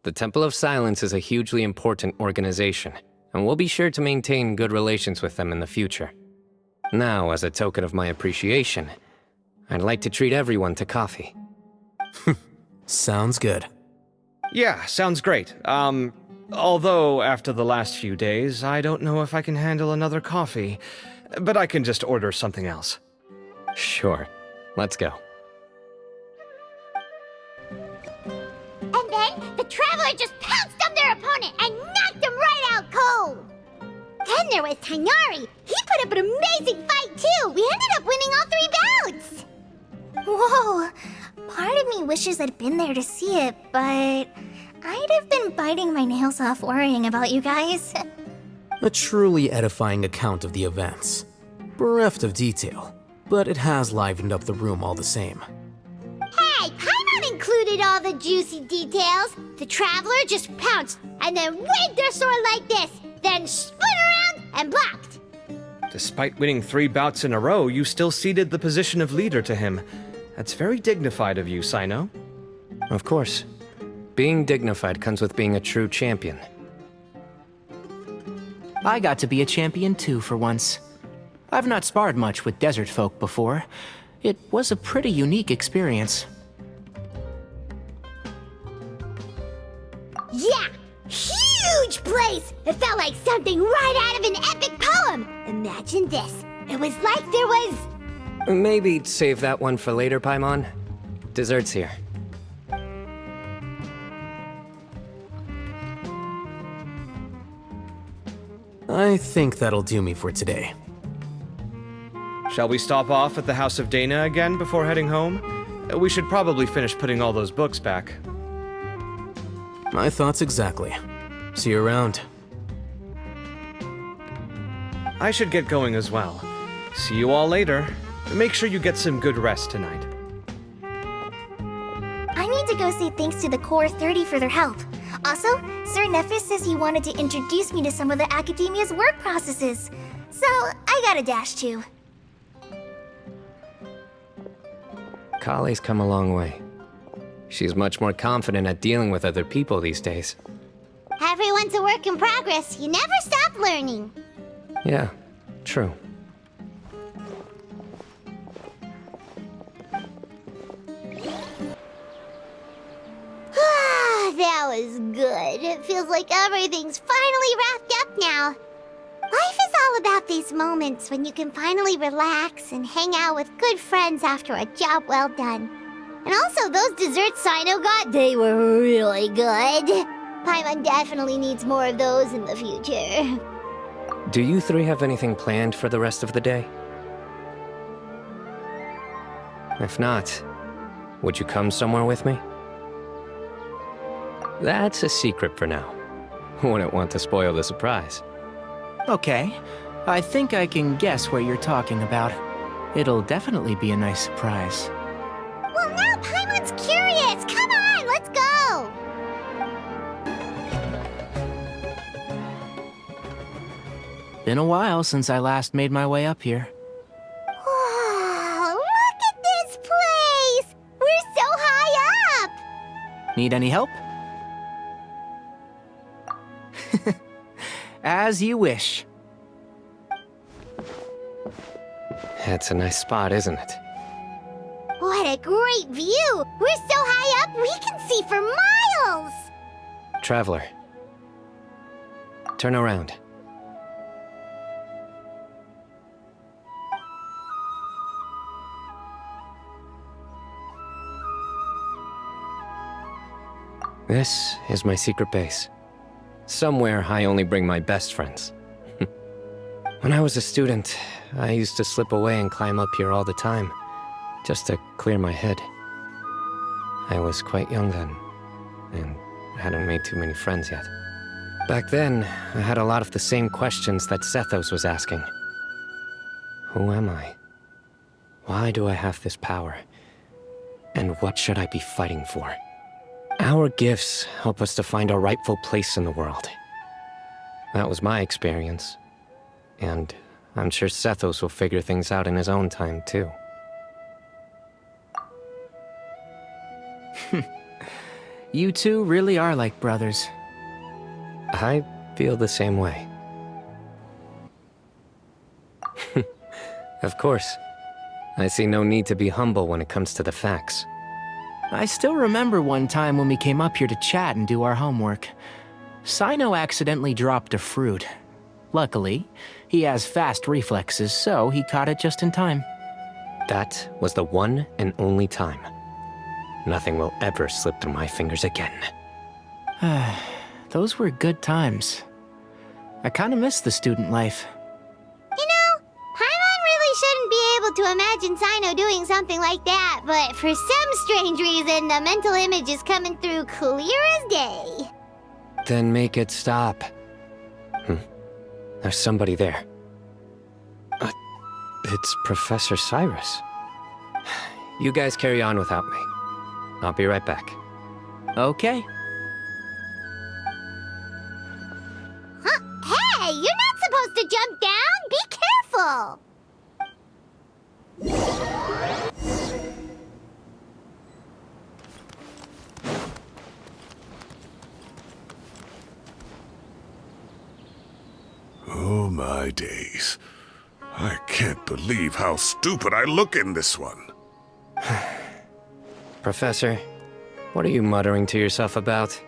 The Temple of Silence is a hugely important organization, and we'll be sure to maintain good relations with them in the future. Now, as a token of my appreciation, I'd like to treat everyone to coffee. Sounds good. Yeah, sounds great. Although after the last few days, I don't know if I can handle another coffee, but I can just order something else. Sure. Let's go. And then, the Traveler just pounced on their opponent and knocked him right out cold! Then there was Tighnari. He put up an amazing fight, too! We ended up winning all 3 bouts! Whoa! Part of me wishes I'd been there to see it, but I'd have been biting my nails off worrying about you guys. A truly edifying account of the events. Bereft of detail, but it has livened up the room all the same. Hey, Paimon included all the juicy details. The Traveler just pounced and then waved their sword like this, then spun around and blocked. Despite winning 3 bouts in a row, you still ceded the position of leader to him. That's very dignified of you, Cyno. Of course. Being dignified comes with being a true champion. I got to be a champion too for once. I've not sparred much with desert folk before. It was a pretty unique experience. Yeah! Huge place! It felt like something right out of an epic poem! Imagine this. It was like there was... Maybe save that one for later, Paimon. Dessert's here. I think that'll do me for today. Shall we stop off at the House of Dana again before heading home? We should probably finish putting all those books back. My thoughts exactly. See you around. I should get going as well. See you all later. Make sure you get some good rest tonight. I need to go say thanks to the Core 30 for their help. Also, Sir Nephis says he wanted to introduce me to some of the Academia's work processes. So, I gotta dash too. Kale's come a long way. She's much more confident at dealing with other people these days. Everyone's a work in progress. You never stop learning. Yeah, true. That was good. It feels like everything's finally wrapped up now. Life is all about these moments when you can finally relax and hang out with good friends after a job well done. And also, those desserts Cyno got, they were really good. Paimon definitely needs more of those in the future. Do you 3 have anything planned for the rest of the day? If not, would you come somewhere with me? That's a secret for now. Wouldn't want to spoil the surprise. Okay, I think I can guess what you're talking about. It'll definitely be a nice surprise. Well, now Paimon's curious. Come on, let's go. Been a while since I last made my way up here. Whoa, look at this place. We're so high up. Need any help? As you wish. It's a nice spot, isn't it? What a great view. We're so high up, we can see for miles. Traveler. Turn around. This is my secret base. Somewhere I only bring my best friends. When I was a student, I used to slip away and climb up here all the time, just to clear my head. I was quite young then, and hadn't made too many friends yet. Back then, I had a lot of the same questions that Sethos was asking. Who am I? Why do I have this power? And what should I be fighting for? Our gifts help us to find our rightful place in the world. That was my experience. And I'm sure Sethos will figure things out in his own time, too. You two really are like brothers. I feel the same way. Of course. I see no need to be humble when it comes to the facts. I still remember one time when we came up here to chat and do our homework. Cyno accidentally dropped a fruit. Luckily, he has fast reflexes, so he caught it just in time. That was the one and only time. Nothing will ever slip through my fingers again. Those were good times. I kinda miss the student life. You know, Paimon really shouldn't be able to imagine Cyno doing something like that, but for some strange reason, the mental image is coming through clear as day. Then make it stop. There's somebody there. It's Professor Cyrus. You guys carry on without me. I'll be right back. Okay. Huh? Hey, you're not supposed to jump down! Be careful! Oh my days. I can't believe how stupid I look in this one. Professor, what are you muttering to yourself about?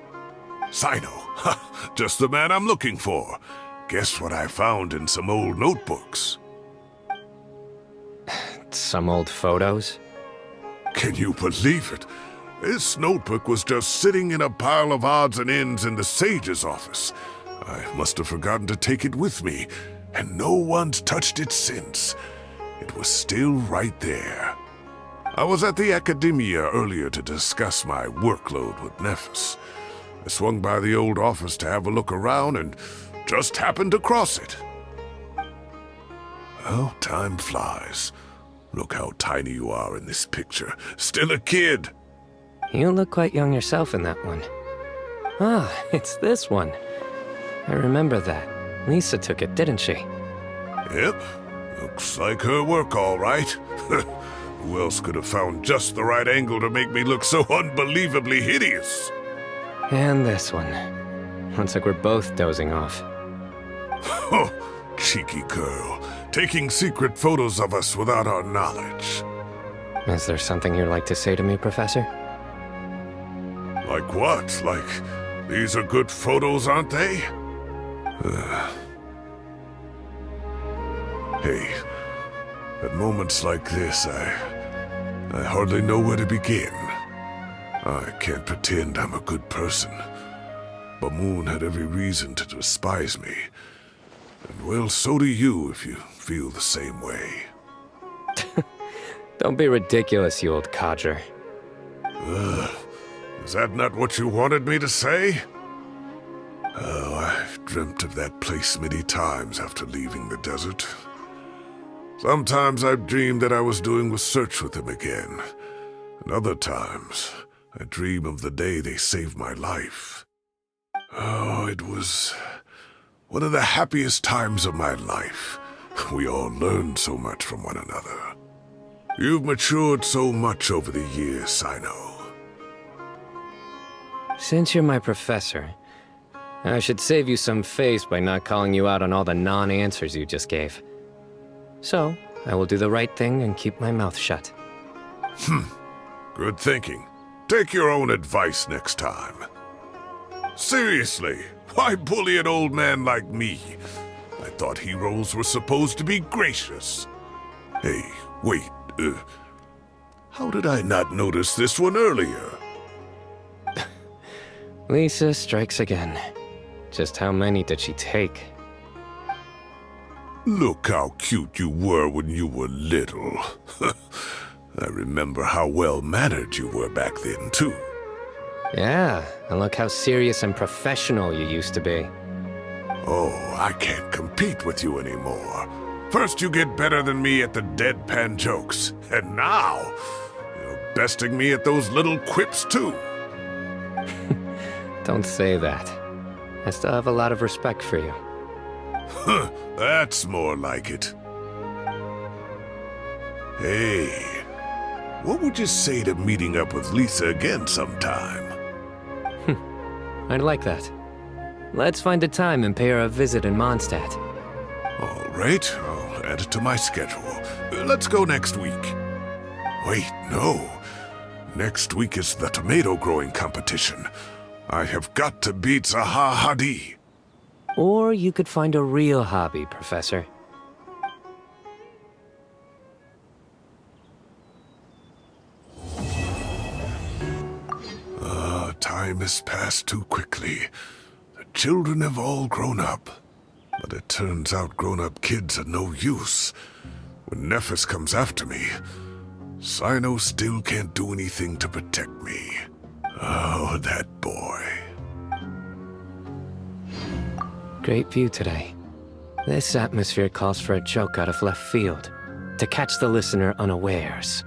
Cyno, just the man I'm looking for. Guess what I found in some old notebooks? Some old photos? Can you believe it? This notebook was just sitting in a pile of odds and ends in the Sage's office. I must have forgotten to take it with me, and no one's touched it since. It was still right there. I was at the Academia earlier to discuss my workload with Nephis. I swung by the old office to have a look around and just happened to cross it. Oh, time flies. Look how tiny you are in this picture. Still a kid. You look quite young yourself in that one. Ah, it's this one. I remember that. Lisa took it, didn't she? Yep. Looks like her work, all right. Who else could have found just the right angle to make me look so unbelievably hideous? And this one. Looks like we're both dozing off. Oh, cheeky girl. Taking secret photos of us without our knowledge. Is there something you'd like to say to me, Professor? Like what? Like, these are good photos, aren't they? Hey, at moments like this, I hardly know where to begin. I can't pretend I'm a good person. Bamoon had every reason to despise me. And well, so do you if you feel the same way. Don't be ridiculous, you old codger. Is that not what you wanted me to say? Oh, I've dreamt of that place many times after leaving the desert. Sometimes I've dreamed that I was doing research with them again. And other times, I dream of the day they saved my life. Oh, it was one of the happiest times of my life. We all learned so much from one another. You've matured so much over the years, Cyno. Since you're my professor, I should save you some face by not calling you out on all the non-answers you just gave. So, I will do the right thing and keep my mouth shut. Good thinking. Take your own advice next time. Seriously, why bully an old man like me? I thought heroes were supposed to be gracious. Hey, wait, how did I not notice this one earlier? Lisa strikes again. Just how many did she take? Look how cute you were when you were little. I remember how well-mannered you were back then, too. Yeah, and look how serious and professional you used to be. Oh, I can't compete with you anymore. First you get better than me at the deadpan jokes, and now you're besting me at those little quips, too. Don't say that. I still have a lot of respect for you. Huh, that's more like it. Hey, what would you say to meeting up with Lisa again sometime? I'd like that. Let's find a time and pay her a visit in Mondstadt. All right, I'll add it to my schedule. Let's go next week. Wait, no. Next week is the tomato growing competition. I have got to beat Zaha Hadid. Or you could find a real hobby, Professor. Time has passed too quickly. The children have all grown up. But it turns out grown-up kids are no use. When Nephis comes after me, Cyno still can't do anything to protect me. Oh, that boy. Great view today. This atmosphere calls for a joke out of left field, to catch the listener unawares.